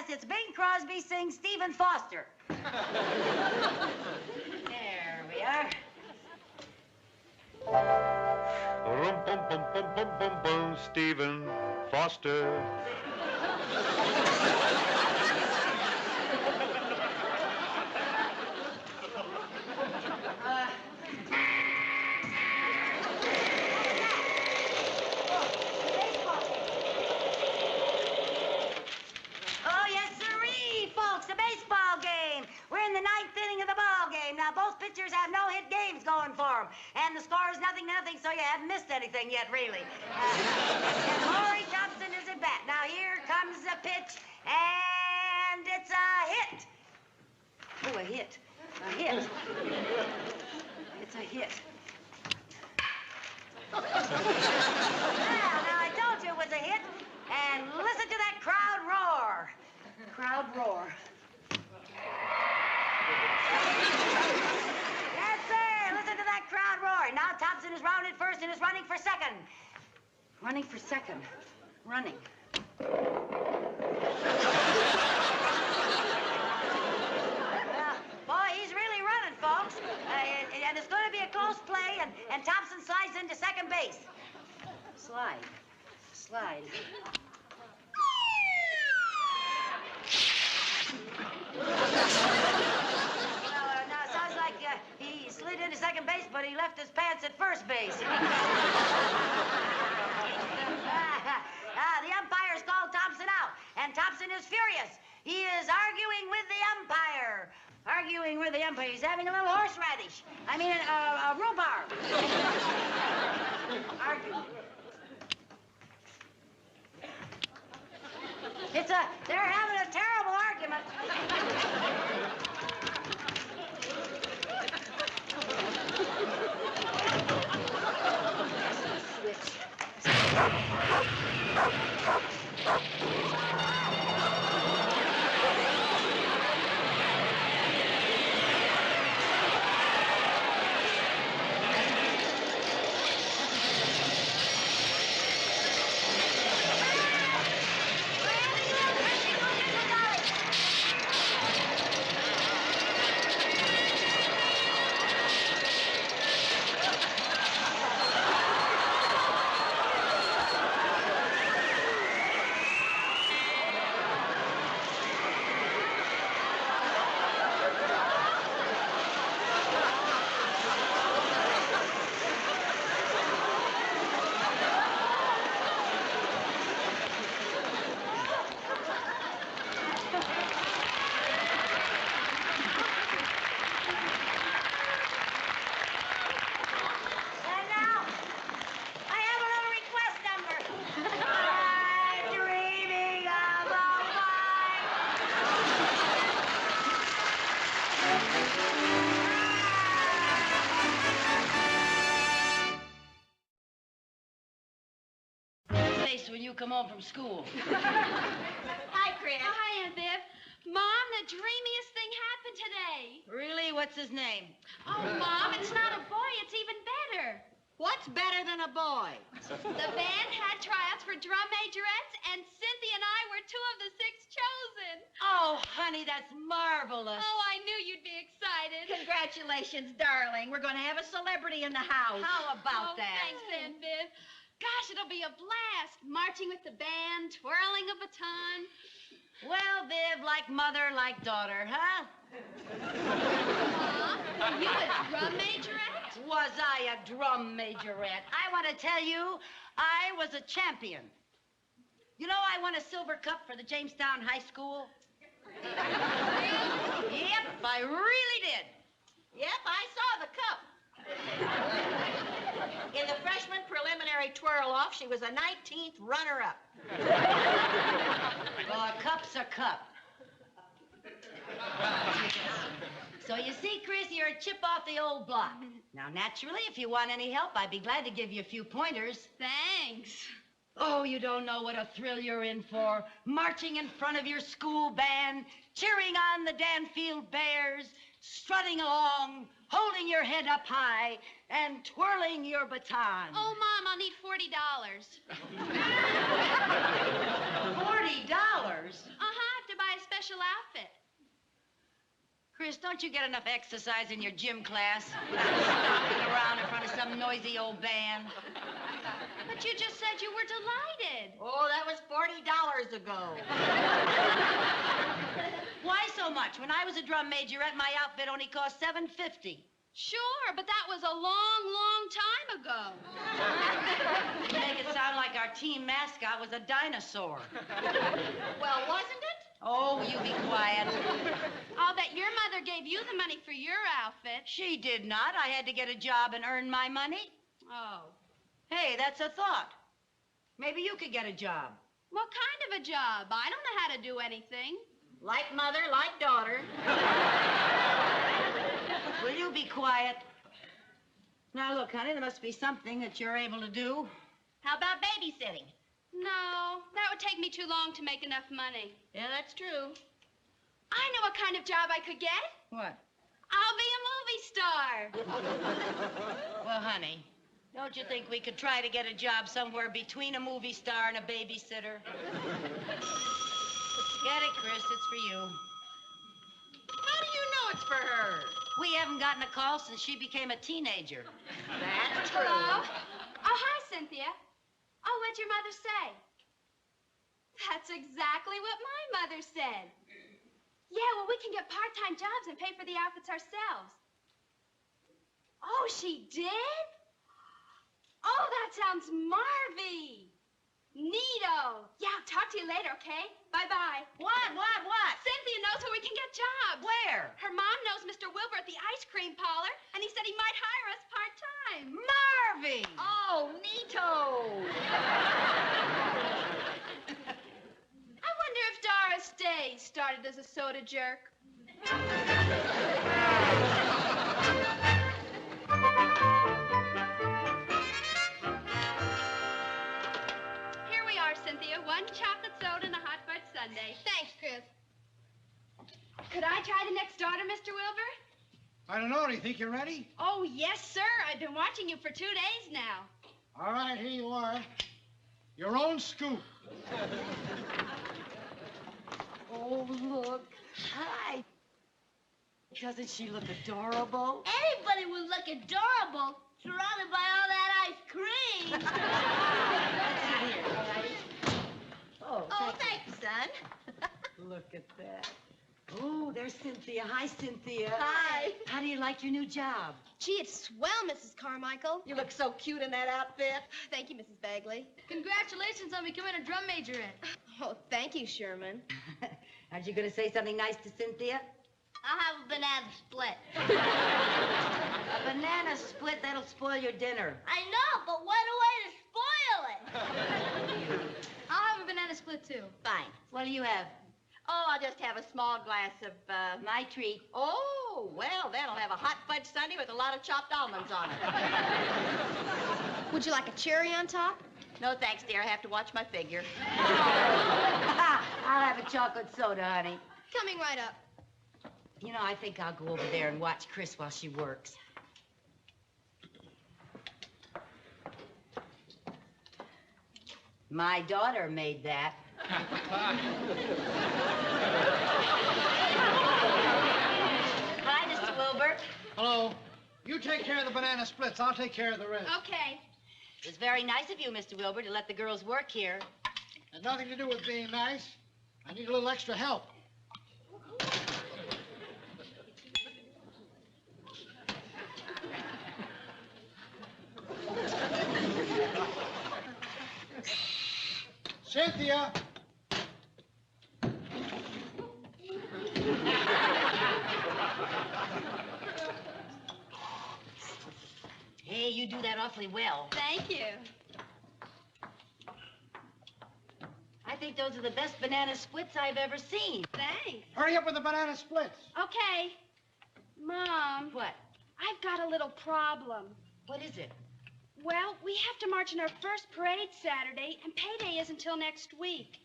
[SPEAKER 1] yes, it's Bing Crosby sings Stephen Foster. There we are.
[SPEAKER 14] Rum pum pum pum pum pum pum, Stephen Foster.
[SPEAKER 1] Oh, yes, sirree, folks, a baseball game. We're in the ninth inning of the ball game. Now, both pitchers have no-hit games going for them. And the score is 0-0, so you haven't missed anything yet, really. And Maury Thompson is at bat. Now, here comes the pitch, and it's a hit. Oh, a hit. A hit. It's a hit. Now, I told you it was a hit. And listen to that crowd roar. Crowd roar. Yes, sir. Listen to that crowd roar. Now Thompson is rounded first and is running for second. Running for second. Running. Boy, he's really running, folks. And it's going to be a close play, and Thompson slides into second base. Slide. Slide. Now, it sounds like he slid into second base, but he left his pants at first base. The umpire's called Thompson out, and Thompson is furious. He is arguing with the umpire. Arguing with the umpire. He's having a little horseradish. I mean, a rhubarb. Arguing. They're having a terrible argument. Switch. When you come home from school.
[SPEAKER 8] Hi, Chris. Oh, hi, Aunt Viv. Mom, the dreamiest thing happened today.
[SPEAKER 1] Really? What's his name?
[SPEAKER 8] Oh, Mom, it's not a boy. It's even better.
[SPEAKER 9] What's better than a boy?
[SPEAKER 8] The band had tryouts for drum majorettes, and Cynthia and I were 2 of the 6 chosen.
[SPEAKER 1] Oh, honey, that's marvelous.
[SPEAKER 8] Oh, I knew you'd be excited.
[SPEAKER 9] Congratulations, darling. We're going to have a celebrity in the house.
[SPEAKER 1] How about that?
[SPEAKER 8] Thanks, Aunt Viv. Gosh, it'll be a blast. Marching with the band, twirling a baton.
[SPEAKER 1] Well, Viv, like mother, like daughter, huh?
[SPEAKER 8] Mom, were you a drum majorette?
[SPEAKER 1] Was I a drum majorette? I want to tell you, I was a champion. You know, I won a silver cup for the Jamestown High School. Yep, I really did.
[SPEAKER 9] Yep, I saw the cup. In the freshman preliminary twirl-off, she was a 19th runner-up.
[SPEAKER 1] Well, a cup's a cup. So you see, Chris, you're a chip off the old block. Now, naturally, if you want any help, I'd be glad to give you a few pointers.
[SPEAKER 8] Thanks.
[SPEAKER 1] Oh, you don't know what a thrill you're in for. Marching in front of your school band, cheering on the Danfield Bears, strutting along, holding your head up high, and twirling your baton.
[SPEAKER 8] Oh, Mom, I'll need $40.
[SPEAKER 1] $40?
[SPEAKER 8] I have to buy a
[SPEAKER 15] special outfit?
[SPEAKER 1] Chris, don't you get enough exercise in your gym class? Stomping around in front of some noisy old band.
[SPEAKER 15] But you just said you were delighted.
[SPEAKER 9] Oh, that was $40 ago.
[SPEAKER 1] Why so much? When I was a drum majorette, my outfit only cost $7.50.
[SPEAKER 15] Sure, but that was a long, long time ago.
[SPEAKER 1] You make it sound like our team mascot was a dinosaur.
[SPEAKER 9] Well, wasn't it?
[SPEAKER 1] Oh, you be quiet.
[SPEAKER 15] I'll bet your mother gave you the money for your outfit.
[SPEAKER 1] She did not. I had to get a job and earn my money.
[SPEAKER 15] Oh.
[SPEAKER 1] Hey, that's a thought. Maybe you could get a job.
[SPEAKER 15] What kind of a job? I don't know how to do anything.
[SPEAKER 9] Like mother, like daughter.
[SPEAKER 1] Will you be quiet? Now, look, honey, there must be something that you're able to do.
[SPEAKER 9] How about babysitting?
[SPEAKER 15] No, that would take me too long to make enough money.
[SPEAKER 9] Yeah, that's true.
[SPEAKER 15] I know what kind of job I could get.
[SPEAKER 1] What?
[SPEAKER 15] I'll be a movie star.
[SPEAKER 1] Well, honey, don't you think we could try to get a job somewhere between a movie star and a babysitter? Get it, Chris. It's for you.
[SPEAKER 9] How do you know it's for her?
[SPEAKER 1] We haven't gotten a call since she became a teenager.
[SPEAKER 9] That's true.
[SPEAKER 15] Hello? Oh, hi, Cynthia. Oh, what'd your mother say? That's exactly what my mother said. Yeah, well, we can get part-time jobs and pay for the outfits ourselves. Oh, she did? Oh, that sounds marvy. Neato. Yeah, I'll talk to you later, okay? Bye-bye.
[SPEAKER 1] What?
[SPEAKER 15] Cynthia knows where we can get jobs.
[SPEAKER 1] Where?
[SPEAKER 15] Her mom knows Mr. Wilbur at the ice cream parlor, and he said he might hire us part-time.
[SPEAKER 1] Marvy!
[SPEAKER 9] Oh, neato.
[SPEAKER 15] I wonder if Doris Day started as a soda jerk. Here we are, Cynthia. One chocolate soda and a hot fudge sundae. Thanks, Chris. Could I try the next order, Mr. Wilbur?
[SPEAKER 16] I don't know. Do you think you're ready?
[SPEAKER 15] Oh, yes, sir. I've been watching you for 2 days now.
[SPEAKER 16] All right, here you are. Your own scoop.
[SPEAKER 1] Oh, look. Hi. Doesn't she look adorable?
[SPEAKER 2] Anybody would look adorable surrounded by all that ice cream.
[SPEAKER 1] Oh,
[SPEAKER 2] thanks, son.
[SPEAKER 1] Look at that. Oh, there's Cynthia. Hi, Cynthia.
[SPEAKER 9] Hi.
[SPEAKER 1] How do you like your new job?
[SPEAKER 15] Gee, it's swell, Mrs. Carmichael.
[SPEAKER 9] You look so cute in that outfit.
[SPEAKER 15] Thank you, Mrs. Bagley. Congratulations on becoming a drum majorette. Oh, thank you, Sherman.
[SPEAKER 1] Aren't you going to say something nice to Cynthia?
[SPEAKER 2] I'll have a banana split.
[SPEAKER 1] A banana split, that'll spoil your dinner.
[SPEAKER 2] I know, but what a way to spoil it.
[SPEAKER 15] I'll have a banana split, too.
[SPEAKER 9] Fine.
[SPEAKER 1] What do you have?
[SPEAKER 9] Oh, I'll just have a small glass of,
[SPEAKER 1] My treat.
[SPEAKER 9] Oh, well, then I'll have a hot fudge sundae with a lot of chopped almonds on it.
[SPEAKER 15] Would you like a cherry on top?
[SPEAKER 9] No, thanks, dear. I have to watch my figure.
[SPEAKER 1] I'll have a chocolate soda, honey.
[SPEAKER 15] Coming right up.
[SPEAKER 1] You know, I think I'll go over there and watch Chris while she works. My daughter made that. Hi, Mr. Wilbur.
[SPEAKER 16] Hello. You take care of the banana splits. I'll take care of the rest.
[SPEAKER 15] Okay.
[SPEAKER 1] It was very nice of you, Mr. Wilbur, to let the girls work here.
[SPEAKER 16] Has nothing to do with being nice. I need a little extra help. Cynthia!
[SPEAKER 1] Hey, you do that awfully well.
[SPEAKER 15] Thank you.
[SPEAKER 1] I think those are the best banana splits I've ever seen.
[SPEAKER 15] Thanks.
[SPEAKER 16] Hurry up with the banana splits.
[SPEAKER 15] Okay. Mom.
[SPEAKER 1] What?
[SPEAKER 15] I've got a little problem.
[SPEAKER 1] What is it?
[SPEAKER 15] Well, we have to march in our first parade Saturday, and payday isn't until next week.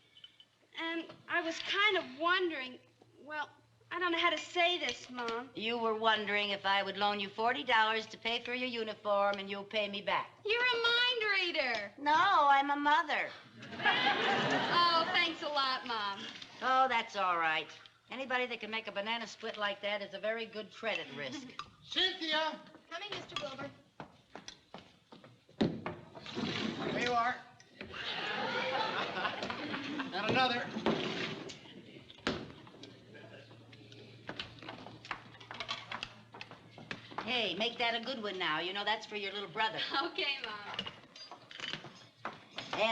[SPEAKER 15] And I was kind of wondering, well, I don't know how to say this, Mom.
[SPEAKER 1] You were wondering if I would loan you $40 to pay for your uniform and you'll pay me back.
[SPEAKER 15] You're a mind reader.
[SPEAKER 1] No, I'm a mother.
[SPEAKER 15] Oh, thanks a lot, Mom.
[SPEAKER 1] Oh, that's all right. Anybody that can make a banana split like that is a very good credit risk.
[SPEAKER 16] Cynthia!
[SPEAKER 15] Coming, Mr. Wilbur.
[SPEAKER 16] There you are. And another.
[SPEAKER 1] Hey, make that a good one now. You know, that's for your little brother.
[SPEAKER 15] Okay, Mom.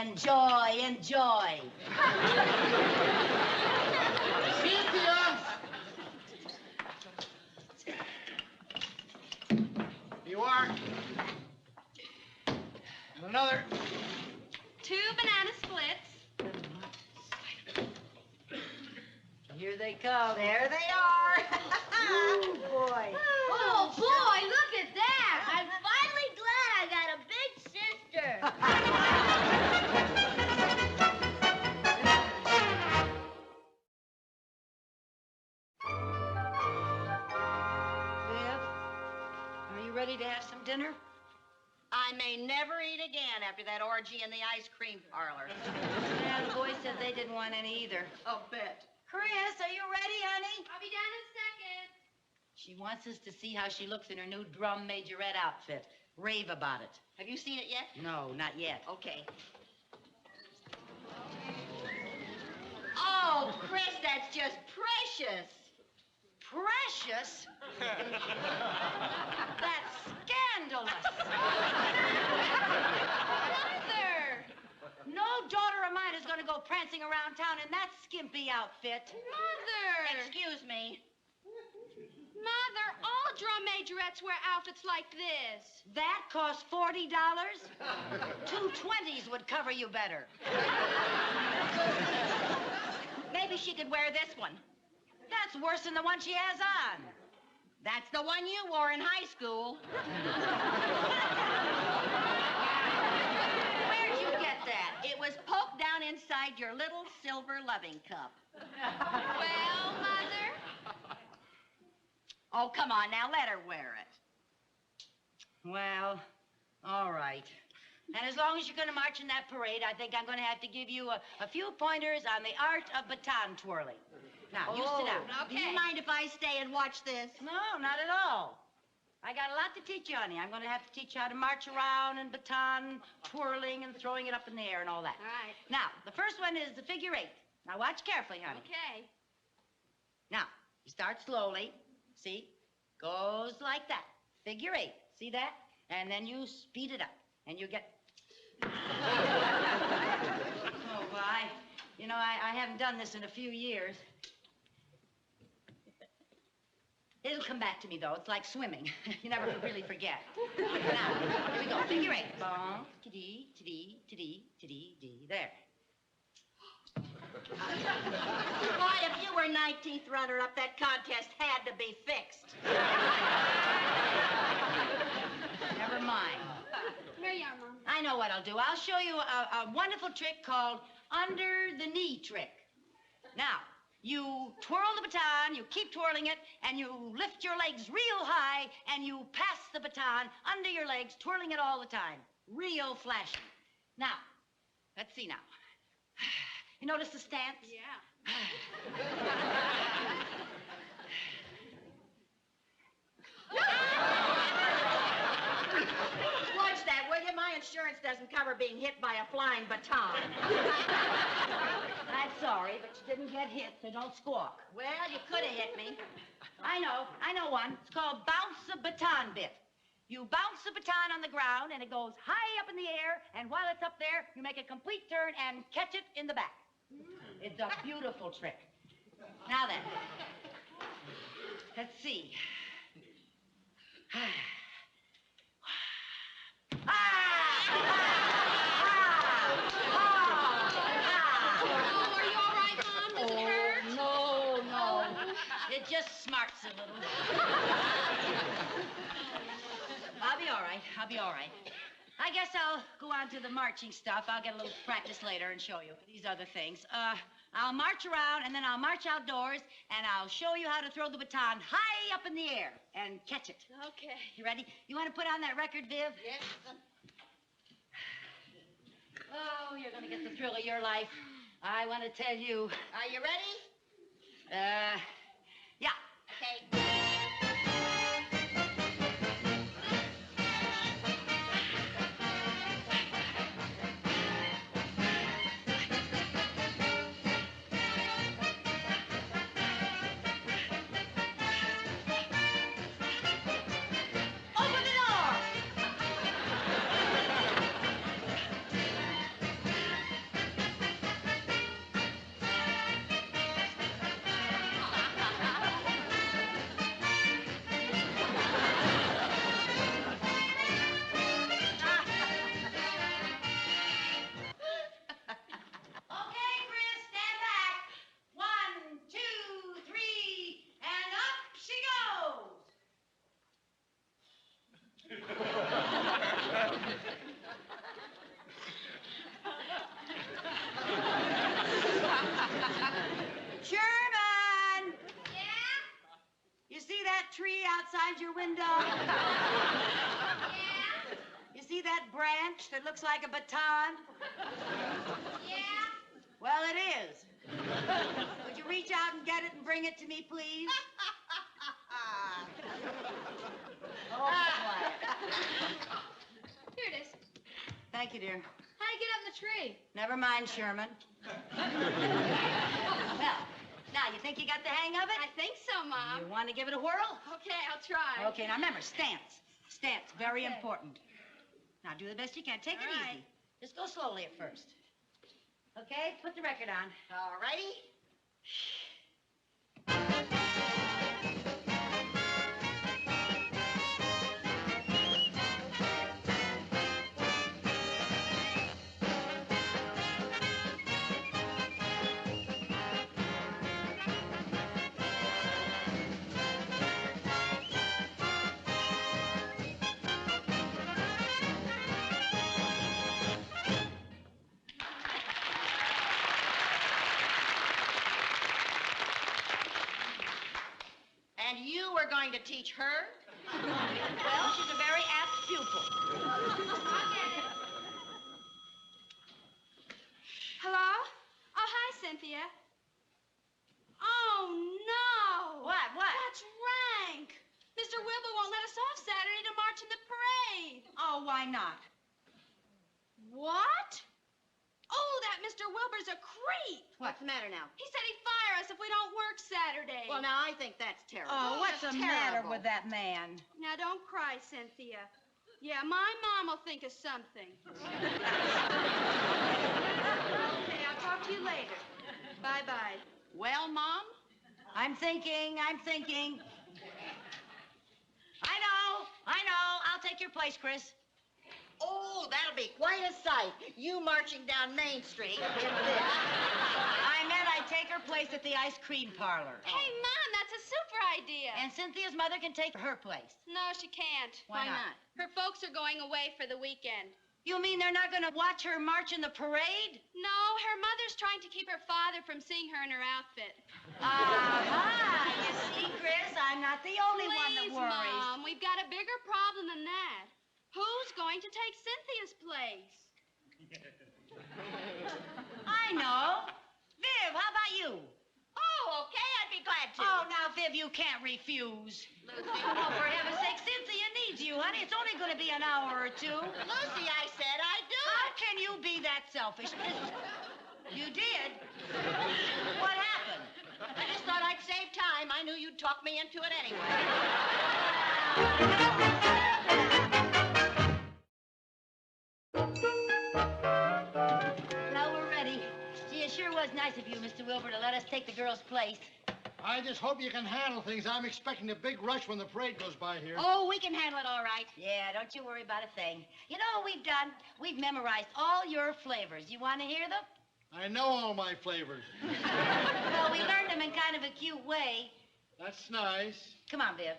[SPEAKER 1] Enjoy, enjoy.
[SPEAKER 16] Cynthia! You are. And another.
[SPEAKER 15] 2 banana splits.
[SPEAKER 1] Here they come.
[SPEAKER 9] There they are.
[SPEAKER 1] Oh, boy.
[SPEAKER 8] Oh, boy, look at that. I'm finally glad I got a big sister.
[SPEAKER 1] Viv, are you ready to have some dinner?
[SPEAKER 9] I may never eat again after that orgy in the ice cream parlor.
[SPEAKER 1] Yeah, the boys said they didn't want any either.
[SPEAKER 9] Oh, bet.
[SPEAKER 1] Chris, are you ready, honey?
[SPEAKER 15] I'll be down in a second.
[SPEAKER 1] She wants us to see how she looks in her new drum majorette outfit. Rave about it.
[SPEAKER 9] Have you seen it yet?
[SPEAKER 1] No, not yet.
[SPEAKER 9] Okay. Oh, Chris, that's just precious.
[SPEAKER 1] Precious? That's scandalous.
[SPEAKER 15] Mother!
[SPEAKER 1] No daughter of mine is going to go prancing around town in that skimpy outfit.
[SPEAKER 15] Mother!
[SPEAKER 9] Excuse me.
[SPEAKER 15] Mother, all drum majorettes wear outfits like this.
[SPEAKER 1] That costs $40? 2 20s would cover you better.
[SPEAKER 9] Maybe she could wear this one.
[SPEAKER 1] That's worse than the one she has on.
[SPEAKER 9] That's the one you wore in high school.
[SPEAKER 1] Where'd you get that?
[SPEAKER 9] It was poked down inside your little silver loving cup.
[SPEAKER 15] Well, Mother?
[SPEAKER 9] Oh, come on now, let her wear it.
[SPEAKER 1] Well, all right. And as long as you're going to march in that parade, I think I'm going to have to give you a few pointers on the art of baton twirling. Now, you sit down.
[SPEAKER 9] Do you mind if I stay and watch this?
[SPEAKER 1] No, not at all. I got a lot to teach you, honey. I'm going to have to teach you how to march around and baton twirling and throwing it up in the air and all that.
[SPEAKER 15] All right.
[SPEAKER 1] Now, the first one is the figure 8. Now, watch carefully, honey.
[SPEAKER 15] Okay.
[SPEAKER 1] Now, you start slowly. See? Goes like that. Figure 8. See that? And then you speed it up. And you get... Oh, why? You know, I haven't done this in a few years. It'll come back to me, though. It's like swimming. You never really forget. Now, here we go. Figure 8. Bong, ti-dee, ti-dee, ti-dee, ti-dee, dee. There.
[SPEAKER 9] Why, if you were 19th runner-up, that contest had to be fixed.
[SPEAKER 1] Never mind.
[SPEAKER 15] Here you are, Mom.
[SPEAKER 1] I know what I'll do. I'll show you a wonderful trick called under the knee trick. Now, you twirl the baton, you keep twirling it, and you lift your legs real high, and you pass the baton under your legs, twirling it all the time. Real flashing. Now, let's see now. You notice the stance?
[SPEAKER 15] Yeah.
[SPEAKER 9] Watch that, will you? My insurance doesn't cover being hit by a flying baton.
[SPEAKER 1] I'm sorry, but you didn't get hit, so don't squawk.
[SPEAKER 9] Well, you could have hit me.
[SPEAKER 1] I know one. It's called bounce the baton bit. You bounce the baton on the ground, and it goes high up in the air, and while it's up there, you make a complete turn and catch it in the back. It's a beautiful trick. Now then, let's see.
[SPEAKER 15] Oh, are you all right, Mom? Does it hurt?
[SPEAKER 1] No. It just smarts a little. I'll be all right. I guess I'll go on to the marching stuff. I'll get a little practice later and show you these other things. I'll march around, and then I'll march outdoors, and I'll show you how to throw the baton high up in the air and catch it.
[SPEAKER 15] Okay.
[SPEAKER 1] You ready? You want to put on that record, Viv?
[SPEAKER 9] Yes.
[SPEAKER 1] Oh, you're going to get the thrill of your life. I want to tell you.
[SPEAKER 9] Are you ready?
[SPEAKER 1] Yeah.
[SPEAKER 9] Okay.
[SPEAKER 1] Open the door! Okay, Chris, stand back. 1, 2, 3, and up she goes. Sherman!
[SPEAKER 8] Yeah?
[SPEAKER 1] You see that tree outside your window?
[SPEAKER 8] Yeah?
[SPEAKER 1] You see that branch that looks like a baton?
[SPEAKER 8] Yeah?
[SPEAKER 1] Well, it is. Would you reach out and get it and bring it to me, please? Oh, quiet.
[SPEAKER 15] Here it is.
[SPEAKER 1] Thank you, dear.
[SPEAKER 15] How do you get up in the tree?
[SPEAKER 1] Never mind, Sherman. Well, now, you think you got the hang of it?
[SPEAKER 15] I think so, Mom.
[SPEAKER 1] You want to give it a whirl?
[SPEAKER 15] Okay, I'll try.
[SPEAKER 1] Okay, now remember, stance. Stance, very important. Now, do the best you can. Take it easy. Just go slowly at first. Okay, put the record on.
[SPEAKER 9] All righty. And you were going to teach her?
[SPEAKER 1] Well, she's a very apt pupil.
[SPEAKER 15] Hello? Oh, hi, Cynthia. Oh, no.
[SPEAKER 1] What?
[SPEAKER 15] That's rank. Mr. Wilbur won't let us off Saturday to march in the parade.
[SPEAKER 1] Oh, why not?
[SPEAKER 15] What? Oh, that Mr. Wilbur's a creep.
[SPEAKER 9] What's the matter now?
[SPEAKER 15] He said he'd fire us if we don't work Saturday.
[SPEAKER 9] Well, now, I think that's terrible.
[SPEAKER 1] Oh, what's the
[SPEAKER 9] That's
[SPEAKER 1] matter
[SPEAKER 9] terrible.
[SPEAKER 1] with that man?
[SPEAKER 15] Now, don't cry, Cynthia. Yeah, my mom will think of something. Okay, I'll talk to you later. Bye-bye.
[SPEAKER 9] Well, Mom?
[SPEAKER 1] I'm thinking. I know. I'll take your place, Chris.
[SPEAKER 9] Oh, that'll be quite a sight. You marching down Main Street in this.
[SPEAKER 1] I meant I'd take her place at the ice cream parlor.
[SPEAKER 15] Hey, Mom, that's a super idea.
[SPEAKER 1] And Cynthia's mother can take her place.
[SPEAKER 15] No, she can't.
[SPEAKER 1] Why not?
[SPEAKER 15] Her folks are going away for the weekend.
[SPEAKER 1] You mean they're not going to watch her march in the parade?
[SPEAKER 15] No, her mother's trying to keep her father from seeing her in her outfit.
[SPEAKER 1] Aha! You see, Chris, I'm not the only one that
[SPEAKER 15] Please,
[SPEAKER 1] worries.
[SPEAKER 15] Mom, we've got a bigger problem than that. Who's going to take Cynthia's place?
[SPEAKER 1] I know. Viv, how about you?
[SPEAKER 9] Oh, okay, I'd be glad to.
[SPEAKER 1] Oh, now, Viv, you can't refuse.
[SPEAKER 9] Lucy.
[SPEAKER 1] Oh, for heaven's sake, Cynthia needs you, honey. It's only going to be an hour or two.
[SPEAKER 9] Lucy, I said I'd do
[SPEAKER 1] How
[SPEAKER 9] it.
[SPEAKER 1] can you be that selfish? You did? What happened?
[SPEAKER 9] I just thought I'd save time. I knew you'd talk me into it anyway.
[SPEAKER 1] Well, we're ready. Gee, it sure was nice of you, Mr. Wilbur, to let us take the girl's place.
[SPEAKER 16] I just hope you can handle things. I'm expecting a big rush when the parade goes by here.
[SPEAKER 9] Oh, we can handle it all right.
[SPEAKER 1] Yeah, don't you worry about a thing. You know what we've done? We've memorized all your flavors. You want to hear them?
[SPEAKER 16] I know all my flavors.
[SPEAKER 1] Well, we learned them in kind of a cute way.
[SPEAKER 16] That's nice.
[SPEAKER 1] Come on, Viv.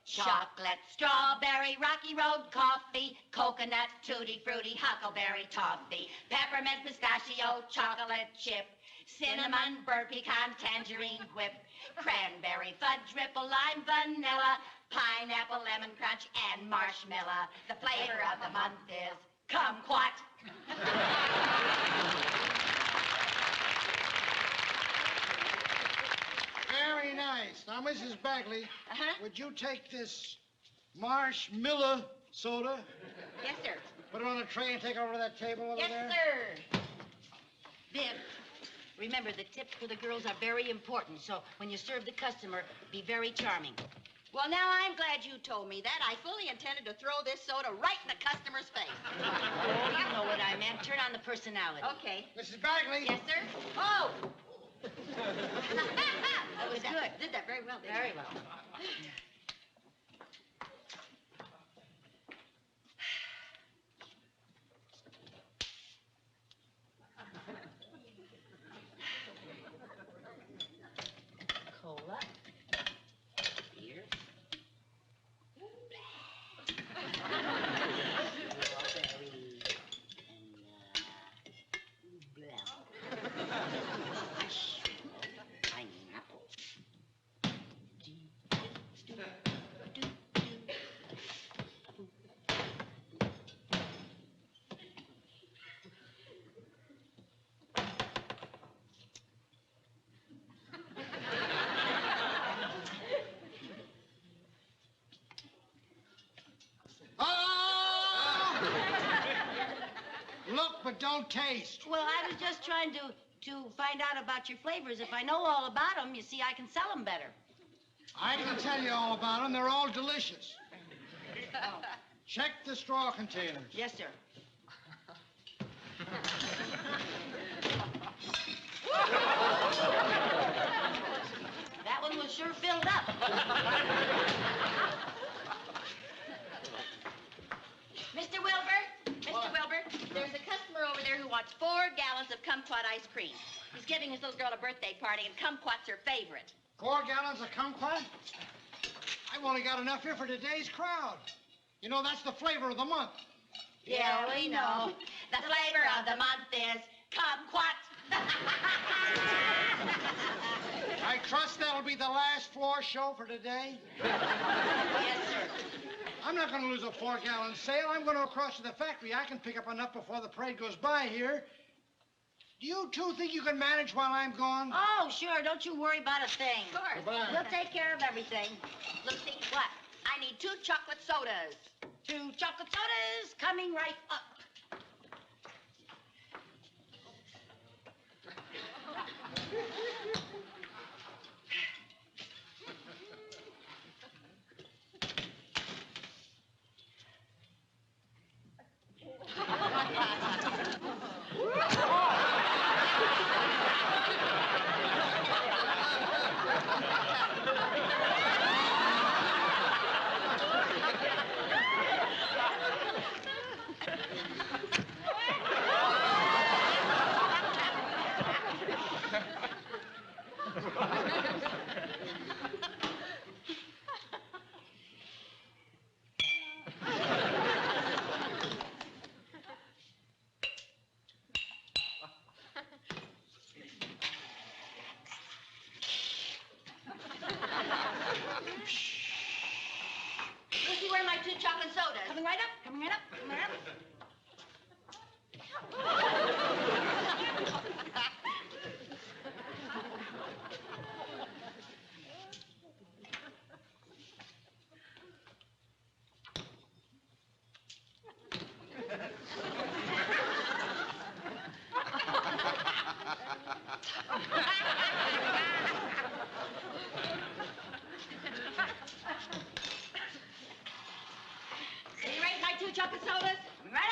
[SPEAKER 1] Chocolate, strawberry, Rocky Road coffee, coconut, tutti frutti, huckleberry toffee, peppermint pistachio, chocolate chip, cinnamon, burnt pecan, tangerine whip, cranberry, fudge, ripple, lime, vanilla, pineapple, lemon crunch, and marshmallow. The flavor of the month is kumquat.
[SPEAKER 16] Very nice. Now, Mrs. Bagley, would you take this marshmallow soda?
[SPEAKER 1] Yes, sir.
[SPEAKER 16] Put it on a tray and take it over to that table over
[SPEAKER 1] Yes,
[SPEAKER 16] there?
[SPEAKER 1] sir. Biff, remember the tips for the girls are very important, so when you serve the customer, be very charming.
[SPEAKER 9] Well, now I'm glad you told me that. I fully intended to throw this soda right in the customer's face.
[SPEAKER 1] Oh, you know what I meant. Turn on the personality.
[SPEAKER 9] Okay.
[SPEAKER 16] Mrs. Bagley?
[SPEAKER 9] Yes, sir? Oh!
[SPEAKER 1] That was good.
[SPEAKER 9] Did that very well, didn't
[SPEAKER 1] Very
[SPEAKER 9] you?
[SPEAKER 1] well. Cola. Beer. Strawberry. And, pineapple.
[SPEAKER 16] Look, but don't taste.
[SPEAKER 1] Well, I was just trying to find out about your flavors. If I know all about them, you see, I can sell them better.
[SPEAKER 16] I can tell you all about them. They're all delicious. Check the straw containers.
[SPEAKER 1] Yes, sir. That one was sure filled up.
[SPEAKER 9] Mr. Wilbur, there's a customer over there who wants 4 gallons of kumquat ice cream. He's giving his little girl a birthday party, and kumquat's her favorite.
[SPEAKER 16] 4 gallons of kumquat? I've only got enough here for today's crowd. You know, that's the flavor of the month.
[SPEAKER 9] Yeah, we know. The flavor of the month is kumquat.
[SPEAKER 16] I trust that'll be the last floor show for today.
[SPEAKER 1] Yes, sir.
[SPEAKER 16] I'm not going to lose a 4-gallon sale. I'm going to go across to the factory. I can pick up enough before the parade goes by here. Do you two think you can manage while I'm gone?
[SPEAKER 1] Oh, sure. Don't you worry about a thing.
[SPEAKER 9] Of course.
[SPEAKER 16] Goodbye.
[SPEAKER 1] We'll take care of everything.
[SPEAKER 9] Lucy, what? I need 2 chocolate sodas.
[SPEAKER 1] 2 chocolate sodas coming right up.
[SPEAKER 9] Lucy, where are my 2 chocolate sodas?
[SPEAKER 1] Coming right up, coming right up, coming right up.
[SPEAKER 9] Can you rate my 2 chocolate sodas?
[SPEAKER 1] Coming right up.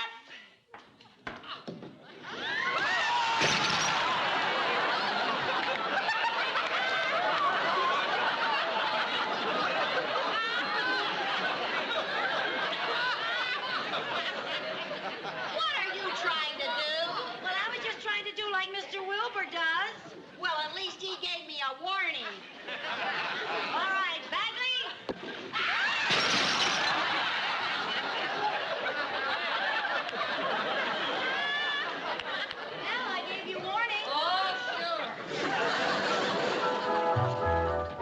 [SPEAKER 9] What are you trying to do?
[SPEAKER 1] Well, I was just trying to do like Mr. Wilbur does.
[SPEAKER 9] Well, at least he gave me a warning.
[SPEAKER 1] All right, Bagley. Well, I gave you warning.
[SPEAKER 9] Oh, sure.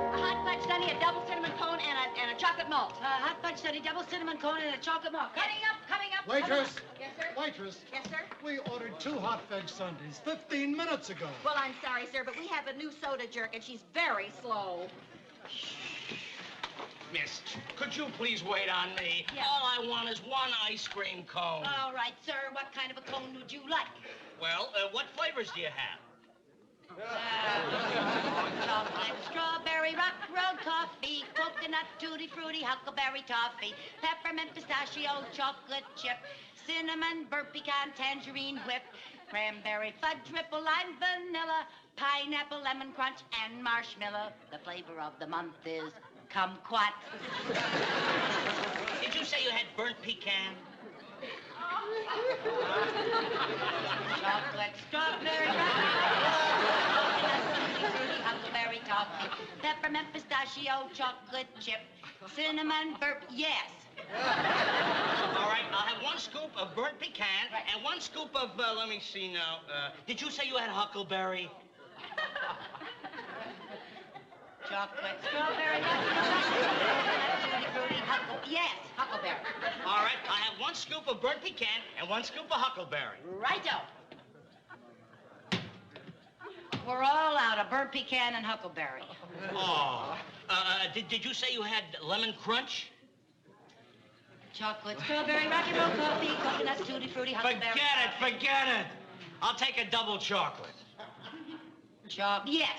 [SPEAKER 9] A hot fudge sundae, a double cinnamon cone, and a chocolate malt.
[SPEAKER 1] Hot fudge sundae, double cinnamon cone, and a chocolate malt.
[SPEAKER 9] Coming up, coming up. up.
[SPEAKER 16] Waitress.
[SPEAKER 9] Yes, sir?
[SPEAKER 16] Waitress.
[SPEAKER 9] Yes, sir?
[SPEAKER 16] We ordered 2 hot veg sundaes 15 minutes ago.
[SPEAKER 9] Well, I'm sorry, sir, but we have a new soda jerk, and she's very slow.
[SPEAKER 7] Miss, could you please wait on me?
[SPEAKER 9] Yeah.
[SPEAKER 7] All I want is 1 ice cream cone.
[SPEAKER 9] All right, sir. What kind of a cone would you like?
[SPEAKER 7] Well, what flavors do you have?
[SPEAKER 1] Chocolate, strawberry, rock road coffee, coconut, tutti frutti, huckleberry toffee, peppermint, pistachio, chocolate chip, cinnamon, burnt pecan, tangerine whip, cranberry, fudge, triple lime, vanilla, pineapple, lemon crunch, and marshmallow. The flavor of the month is kumquat.
[SPEAKER 7] Did you say you had burnt pecan?
[SPEAKER 1] Chocolate, strawberry, huckleberry toffee, peppermint, pistachio, chocolate chip, cinnamon, burp. Yes.
[SPEAKER 7] All right, I'll have 1 scoop of burnt pecan and 1 scoop of, let me see now. Did you say you had huckleberry?
[SPEAKER 1] Chocolate, strawberry, yes, huckleberry.
[SPEAKER 7] All right, I have 1 scoop of burnt pecan and 1 scoop of huckleberry.
[SPEAKER 1] Righto. We're all out of burnt pecan and huckleberry.
[SPEAKER 7] Oh. Did you say you had lemon crunch?
[SPEAKER 1] Chocolate, strawberry, rocky road coffee, coconut, tutti frutti, huckleberry.
[SPEAKER 7] Forget it. I'll take a double chocolate.
[SPEAKER 1] Yes.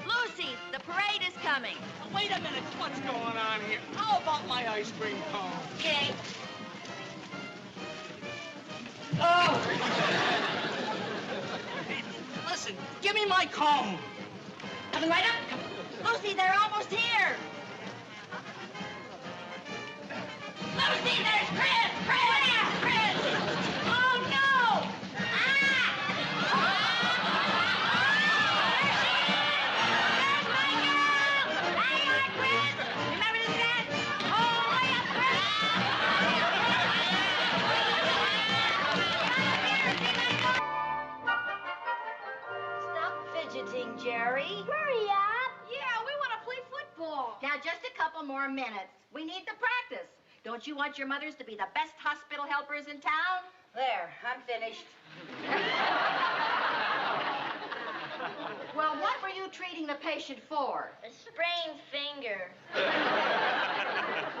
[SPEAKER 9] Lucy, the parade is coming.
[SPEAKER 7] Wait a minute, what's going on here? How about my ice cream cone?
[SPEAKER 1] Okay.
[SPEAKER 7] Oh! Listen, give me my cone.
[SPEAKER 1] Coming right up. Lucy, they're almost here. Lucy, there's Chris! Chris! Oh, no! Jerry.
[SPEAKER 9] Hurry up. Yeah, we want to play football. Now, just a couple more minutes. We need to practice. Don't you want your mothers to be the best hospital helpers in town?
[SPEAKER 1] There, I'm finished.
[SPEAKER 9] Well, what were you treating the patient for?
[SPEAKER 17] A sprained finger.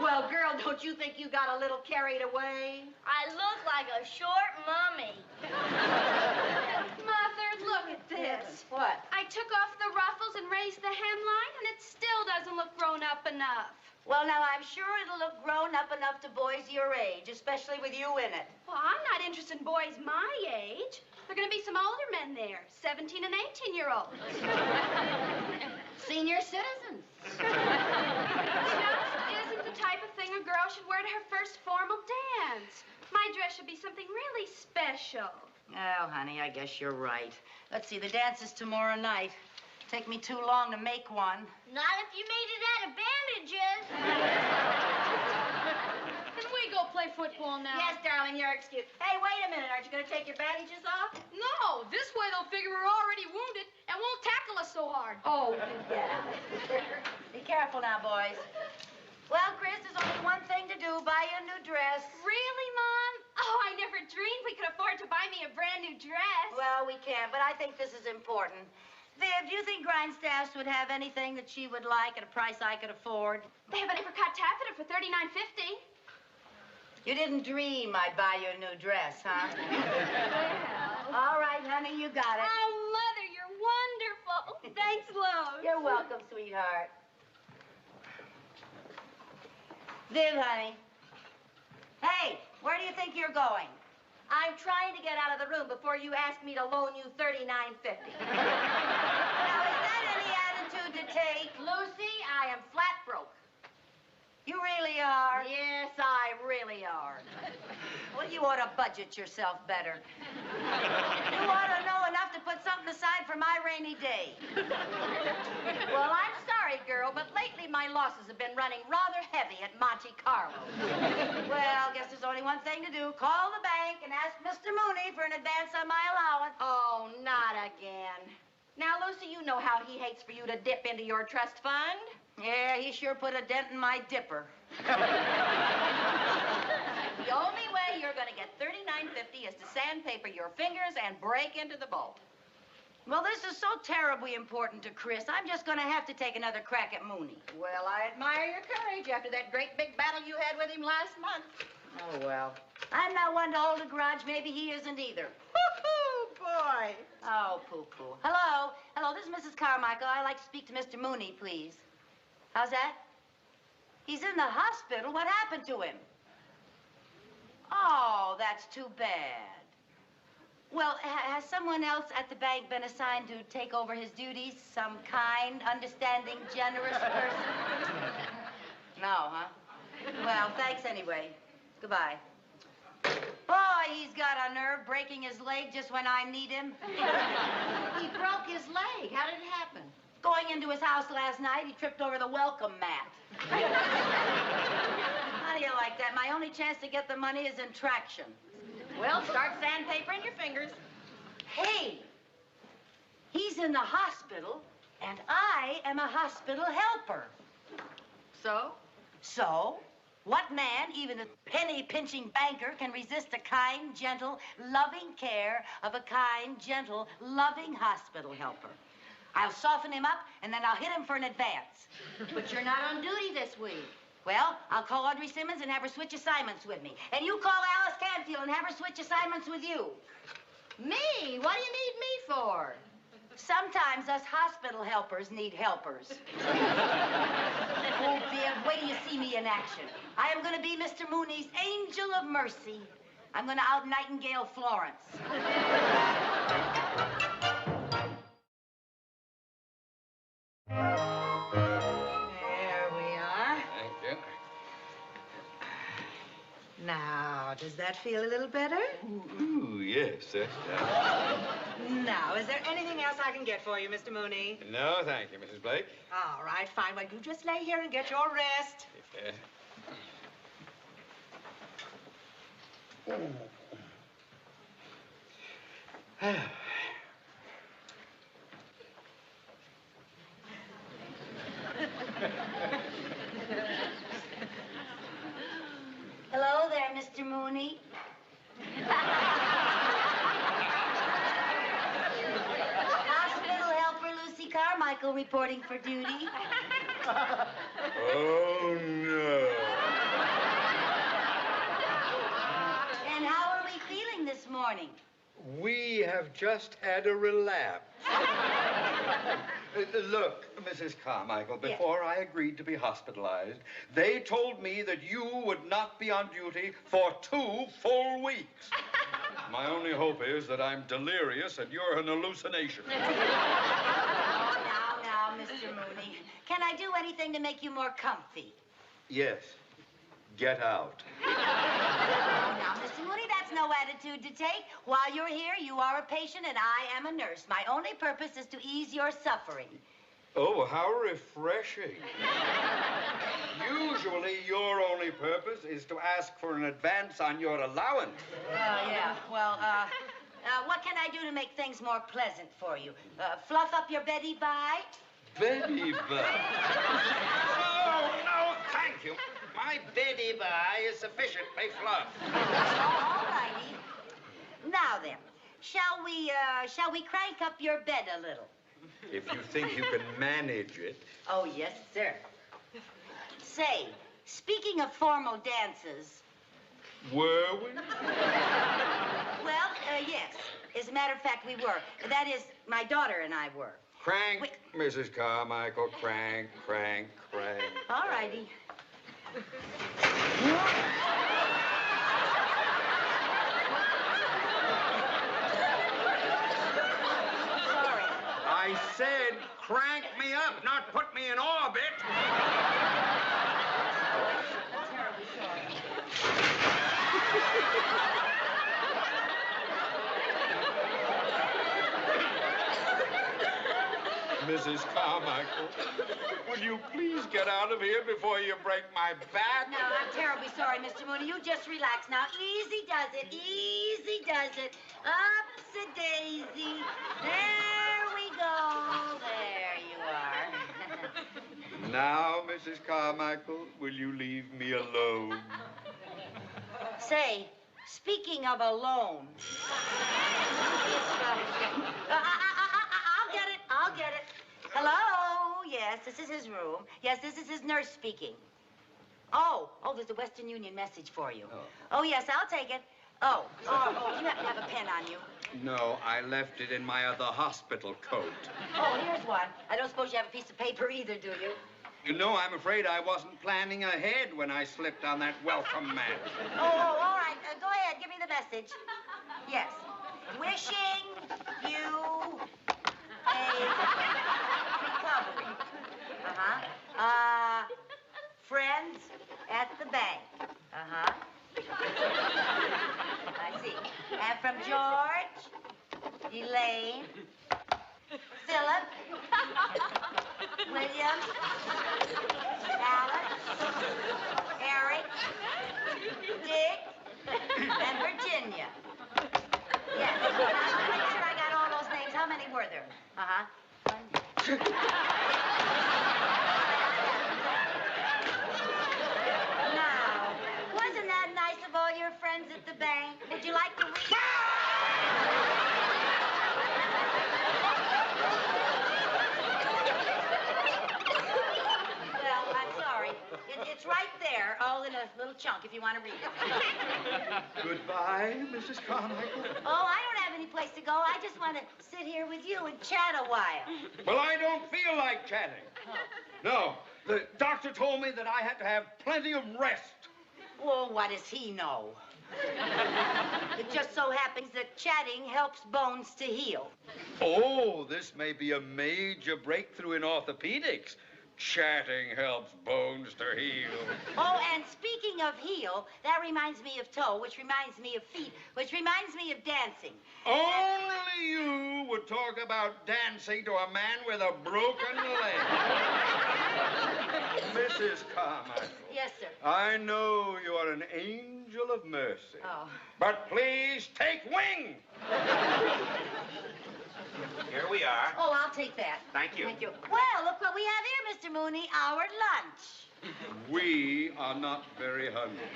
[SPEAKER 9] Well, girl, don't you think you got a little carried away?
[SPEAKER 17] I look like a short mummy.
[SPEAKER 15] Mother, look at this.
[SPEAKER 1] What?
[SPEAKER 15] I took off the ruffles and raised the hemline, and it still doesn't look grown up enough.
[SPEAKER 1] Well, now, I'm sure it'll look grown up enough to boys your age, especially with you in it.
[SPEAKER 15] Well, I'm not interested in boys my age. There are going to be some older men there, 17 and 18-year-olds.
[SPEAKER 1] Senior citizens.
[SPEAKER 15] Just isn't the type of thing a girl should wear to her first formal dance. My dress should be something really special.
[SPEAKER 1] Oh, honey, I guess you're right. Let's see, the dance is tomorrow night. Take me too long to make one.
[SPEAKER 17] Not if you made it out of bandages.
[SPEAKER 15] Can we go play football now?
[SPEAKER 9] Yes, darling, you're excused. Hey, wait a minute. Aren't you going to take your bandages off?
[SPEAKER 15] No, this way they'll figure we're already wounded and won't tackle us so hard.
[SPEAKER 1] Oh, yeah. Be careful now, boys. Well, Chris, there's only one thing to do. Buy you a new dress.
[SPEAKER 15] Really, Mom? Oh, I never dreamed we could afford to buy me a brand new dress.
[SPEAKER 1] Well, we can, but I think this is important. Viv, do you think Grindstaffs would have anything that she would like at a price I could afford?
[SPEAKER 15] They have an apricot taffeta for $39.50.
[SPEAKER 1] You didn't dream I'd buy you a new dress, huh? All right, honey, you got it.
[SPEAKER 15] Oh, Mother, you're wonderful. Thanks, Lois.
[SPEAKER 1] You're welcome, sweetheart. Viv, honey. Hey, where do you think you're going?
[SPEAKER 9] I'm trying to get out of the room before you ask me to loan you $39.50.
[SPEAKER 1] Now, is that any attitude to take?
[SPEAKER 9] Lucy, I am flat broke.
[SPEAKER 1] You really are?
[SPEAKER 9] Yes, I really are.
[SPEAKER 1] Well, you ought to budget yourself better. You ought to know enough to put something aside for my rainy day.
[SPEAKER 9] Well, I'm sorry, girl, but lately my losses have been running rather heavy at Monte Carlo.
[SPEAKER 1] Well, guess there's only one thing to do. Call the bank and ask Mr. Mooney for an advance on my allowance.
[SPEAKER 9] Oh, not again. Now, Lucy, you know how he hates for you to dip into your trust fund.
[SPEAKER 1] Yeah, he sure put a dent in my dipper.
[SPEAKER 9] The only way you're going to get $39.50 is to sandpaper your fingers and break into the vault.
[SPEAKER 1] Well, this is so terribly important to Chris. I'm just going to have to take another crack at Mooney.
[SPEAKER 9] Well, I admire your courage after that great big battle you had with him last month.
[SPEAKER 1] Oh, well. I'm not one to hold a grudge. Maybe he isn't either.
[SPEAKER 9] Woo-hoo, boy.
[SPEAKER 1] Oh, poo-poo. Hello. Hello, this is Mrs. Carmichael. I'd like to speak to Mr. Mooney, please. How's that? He's in the hospital. What happened to him? Oh, that's too bad. Well, has someone else at the bank been assigned to take over his duties? Some kind, understanding, generous person? No, huh? Well, thanks anyway. Goodbye. Boy, he's got a nerve breaking his leg just when I need him.
[SPEAKER 9] He broke his leg. How did it happen?
[SPEAKER 1] Going into his house last night, he tripped over the welcome mat. How do you like that? My only chance to get the money is in traction.
[SPEAKER 9] Well, start sandpapering your fingers.
[SPEAKER 1] Hey, he's in the hospital, and I am a hospital helper.
[SPEAKER 9] So?
[SPEAKER 1] So, what man, even a penny-pinching banker, can resist the kind, gentle, loving care of a kind, gentle, loving hospital helper? I'll soften him up, and then I'll hit him for an advance.
[SPEAKER 9] But you're not on duty this week.
[SPEAKER 1] Well, I'll call Audrey Simmons and have her switch assignments with me. And you call Alice Canfield and have her switch assignments with you.
[SPEAKER 9] Me? What do you need me for?
[SPEAKER 1] Sometimes us hospital helpers need helpers. Oh, dear, wait till you see me in action. I am going to be Mr. Mooney's angel of mercy. I'm going to out-Nightingale Florence.
[SPEAKER 9] There we are.
[SPEAKER 3] Thank you.
[SPEAKER 9] Now, does that feel a little better?
[SPEAKER 3] Ooh, yes, that's
[SPEAKER 9] Now, is there anything else I can get for you, Mr. Mooney?
[SPEAKER 3] No, thank you, Mrs. Blake.
[SPEAKER 9] All right, fine. Well, you just lay here and get your rest.
[SPEAKER 1] Hello there, Mr. Mooney. Hospital helper Lucy Carmichael reporting for duty.
[SPEAKER 5] Oh, no.
[SPEAKER 1] And how are we feeling this morning?
[SPEAKER 3] We have just had a relapse. Look, Mrs. Carmichael, before I agreed to be hospitalized, they told me that you would not be on duty for 2 full weeks. My only hope is that I'm delirious and you're an hallucination.
[SPEAKER 1] Oh, now, Mr. Mooney. Can I do anything to make you more comfy?
[SPEAKER 3] Yes. Get out.
[SPEAKER 1] Now, Mr. Mooney, that's no attitude to take. While you're here, you are a patient and I am a nurse. My only purpose is to ease your suffering.
[SPEAKER 3] Oh, how refreshing. Usually, your only purpose is to ask for an advance on your allowance.
[SPEAKER 1] Yeah. Well, what can I do to make things more pleasant for you? Fluff up your Betty Bye?
[SPEAKER 3] Betty Bye.
[SPEAKER 5] Oh, no, thank you. My Betty Bye is sufficiently fluffed.
[SPEAKER 1] All righty. Now then, shall we crank up your bed a little?
[SPEAKER 3] If you think you can manage it.
[SPEAKER 1] Oh, yes, sir. Say, speaking of formal dances...
[SPEAKER 3] Were we?
[SPEAKER 1] Well, yes. As a matter of fact, we were. That is, my daughter and I were.
[SPEAKER 3] Crank, Mrs. Carmichael, crank, crank, crank.
[SPEAKER 1] All righty. Sorry.
[SPEAKER 3] I said crank me up, not put me in orbit.
[SPEAKER 1] Terribly sorry.
[SPEAKER 3] Mrs. Carmichael, will you please get out of here before you break my back?
[SPEAKER 1] No, I'm terribly sorry, Mr. Mooney. You just relax now. Easy does it. Easy does it. Upsy daisy. There we go.
[SPEAKER 3] Now, Mrs. Carmichael, will you leave me alone?
[SPEAKER 1] Say, speaking of alone, I'll get it. Hello? Yes, this is his room. Yes, this is his nurse speaking. Oh, there's a Western Union message for you. Oh, yes, I'll take it. Oh, you happen to have a pen on you?
[SPEAKER 3] No, I left it in my other hospital coat.
[SPEAKER 1] Oh, here's one. I don't suppose you have a piece of paper either, do you?
[SPEAKER 3] You know, I'm afraid I wasn't planning ahead when I slipped on that welcome mat.
[SPEAKER 1] Oh, all right. Go ahead. Give me the message. Yes. Wishing you a recovery. Friends at the bank. I see. And from George, Elaine, Philip, William, Alice, Eric, Dick, and Virginia. Yes. Now, make sure I got all those names. How many were there? Now, wasn't that nice of all your friends at the bank? Would you like to read? Well, I'm sorry. It's right there, all in a little chunk, if you want to read it.
[SPEAKER 3] Goodbye, Mrs. Carmichael.
[SPEAKER 1] Oh, I don't have any place to go. I just want to sit here with you and chat a while.
[SPEAKER 3] Well, I don't feel like chatting. No, the doctor told me that I had to have plenty of rest.
[SPEAKER 1] Well, what does he know? It just so happens that chatting helps bones to heal.
[SPEAKER 3] Oh, this may be a major breakthrough in orthopedics. Chatting helps bones to heal.
[SPEAKER 1] Oh, and speaking of heel, that reminds me of toe, which reminds me of feet, which reminds me of dancing.
[SPEAKER 3] Only you would talk about dancing to a man with a broken leg. Mrs. Carmichael.
[SPEAKER 1] Yes, sir.
[SPEAKER 3] I know you are an angel of mercy.
[SPEAKER 1] Oh.
[SPEAKER 3] But please take wing.
[SPEAKER 5] Here we are.
[SPEAKER 1] Oh, I'll take that.
[SPEAKER 5] Thank you.
[SPEAKER 1] Thank you. Well, look what we have here, Mr. Mooney, our lunch.
[SPEAKER 3] We are not very hungry.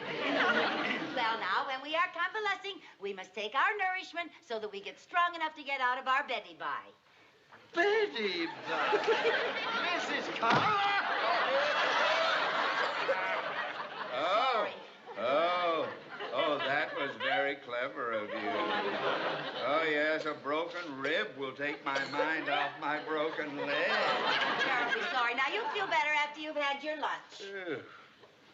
[SPEAKER 1] Well, now, when we are convalescing, we must take our nourishment so that we get strong enough to get out of our Betty Bye.
[SPEAKER 3] Betty Bye. Mrs. Carmichael. Oh, that was very clever of you. Oh, yes, a broken rib will take my mind off my broken leg.
[SPEAKER 1] I'm terribly sorry. Now, you'll feel better after you've had your lunch.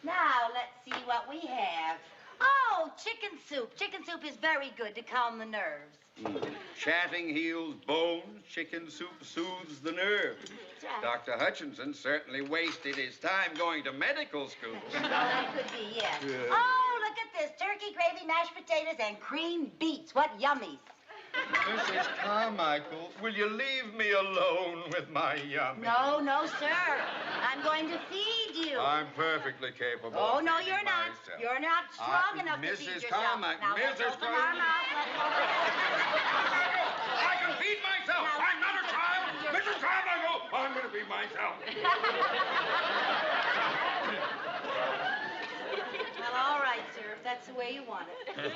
[SPEAKER 1] Now, let's see what we have. Oh, chicken soup. Chicken soup is very good to calm the nerves.
[SPEAKER 3] Chatting heals bones. Chicken soup soothes the nerves.
[SPEAKER 1] Right.
[SPEAKER 3] Dr. Hutchinson certainly wasted his time going to medical school.
[SPEAKER 1] Oh, that could be, yes.
[SPEAKER 3] Yeah.
[SPEAKER 1] Oh, look at this. Turkey, gravy, mashed potatoes, and creamed beets. What yummies.
[SPEAKER 3] Mrs. Carmichael, will you leave me alone with my yummy?
[SPEAKER 1] No, sir. I'm going to feed you.
[SPEAKER 3] I'm perfectly capable
[SPEAKER 1] Oh,
[SPEAKER 3] of
[SPEAKER 1] no,
[SPEAKER 3] feeding
[SPEAKER 1] you're not.
[SPEAKER 3] myself.
[SPEAKER 1] You're not strong enough to feed
[SPEAKER 3] Mrs.
[SPEAKER 1] yourself.
[SPEAKER 3] Carmichael,
[SPEAKER 1] Now, let's
[SPEAKER 3] Mrs.
[SPEAKER 1] open our mouth. Let's open
[SPEAKER 3] I can feed myself.
[SPEAKER 1] Now,
[SPEAKER 3] I'm not a child. Mrs. Carmichael, I'm going to feed myself.
[SPEAKER 1] Well, all right, sir, if that's the way you want it.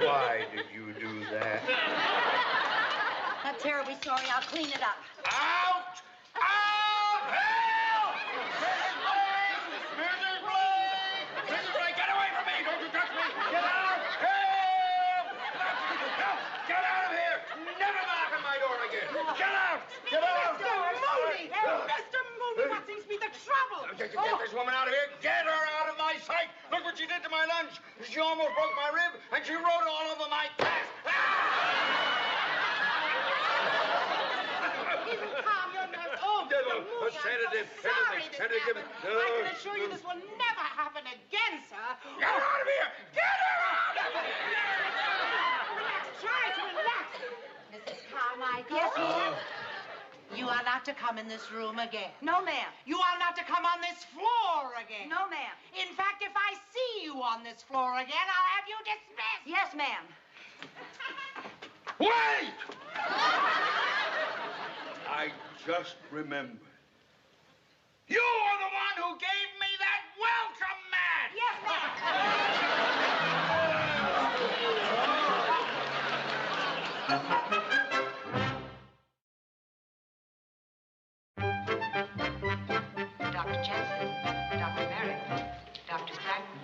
[SPEAKER 3] Why did you do that?
[SPEAKER 1] I'm terribly sorry. I'll clean it up.
[SPEAKER 3] Out! Out! Help! Mrs. Blake! Mrs. Blake! Mrs. Blake, get away from me! Don't you touch me! Get out! Help! Help! Get out of here! Never knock on my door again! Get out! Get out!
[SPEAKER 16] Mr. Mooney! Mr. Mooney, what seems to be the trouble?
[SPEAKER 3] Get this woman out of here! Get her out of my sight! Look what she did to my lunch! She almost broke my rib, and she wrote all over my past!
[SPEAKER 16] Calm your nerves. Oh,
[SPEAKER 5] a sedative.
[SPEAKER 18] Sorry this happened. I can assure you this will never happen again, sir.
[SPEAKER 5] Get her out of here! Get her out of here!
[SPEAKER 18] Relax, try to relax. Mrs. Carmichael.
[SPEAKER 1] Yes, ma'am?
[SPEAKER 18] You are not to come in this room again.
[SPEAKER 1] No, ma'am.
[SPEAKER 18] You are not to come on this floor again.
[SPEAKER 1] No, ma'am.
[SPEAKER 18] In fact, if I see you on this floor again, I'll have you dismissed.
[SPEAKER 1] Yes, ma'am.
[SPEAKER 5] Wait! I just remembered. You are the one who gave me that welcome mat!
[SPEAKER 1] Yes,
[SPEAKER 19] Dr. Jensen, Dr. Merrick, Dr. Stratton,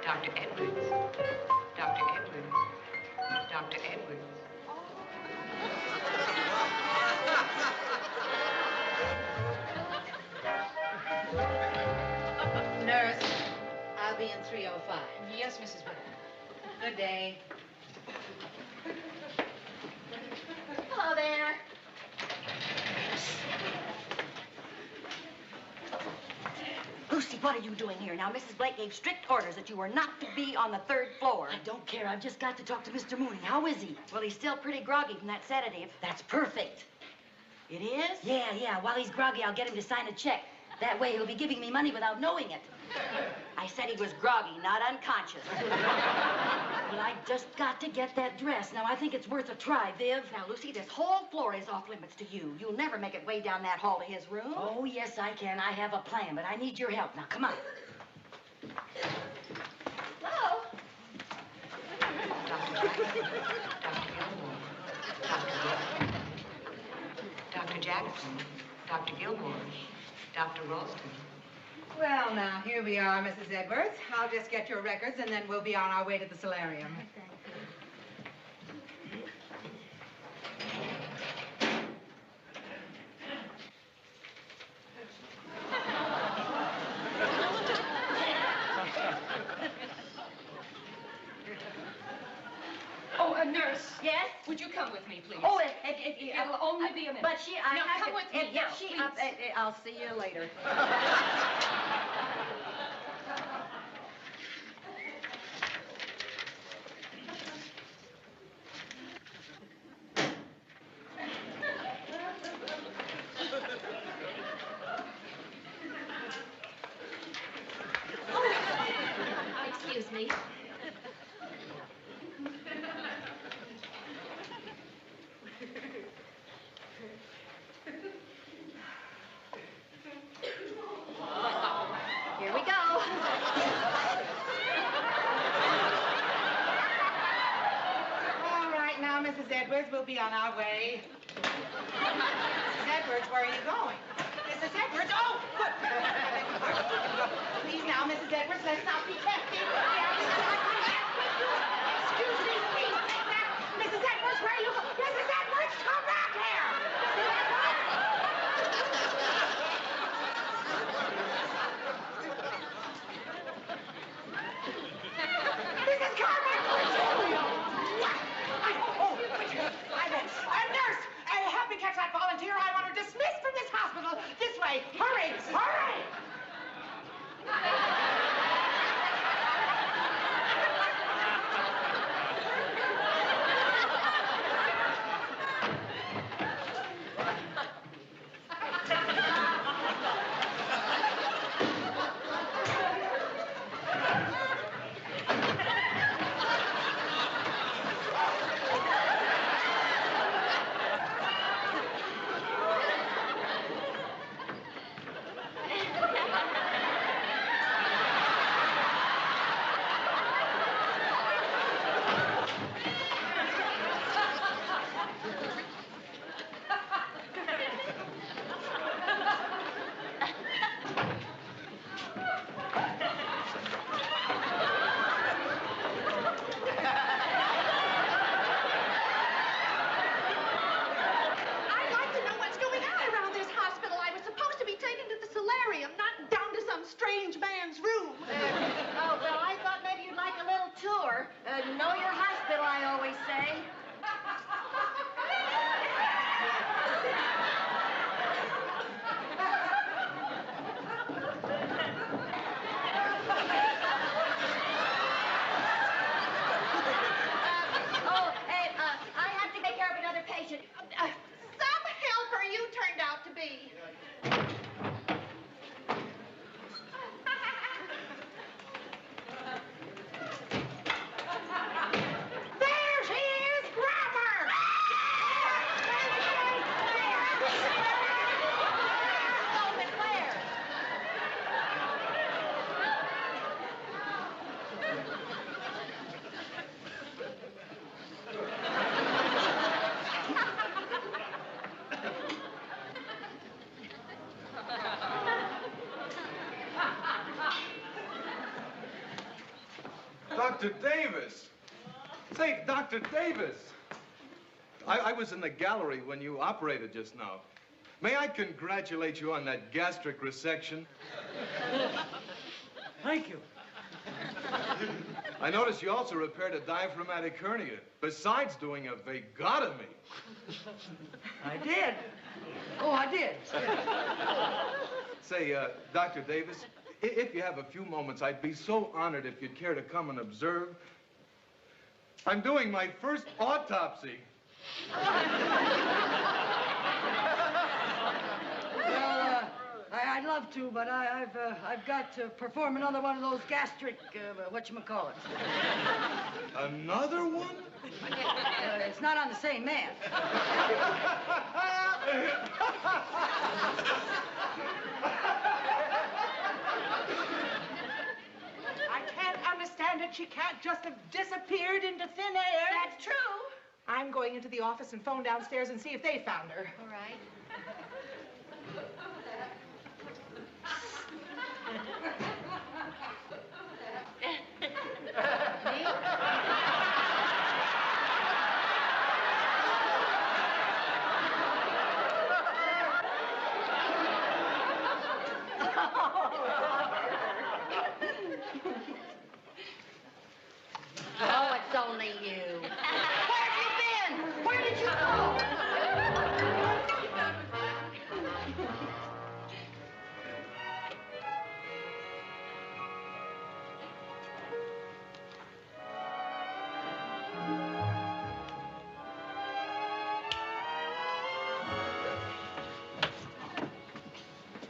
[SPEAKER 19] Dr. Edwards, Dr. Edwards, Dr. Edwards.
[SPEAKER 18] Nurse, I'll be in 305.
[SPEAKER 19] Yes, Mrs. Whittle.
[SPEAKER 18] Good day.
[SPEAKER 9] Hello there.
[SPEAKER 1] Lucy, what are you doing here? Now, Mrs. Blake gave strict orders that you were not to be on the 3rd floor. I don't care. I've just got to talk to Mr. Mooney. How is he? Well, he's still pretty groggy from that sedative. That's perfect.
[SPEAKER 18] It is?
[SPEAKER 1] Yeah. While he's groggy, I'll get him to sign a check. That way he'll be giving me money without knowing it. I said he was groggy, not unconscious. But I just got to get that dress. Now, I think it's worth a try, Viv.
[SPEAKER 9] Now, Lucy, this whole floor is off limits to you. You'll never make it way down that hall to his room.
[SPEAKER 1] Oh, yes, I can. I have a plan, but I need your help. Now, come on.
[SPEAKER 9] Hello.
[SPEAKER 19] Dr. Jackson, Dr. Gilmore, Dr. Ralston.
[SPEAKER 18] Well, now, here we are, Mrs. Edwards. I'll just get your records, and then we'll be on our way to the solarium.
[SPEAKER 9] Oh, nurse. Yes? Would you come with me, please?
[SPEAKER 1] Oh,
[SPEAKER 9] it'll only be a minute.
[SPEAKER 1] But I
[SPEAKER 9] now,
[SPEAKER 1] have
[SPEAKER 9] come
[SPEAKER 1] to,
[SPEAKER 9] with me
[SPEAKER 1] yeah,
[SPEAKER 9] now,
[SPEAKER 1] she,
[SPEAKER 9] please.
[SPEAKER 1] I'll see you later.
[SPEAKER 9] Excuse me. Here we go.
[SPEAKER 18] All right, now, Mrs. Edwards, we'll be on our way. Mrs. Edwards, where are you going? Mrs. Edwards, oh! Please now, Mrs. Edwards, let's not be tempted. Excuse me, please. Mrs. Edwards, where are you going? Mrs. Edwards, come back here! Mrs. Carmichael, nurse, help me catch that volunteer. I want her dismissed from this hospital. This way. Hurry, hurry!
[SPEAKER 8] see.
[SPEAKER 18] There she is! Grab her!
[SPEAKER 20] Dr. Davis! Say, Dr. Davis! I was in the gallery when you operated just now. May I congratulate you on that gastric resection?
[SPEAKER 16] Thank you.
[SPEAKER 20] I noticed you also repaired a diaphragmatic hernia, besides doing a vagotomy.
[SPEAKER 16] I did. Oh, I did.
[SPEAKER 20] Say, Dr. Davis, if you have a few moments, I'd be so honored if you'd care to come and observe. I'm doing my first autopsy.
[SPEAKER 16] Well, I'd love to, but I've got to perform another one of those gastric, whatchamacallit.
[SPEAKER 20] Another one?
[SPEAKER 16] It's not on the same man.
[SPEAKER 18] I can't understand it. She can't just have disappeared into thin air.
[SPEAKER 8] That's true.
[SPEAKER 18] I'm going into the office and phone downstairs and see if they found her.
[SPEAKER 8] All right.
[SPEAKER 1] Oh, it's only you. Where have you been? Where did you go?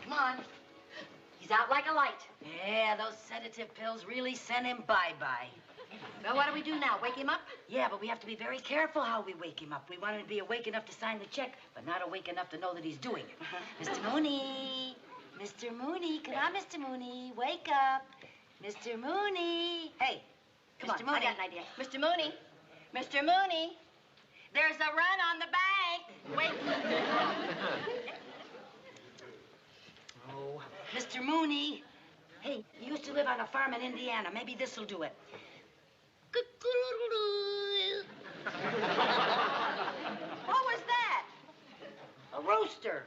[SPEAKER 1] Come on. He's out like a light. Yeah, those sedative pills really sent him bye-bye. Well, what do we do now? Wake him up? Yeah, but we have to be very careful how we wake him up. We want him to be awake enough to sign the check, but not awake enough to know that he's doing it. Mr. Mooney. Mr. Mooney. Come on, Mr. Mooney. Wake up. Mr. Mooney. Hey, come
[SPEAKER 9] Mr.
[SPEAKER 1] on.
[SPEAKER 9] Mooney.
[SPEAKER 1] I got an idea.
[SPEAKER 9] Mr. Mooney. Mr. Mooney. There's a run on the bank. Wait.
[SPEAKER 1] Oh, Mr. Mooney. Hey, you used to live on a farm in Indiana. Maybe this'll do it.
[SPEAKER 9] What was that?
[SPEAKER 1] A rooster.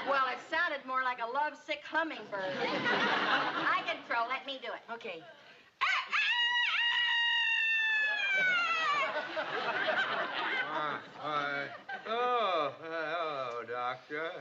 [SPEAKER 9] Well, it sounded more like a lovesick hummingbird. I can crow. Let me do it.
[SPEAKER 1] Okay.
[SPEAKER 3] Hello, Doctor.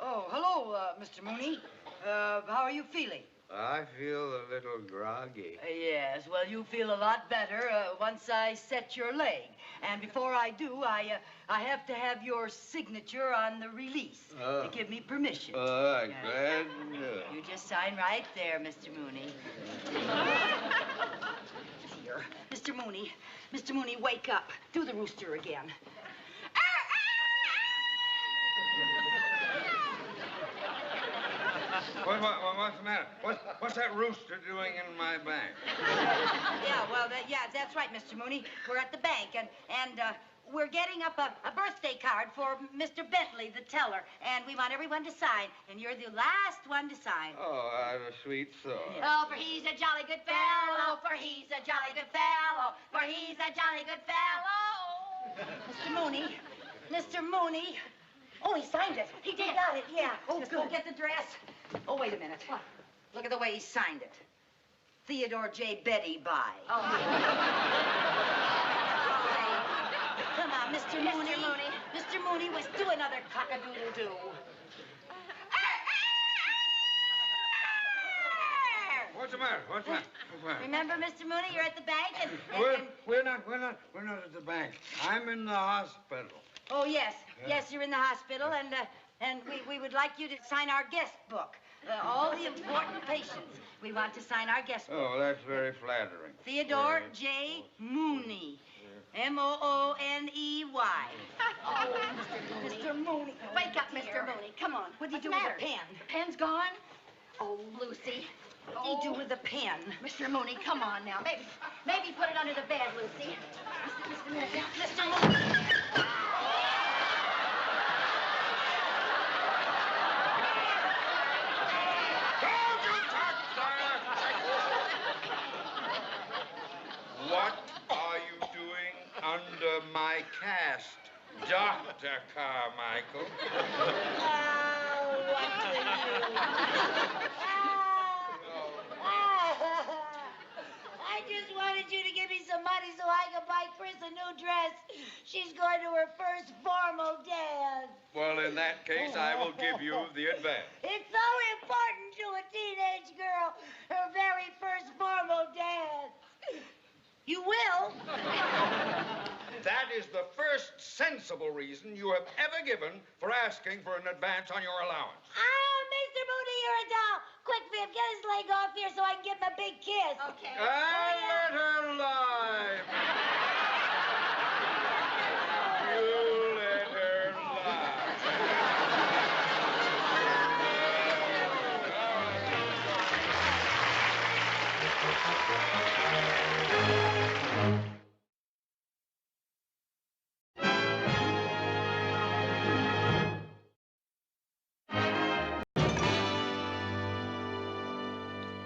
[SPEAKER 1] Hello, Mr. Mooney. How are you feeling?
[SPEAKER 3] I feel a little groggy.
[SPEAKER 1] Yes, well, you feel a lot better once I set your leg. And before I do, I have to have your signature on the release to give me permission.
[SPEAKER 3] Glad to know.
[SPEAKER 1] You just sign right there, Mr. Mooney. Here. Mr. Mooney. Mr. Mooney, wake up. Do the rooster again.
[SPEAKER 3] What's the matter? What's that rooster doing in my bank?
[SPEAKER 1] Yeah, well, that's right, Mr. Mooney. We're at the bank, and we're getting up a birthday card for Mr. Bentley, the teller, and we want everyone to sign, and you're the last one to sign.
[SPEAKER 3] Oh, I have a sweet thought.
[SPEAKER 9] Oh, for he's a jolly good fellow. For he's a jolly good fellow. For he's a jolly good fellow.
[SPEAKER 1] Mr. Mooney, Mr. Mooney. Oh, he signed it. He did. Got it, yeah. Oh, just go get the dress. Oh, wait a minute. What? Look at the way he signed it. Theodore J. Betty by.
[SPEAKER 9] Oh.
[SPEAKER 1] Come on, Mr. Mooney.
[SPEAKER 9] Mr. Mooney.
[SPEAKER 1] Mr. Mooney was do another cock-a-doodle-doo.
[SPEAKER 3] What's the matter? What's the matter?
[SPEAKER 1] Remember, Mr. Mooney, you're at the bank and
[SPEAKER 3] We're not at the bank. I'm in the hospital.
[SPEAKER 1] Oh, yes. Yes, you're in the hospital, and we would like you to sign our guest book. All the important patients. We want to sign our guest book.
[SPEAKER 3] Oh, that's very flattering.
[SPEAKER 1] Theodore J. Mooney. M-O-O-N-E-Y.
[SPEAKER 9] Oh, Mr. Mooney. Wake up, Mr. Mooney. Come on.
[SPEAKER 1] What did you
[SPEAKER 9] What's
[SPEAKER 1] do
[SPEAKER 9] the
[SPEAKER 1] with the pen?
[SPEAKER 9] The pen's gone? Oh, Lucy.
[SPEAKER 1] What did you do with the pen?
[SPEAKER 9] Mr. Mooney, come on now. Maybe put it under the bed, Lucy. Just a minute now. Mr. Mooney.
[SPEAKER 3] What are you doing under my cast, Dr. Carmichael?
[SPEAKER 1] I just wanted you to give me some money so I could buy Chris a new dress. She's going to her first formal dance.
[SPEAKER 3] Well, in that case, I will give you the advance.
[SPEAKER 1] It's so important to a teenage girl, her very first formal dance. You will?
[SPEAKER 3] That is the first sensible reason you have ever given for asking for an advance on your allowance.
[SPEAKER 1] Oh, Mr. Mooney, you're a doll. Quick, Viv, get his leg off here so I can give him a big kiss.
[SPEAKER 9] Okay.
[SPEAKER 3] And let her lie. You let her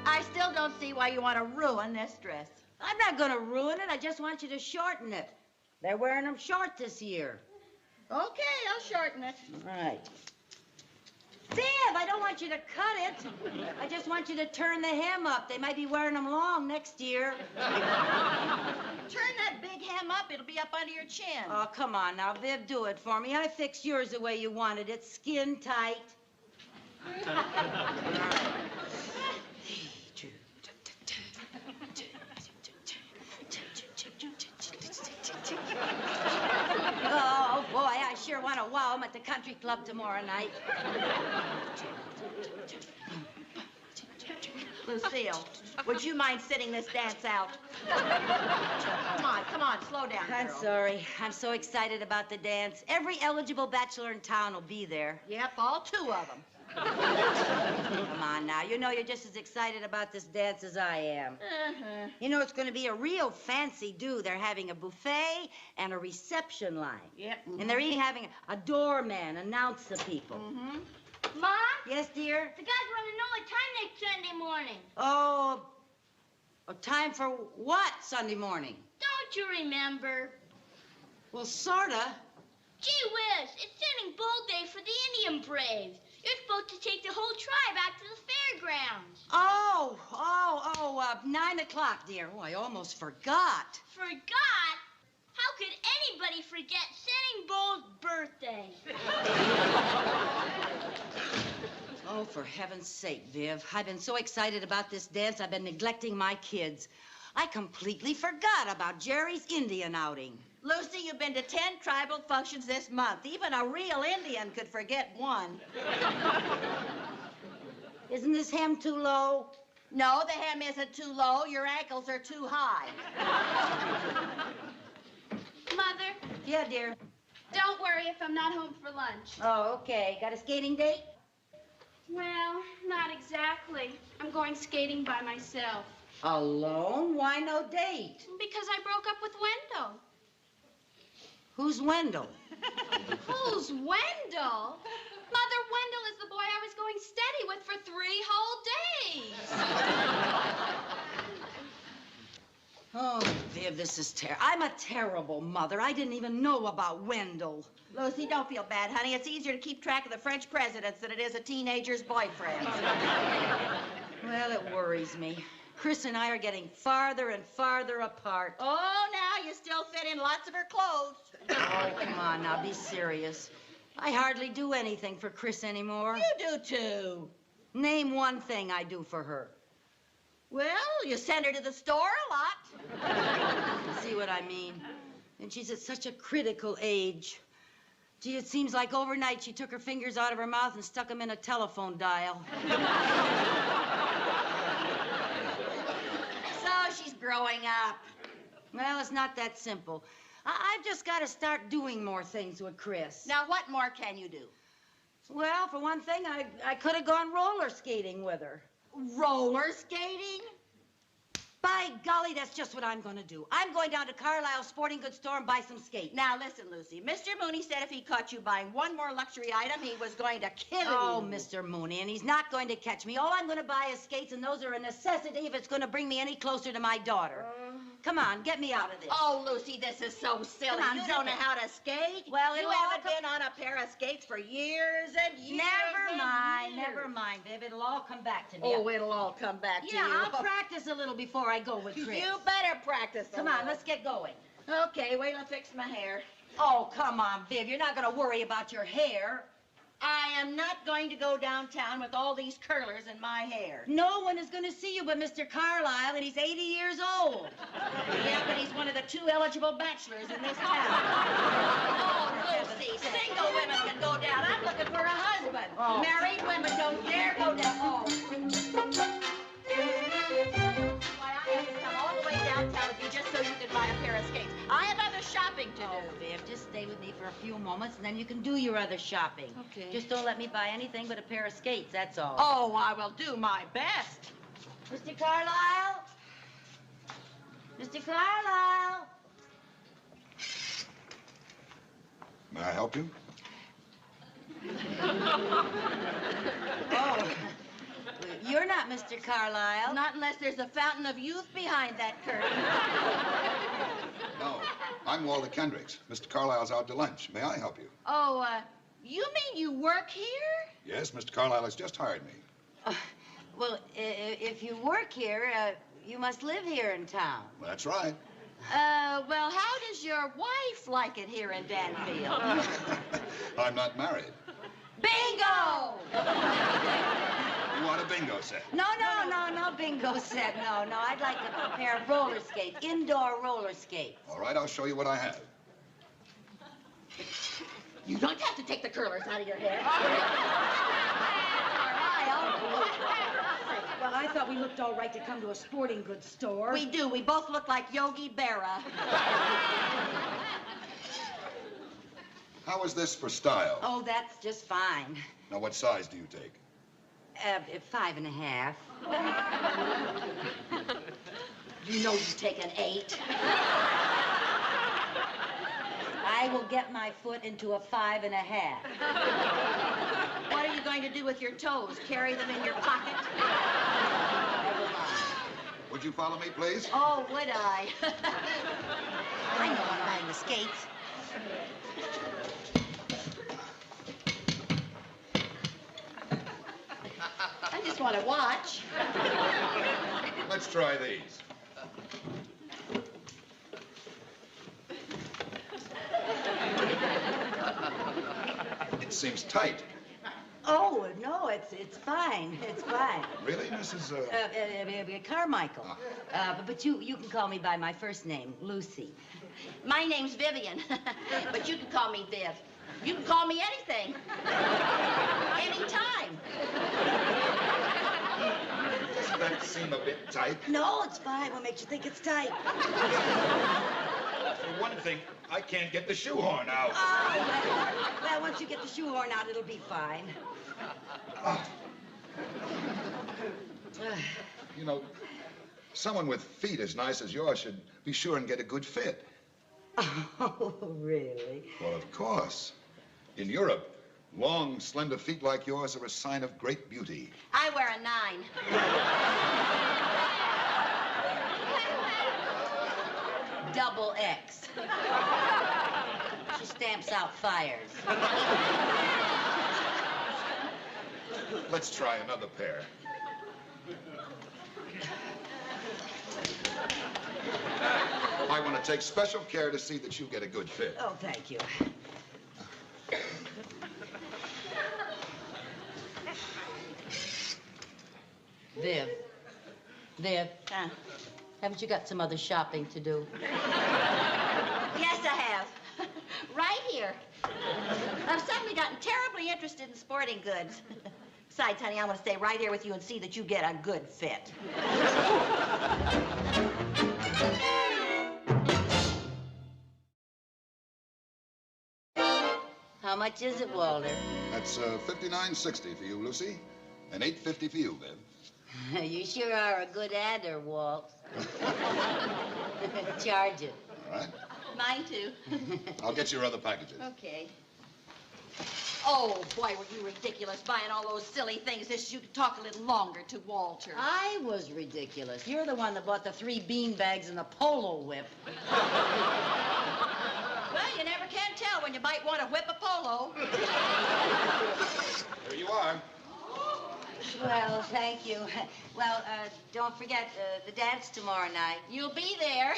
[SPEAKER 2] I still don't see why you want to ruin this dress.
[SPEAKER 1] I'm not going to ruin it. I just want you to shorten it. They're wearing them short this year.
[SPEAKER 2] Okay, I'll shorten it.
[SPEAKER 1] All right. Viv, I don't want you to cut it. I just want you to turn the hem up. They might be wearing them long next year.
[SPEAKER 2] Turn that big hem up. It'll be up under your chin.
[SPEAKER 1] Oh, come on now, Viv, do it for me. I fixed yours the way you wanted it, skin tight. Oh, boy, I sure want to wow him at the country club tomorrow night.
[SPEAKER 2] Lucille, would you mind sitting this dance out? Come on, slow down,
[SPEAKER 1] I'm
[SPEAKER 2] girl.
[SPEAKER 1] sorry. I'm so excited about the dance. Every eligible bachelor in town will be there.
[SPEAKER 2] Yep, all 2 of them.
[SPEAKER 1] Come on now. You know you're just as excited about this dance as I am.
[SPEAKER 2] Uh-huh.
[SPEAKER 1] You know, it's going to be a real fancy do. They're having a buffet and a reception line.
[SPEAKER 2] Yep.
[SPEAKER 1] And they're even having a doorman announce the people.
[SPEAKER 2] Mm-hmm.
[SPEAKER 17] Mom?
[SPEAKER 1] Yes, dear?
[SPEAKER 17] The guys want to know what time next Sunday morning.
[SPEAKER 1] Oh, time for what Sunday morning?
[SPEAKER 17] Don't you remember?
[SPEAKER 1] Well, sorta.
[SPEAKER 17] Gee whiz, it's Sitting Bull Day for the Indian Braves. You're supposed to take the whole tribe out to the fairgrounds.
[SPEAKER 1] 9 o'clock, dear. Oh, I almost forgot.
[SPEAKER 17] Forgot? How could anybody forget Sitting Bull's birthday?
[SPEAKER 1] Oh, for heaven's sake, Viv. I've been so excited about this dance, I've been neglecting my kids. I completely forgot about Jerry's Indian outing.
[SPEAKER 2] Lucy, you've been to 10 tribal functions this month. Even a real Indian could forget one.
[SPEAKER 1] Isn't this hem too low?
[SPEAKER 2] No, the hem isn't too low. Your ankles are too high.
[SPEAKER 15] Mother,
[SPEAKER 1] Yeah, dear.
[SPEAKER 15] don't worry if I'm not home for lunch.
[SPEAKER 1] Oh, okay. Got a skating date?
[SPEAKER 15] Well, not exactly. I'm going skating by myself.
[SPEAKER 1] Alone? Why no date?
[SPEAKER 15] Because I broke up with Wendell.
[SPEAKER 1] Who's Wendell?
[SPEAKER 15] Who's Wendell? Mother, Wendell is the boy I was going steady with for 3 whole days.
[SPEAKER 1] Oh, Viv, this is terrible. I'm a terrible mother. I didn't even know about Wendell.
[SPEAKER 2] Lucy, don't feel bad, honey. It's easier to keep track of the French presidents than it is a teenager's boyfriend.
[SPEAKER 1] Well, it worries me. Chris and I are getting farther and farther apart.
[SPEAKER 2] Oh, now you still fit in lots of her clothes.
[SPEAKER 1] Oh, come on now, be serious. I hardly do anything for Chris anymore.
[SPEAKER 2] You do, too.
[SPEAKER 1] Name one thing I do for her.
[SPEAKER 2] Well, you send her to the store a lot.
[SPEAKER 1] See what I mean? And she's at such a critical age. Gee, it seems like overnight she took her fingers out of her mouth and stuck them in a telephone dial.
[SPEAKER 9] So she's growing up.
[SPEAKER 1] Well, it's not that simple. I've just got to start doing more things with Chris.
[SPEAKER 9] Now, what more can you do?
[SPEAKER 1] Well, for one thing, I could have gone roller skating with her.
[SPEAKER 9] Roller skating?
[SPEAKER 1] By golly, that's just what I'm going to do. I'm going down to Carlisle's sporting goods store and buy some skates.
[SPEAKER 9] Now, listen, Lucy. Mr. Mooney said if he caught you buying one more luxury item, he was going to kill you.
[SPEAKER 1] Oh, Mr. Mooney, and he's not going to catch me. All I'm going to buy is skates, and those are a necessity if it's going to bring me any closer to my daughter. Come on, get me out of this.
[SPEAKER 9] Oh, Lucy, this is so silly.
[SPEAKER 1] Come on,
[SPEAKER 9] you
[SPEAKER 1] zip
[SPEAKER 9] don't know
[SPEAKER 1] it.
[SPEAKER 9] how to skate.
[SPEAKER 1] Well,
[SPEAKER 9] you haven't been on a pair of skates for years and years.
[SPEAKER 1] Never mind, babe. It'll all come back to me.
[SPEAKER 9] Oh, it'll all come back to you.
[SPEAKER 1] Yeah, I'll practice a little before I go with Chris.
[SPEAKER 9] You better practice.
[SPEAKER 1] Come on, let's get going.
[SPEAKER 9] Okay, wait till I fix my hair.
[SPEAKER 1] Oh, come on, Viv. You're not going to worry about your hair.
[SPEAKER 9] I am not going to go downtown with all these curlers in my hair.
[SPEAKER 1] No one is going to see you but Mr. Carlisle, and he's 80 years old.
[SPEAKER 9] Yeah, but he's one of the 2 eligible bachelors in this town. Oh, Lucy, single women can go down. I'm looking for a husband.
[SPEAKER 1] Oh.
[SPEAKER 9] Married women don't dare go down. Oh. Why, I have to come all the way downtown with you just so you can buy a pair of skates. I have other shopping to do.
[SPEAKER 1] Oh, Viv, just stay with me for a few moments, and then you can do your other shopping.
[SPEAKER 9] Okay.
[SPEAKER 1] Just don't let me buy anything but a pair of skates, that's all.
[SPEAKER 9] Oh, I will do my best.
[SPEAKER 1] Mr. Carlisle? Mr. Carlisle?
[SPEAKER 5] May I help you?
[SPEAKER 1] Oh, you're not Mr. Carlisle.
[SPEAKER 9] Not unless there's a fountain of youth behind that curtain.
[SPEAKER 5] No, I'm Walter Kendricks. Mr. Carlisle's out to lunch. May I help you?
[SPEAKER 9] Oh, you mean you work here?
[SPEAKER 5] Yes, Mr. Carlisle has just hired me.
[SPEAKER 1] Well, if you work here, you must live here in town.
[SPEAKER 5] That's right.
[SPEAKER 9] Well, how does your wife like it here in Danfield?
[SPEAKER 5] I'm not married.
[SPEAKER 9] Bingo!
[SPEAKER 5] You want a bingo set?
[SPEAKER 1] No bingo set. No. I'd like a pair of roller skates, indoor roller skates.
[SPEAKER 5] All right, I'll show you what I have.
[SPEAKER 9] You don't have to take the curlers out of your hair.
[SPEAKER 1] Well, I thought we looked all right to come to a sporting goods store.
[SPEAKER 9] We do. We both look like Yogi Berra.
[SPEAKER 5] How is this for style?
[SPEAKER 1] Oh, that's just fine.
[SPEAKER 5] Now, what size do you take?
[SPEAKER 1] 5.5.
[SPEAKER 9] You know you take an 8.
[SPEAKER 1] I will get my foot into a 5.5.
[SPEAKER 9] What are you going to do with your toes? Carry them in your pocket?
[SPEAKER 5] Would you follow me, please?
[SPEAKER 9] Oh, would I?
[SPEAKER 1] I know I'm buying the skates.
[SPEAKER 9] I just want to watch.
[SPEAKER 5] Let's try these. It seems tight.
[SPEAKER 1] Oh, no, it's fine. It's fine.
[SPEAKER 5] Really, Mrs.
[SPEAKER 1] Carmichael. But you can call me by my first name, Lucy.
[SPEAKER 9] My name's Vivian, but you can call me Viv. You can call me anything. Anytime.
[SPEAKER 5] Doesn't that seem a bit tight?
[SPEAKER 1] No, it's fine. What makes you think it's tight?
[SPEAKER 5] For one thing, I can't get the shoehorn out.
[SPEAKER 1] Oh, well, once you get the shoehorn out, it'll be fine.
[SPEAKER 5] You know, someone with feet as nice as yours should be sure and get a good fit.
[SPEAKER 1] Oh, really?
[SPEAKER 5] Well, of course. In Europe, long, slender feet like yours are a sign of great beauty.
[SPEAKER 9] I wear a 9.
[SPEAKER 1] Double X. She stamps out fires.
[SPEAKER 5] Let's try another pair. I want to take special care to see that you get a good fit.
[SPEAKER 1] Oh, thank you. Viv, haven't you got some other shopping to do?
[SPEAKER 9] Yes, I have. Right here. I've suddenly gotten terribly interested in sporting goods. Besides, honey, I want to stay right here with you and see that you get a good fit.
[SPEAKER 1] How much is it, Walter?
[SPEAKER 21] That's $59.60 for you, Lucy, and $8.50 for you, Bev.
[SPEAKER 1] You sure are a good adder, Walt. Charge it.
[SPEAKER 21] All right.
[SPEAKER 9] Mine, too.
[SPEAKER 21] I'll get your other packages.
[SPEAKER 9] Okay. Oh, boy, were you ridiculous buying all those silly things just so you could talk a little longer to Walter.
[SPEAKER 1] I was ridiculous. You're the one that bought the 3 bean bags and the polo whip.
[SPEAKER 9] Well, you never can tell when you might want to whip a polo.
[SPEAKER 21] There you are.
[SPEAKER 1] Well, thank you. Well, don't forget, the dance tomorrow night.
[SPEAKER 9] You'll be there.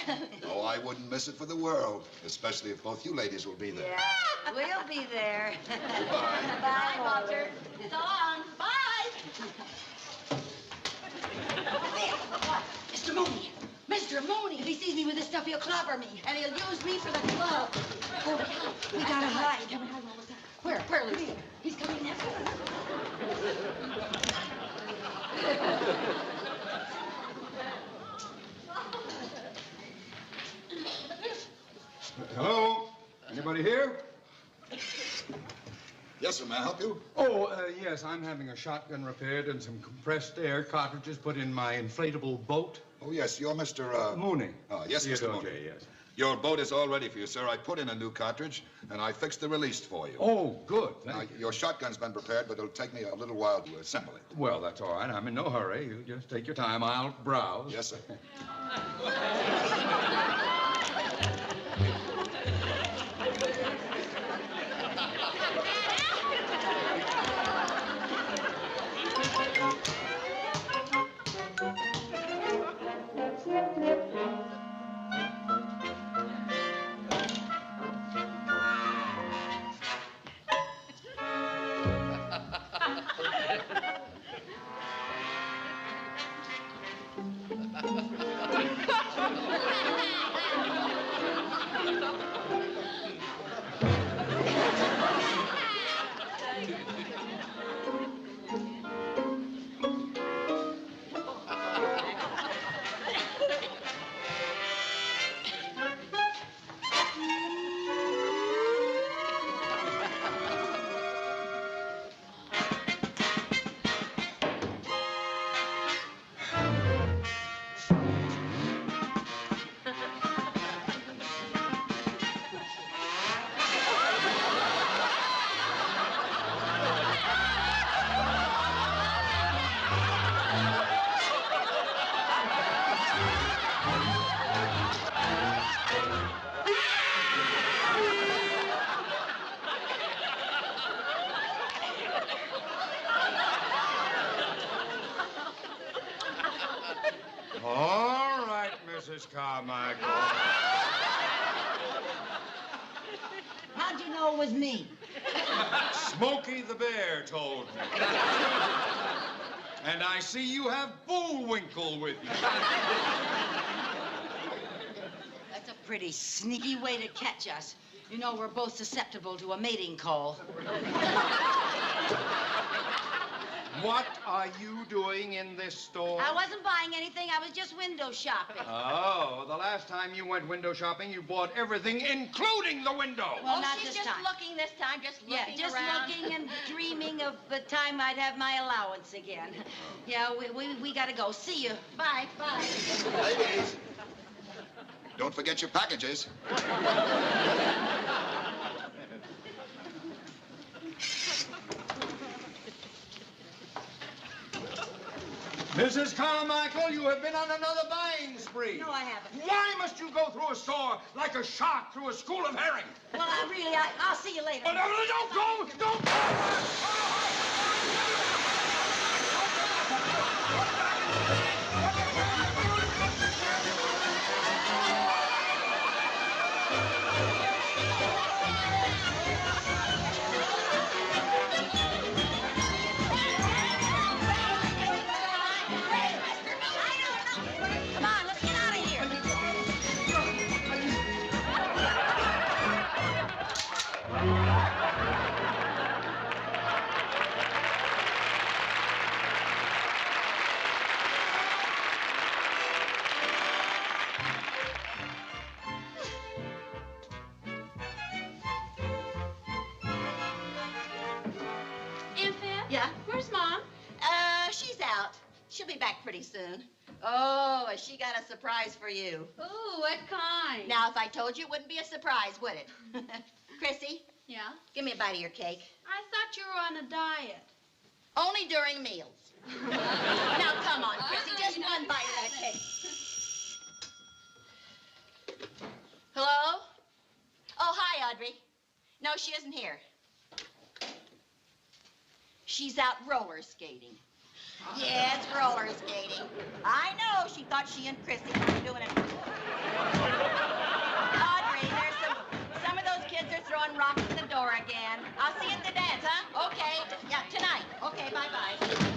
[SPEAKER 21] Oh, I wouldn't miss it for the world, especially if both you ladies will be there.
[SPEAKER 1] Yeah, we'll be there.
[SPEAKER 21] Goodbye.
[SPEAKER 9] Bye, Walter. So long. Bye.
[SPEAKER 1] Mr. Mooney! Mr. Mooney! If he sees me with this stuff, he'll clobber me. And he'll use me for the club. Oh, we gotta hide. Where, Lucy? He's coming now.
[SPEAKER 3] Hello? Anybody here?
[SPEAKER 21] Yes, sir. May I help you?
[SPEAKER 3] Oh, yes, I'm having a shotgun repaired and some compressed air cartridges put in my inflatable boat.
[SPEAKER 21] Oh, yes. You're Mr.
[SPEAKER 3] Mooney.
[SPEAKER 21] Yes, Mr.
[SPEAKER 3] Theodore
[SPEAKER 21] Mooney.
[SPEAKER 3] J., yes.
[SPEAKER 21] Your boat is all ready for you, sir. I put in a new cartridge, and I fixed the release for you.
[SPEAKER 3] Oh, good.
[SPEAKER 21] Now, your shotgun's been prepared, but it'll take me a little while to assemble it.
[SPEAKER 3] Well, that's all right. I'm in no hurry. You just take your time. I'll browse.
[SPEAKER 21] Yes, sir.
[SPEAKER 3] All right, Mrs. Carmichael.
[SPEAKER 1] How'd you know it was me?
[SPEAKER 3] Smokey the Bear told me. And I see you have Bullwinkle with you.
[SPEAKER 1] That's a pretty sneaky way to catch us. You know, we're both susceptible to a mating call.
[SPEAKER 3] What are you doing in this store?
[SPEAKER 1] I wasn't buying anything. I was just window shopping.
[SPEAKER 3] Oh, the last time you went window shopping, you bought everything, including the window.
[SPEAKER 1] Well, not
[SPEAKER 9] she's
[SPEAKER 1] this
[SPEAKER 9] just
[SPEAKER 1] time.
[SPEAKER 9] looking this time, just looking
[SPEAKER 1] Yeah, just
[SPEAKER 9] around.
[SPEAKER 1] looking and dreaming of the time I'd have my allowance again. Yeah, we gotta go. See you. Bye. Bye.
[SPEAKER 21] Ladies, don't forget your packages.
[SPEAKER 3] Mrs. Carmichael, you have been on another buying spree.
[SPEAKER 1] No, I haven't.
[SPEAKER 3] Why must you go through a store like a shark through a school of herring?
[SPEAKER 1] Well, I'll see you later.
[SPEAKER 3] Oh, no, don't go! Don't go!
[SPEAKER 1] Come on, let's get out of here.
[SPEAKER 9] Yeah?
[SPEAKER 15] Where's Mom?
[SPEAKER 9] She's out. She'll be back pretty soon. Oh, has she got a surprise for you?
[SPEAKER 15] Oh, what kind?
[SPEAKER 9] Now, if I told you, it wouldn't be a surprise, would it? Chrissy,
[SPEAKER 15] Yeah?
[SPEAKER 9] give me a bite of your cake.
[SPEAKER 15] I thought you were on a diet.
[SPEAKER 9] Only during meals. Now, come on, Chrissy, just one bite of that cake. Hello? Oh, hi, Audrey. No, she isn't here. She's out roller skating. Yes, roller skating. I know. She thought she and Chrissy were doing it. Audrey, there's some of those kids are throwing rocks at the door again. I'll see you at the dance, huh? Okay. Yeah, tonight. Okay, bye-bye.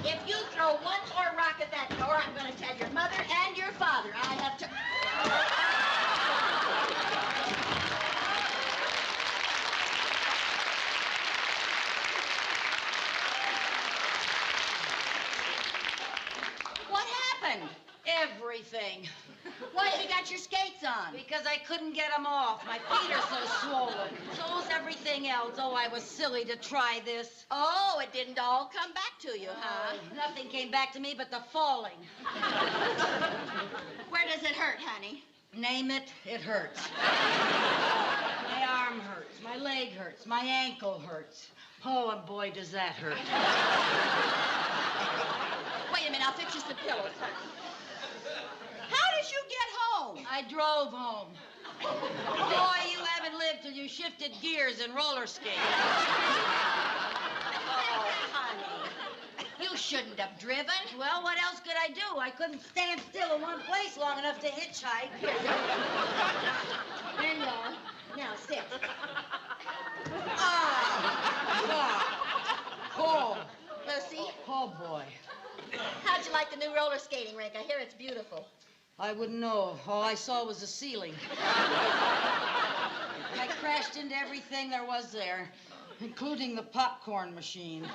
[SPEAKER 9] If you throw one more rock at that door, I'm going to tell your mother and your father. I have to... What happened?
[SPEAKER 1] Everything.
[SPEAKER 9] Why have you got your skates on?
[SPEAKER 1] Because I couldn't get them off. My feet are so swollen. So's everything else. Oh, I was silly to try this.
[SPEAKER 9] Oh, it didn't all come back to you, huh?
[SPEAKER 1] Nothing came back to me but the falling.
[SPEAKER 9] Where does it hurt, honey?
[SPEAKER 1] Name it, it hurts. My arm hurts. My leg hurts. My ankle hurts. Oh, and boy, does that hurt.
[SPEAKER 9] Wait a minute, I'll fix you some pillows. How did you get home?
[SPEAKER 1] I drove home. Boy, you haven't lived till you shifted gears in roller skating.
[SPEAKER 9] Oh, honey. You shouldn't have driven.
[SPEAKER 1] Well, what else could I do? I couldn't stand still in one place long enough to hitchhike.
[SPEAKER 9] There you are. Now, sit.
[SPEAKER 1] Oh.
[SPEAKER 9] Lucy?
[SPEAKER 1] Oh, boy.
[SPEAKER 9] How'd you like the new roller skating rink? I hear it's beautiful.
[SPEAKER 1] I wouldn't know. All I saw was the ceiling. I crashed into everything there was there, including the popcorn machine.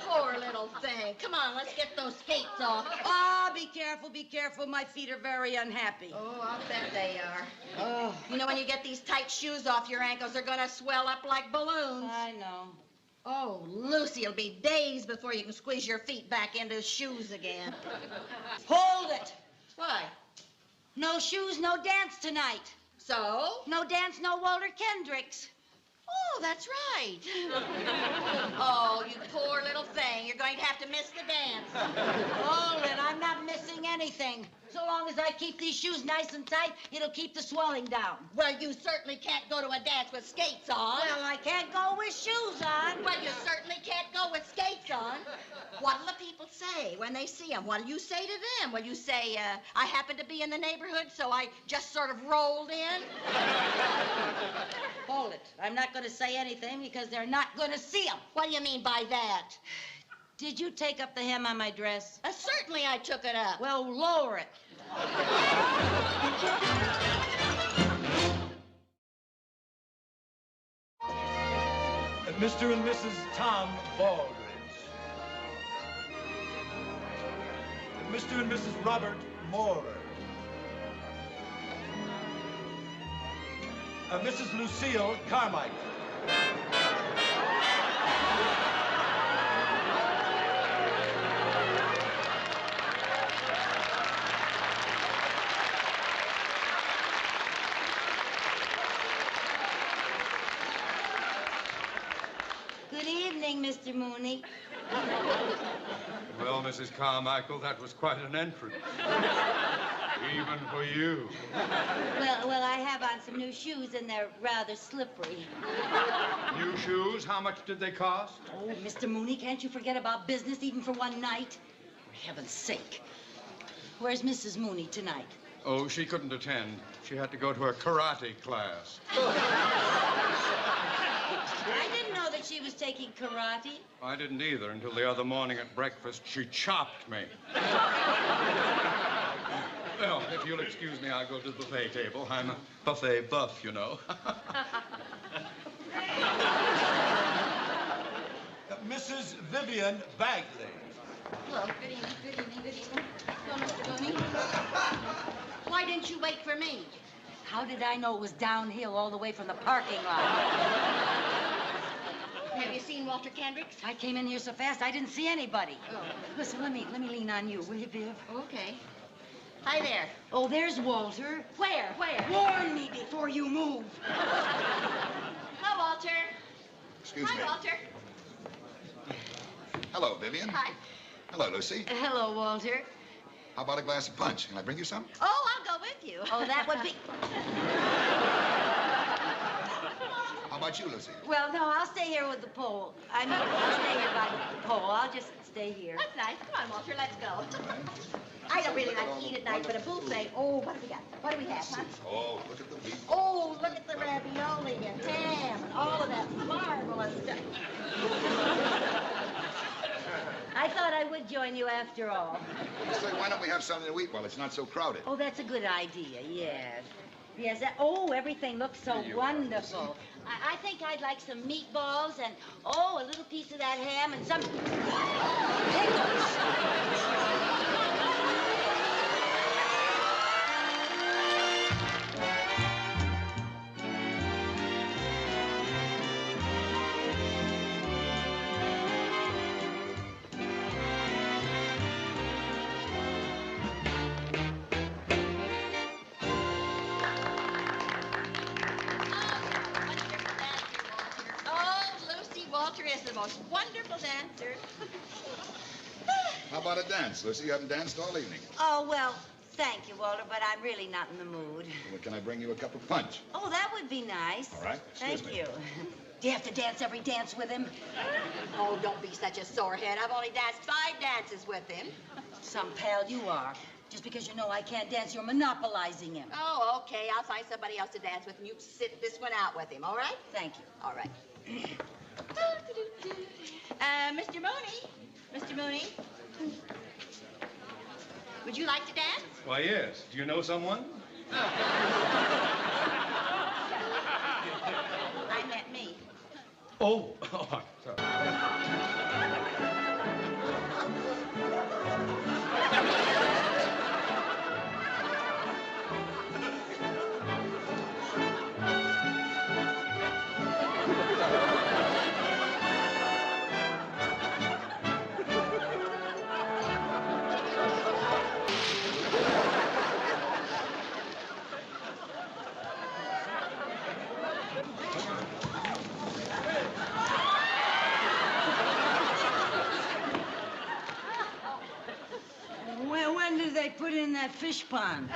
[SPEAKER 9] Poor little thing. Come on, let's get those skates off.
[SPEAKER 1] Ah, be careful, be careful. My feet are very unhappy.
[SPEAKER 9] Oh, I'll bet they are.
[SPEAKER 1] Oh.
[SPEAKER 9] You know, when you get these tight shoes off your ankles, they're going to swell up like balloons.
[SPEAKER 1] I know.
[SPEAKER 9] Oh, Lucy, it'll be days before you can squeeze your feet back into shoes again.
[SPEAKER 1] Hold it.
[SPEAKER 9] Why?
[SPEAKER 1] No shoes, no dance tonight.
[SPEAKER 9] So?
[SPEAKER 1] No dance, no Walter Kendricks.
[SPEAKER 9] Oh, that's right. Oh, you poor little thing. You're going to have to miss the dance.
[SPEAKER 1] Hold it. I'm not missing anything. So long as I keep these shoes nice and tight, it'll keep the swelling down.
[SPEAKER 9] Well, you certainly can't go to a dance with skates on.
[SPEAKER 1] Well, I can't go with shoes on.
[SPEAKER 9] Well, you certainly can't go with skates on. What'll the people say when they see them? What'll you say to them? Will you say, I happened to be in the neighborhood, so I just sort of rolled in?
[SPEAKER 1] Hold it. I'm not going to say anything because they're not going to see them.
[SPEAKER 9] What do you mean by that?
[SPEAKER 1] Did you take up the hem on my dress?
[SPEAKER 9] Certainly I took it up.
[SPEAKER 1] Well, lower it.
[SPEAKER 11] Mr. and Mrs. Tom Baldridge. Mr. and Mrs. Robert Moore. Mrs. Lucille Carmichael.
[SPEAKER 1] Good evening, Mr. Mooney.
[SPEAKER 3] Well, Mrs. Carmichael, that was quite an entrance. Even for you.
[SPEAKER 1] Well, I have on some new shoes, and they're rather slippery.
[SPEAKER 3] New shoes? How much did they cost?
[SPEAKER 1] Oh, Mr. Mooney, can't you forget about business even for one night? For heaven's sake. Where's Mrs. Mooney tonight?
[SPEAKER 3] Oh, she couldn't attend. She had to go to her karate class.
[SPEAKER 1] I didn't know that she was taking karate.
[SPEAKER 3] I didn't either until the other morning at breakfast. She chopped me. Well, if you'll excuse me, I'll go to the buffet table. I'm a buffet buff, you know.
[SPEAKER 11] Mrs. Vivian Bagley.
[SPEAKER 9] Hello. Good evening, good evening, good evening. Hello, Mr. Mooney. Why didn't you wait for me?
[SPEAKER 1] How did I know it was downhill all the way from the parking lot? Walter Kendricks? I came in here so fast I didn't see anybody.
[SPEAKER 9] Oh.
[SPEAKER 1] Listen, let me lean on you, will you, Viv?
[SPEAKER 9] Okay. Hi there.
[SPEAKER 1] Oh, there's Walter.
[SPEAKER 9] Where?
[SPEAKER 1] Warn me before you move.
[SPEAKER 9] Hello, Walter.
[SPEAKER 21] Excuse
[SPEAKER 9] Hi,
[SPEAKER 21] me.
[SPEAKER 9] Walter.
[SPEAKER 21] Hello, Vivian.
[SPEAKER 9] Hi.
[SPEAKER 21] Hello, Lucy.
[SPEAKER 1] Hello, Walter.
[SPEAKER 21] How about a glass of punch? Can I bring you some?
[SPEAKER 9] Oh, I'll go with you.
[SPEAKER 1] Oh, that would be...
[SPEAKER 21] How about you, Lucy?
[SPEAKER 1] Well, no, I'll stay here with the pole. I mean, I'll stay here by the pole. I'll just stay here.
[SPEAKER 9] That's nice. Come on, Walter, let's go. I don't really like to eat at night, but a buffet. Oh, what do we got? What do we have, huh?
[SPEAKER 21] Oh, look at the meat.
[SPEAKER 9] Oh, look at the ravioli and ham and all of that marvelous stuff.
[SPEAKER 1] I thought I would join you after all.
[SPEAKER 21] Say, why don't we have something to eat while it's not so crowded?
[SPEAKER 1] Oh, that's a good idea, yes. Yes, everything looks so wonderful. I think I'd like some meatballs and, a little piece of that ham and some
[SPEAKER 9] Oh, Lucy, Walter is the most wonderful dancer.
[SPEAKER 21] How about a dance, Lucy? You haven't danced all evening.
[SPEAKER 1] Oh, well, thank you, Walter, but I'm really not in the mood.
[SPEAKER 21] Well, can I bring you a cup of punch?
[SPEAKER 1] Oh, that would be nice.
[SPEAKER 21] All right. Excuse
[SPEAKER 1] Thank
[SPEAKER 21] me.
[SPEAKER 1] you. Do you have to dance every dance with him?
[SPEAKER 9] Oh, don't be such a sorehead. I've only danced 5 dances with him.
[SPEAKER 1] Some pal you are. Just because you know I can't dance, you're monopolizing him.
[SPEAKER 9] Oh, okay. I'll find somebody else to dance with, and you sit this one out with him, all right?
[SPEAKER 1] Thank you.
[SPEAKER 9] All right. Mr. Mooney. Mr. Mooney. Would you like to dance?
[SPEAKER 20] Why, yes. Do you know someone?
[SPEAKER 9] I meant me.
[SPEAKER 20] Oh, I'm sorry.
[SPEAKER 1] When did they put in that fish pond?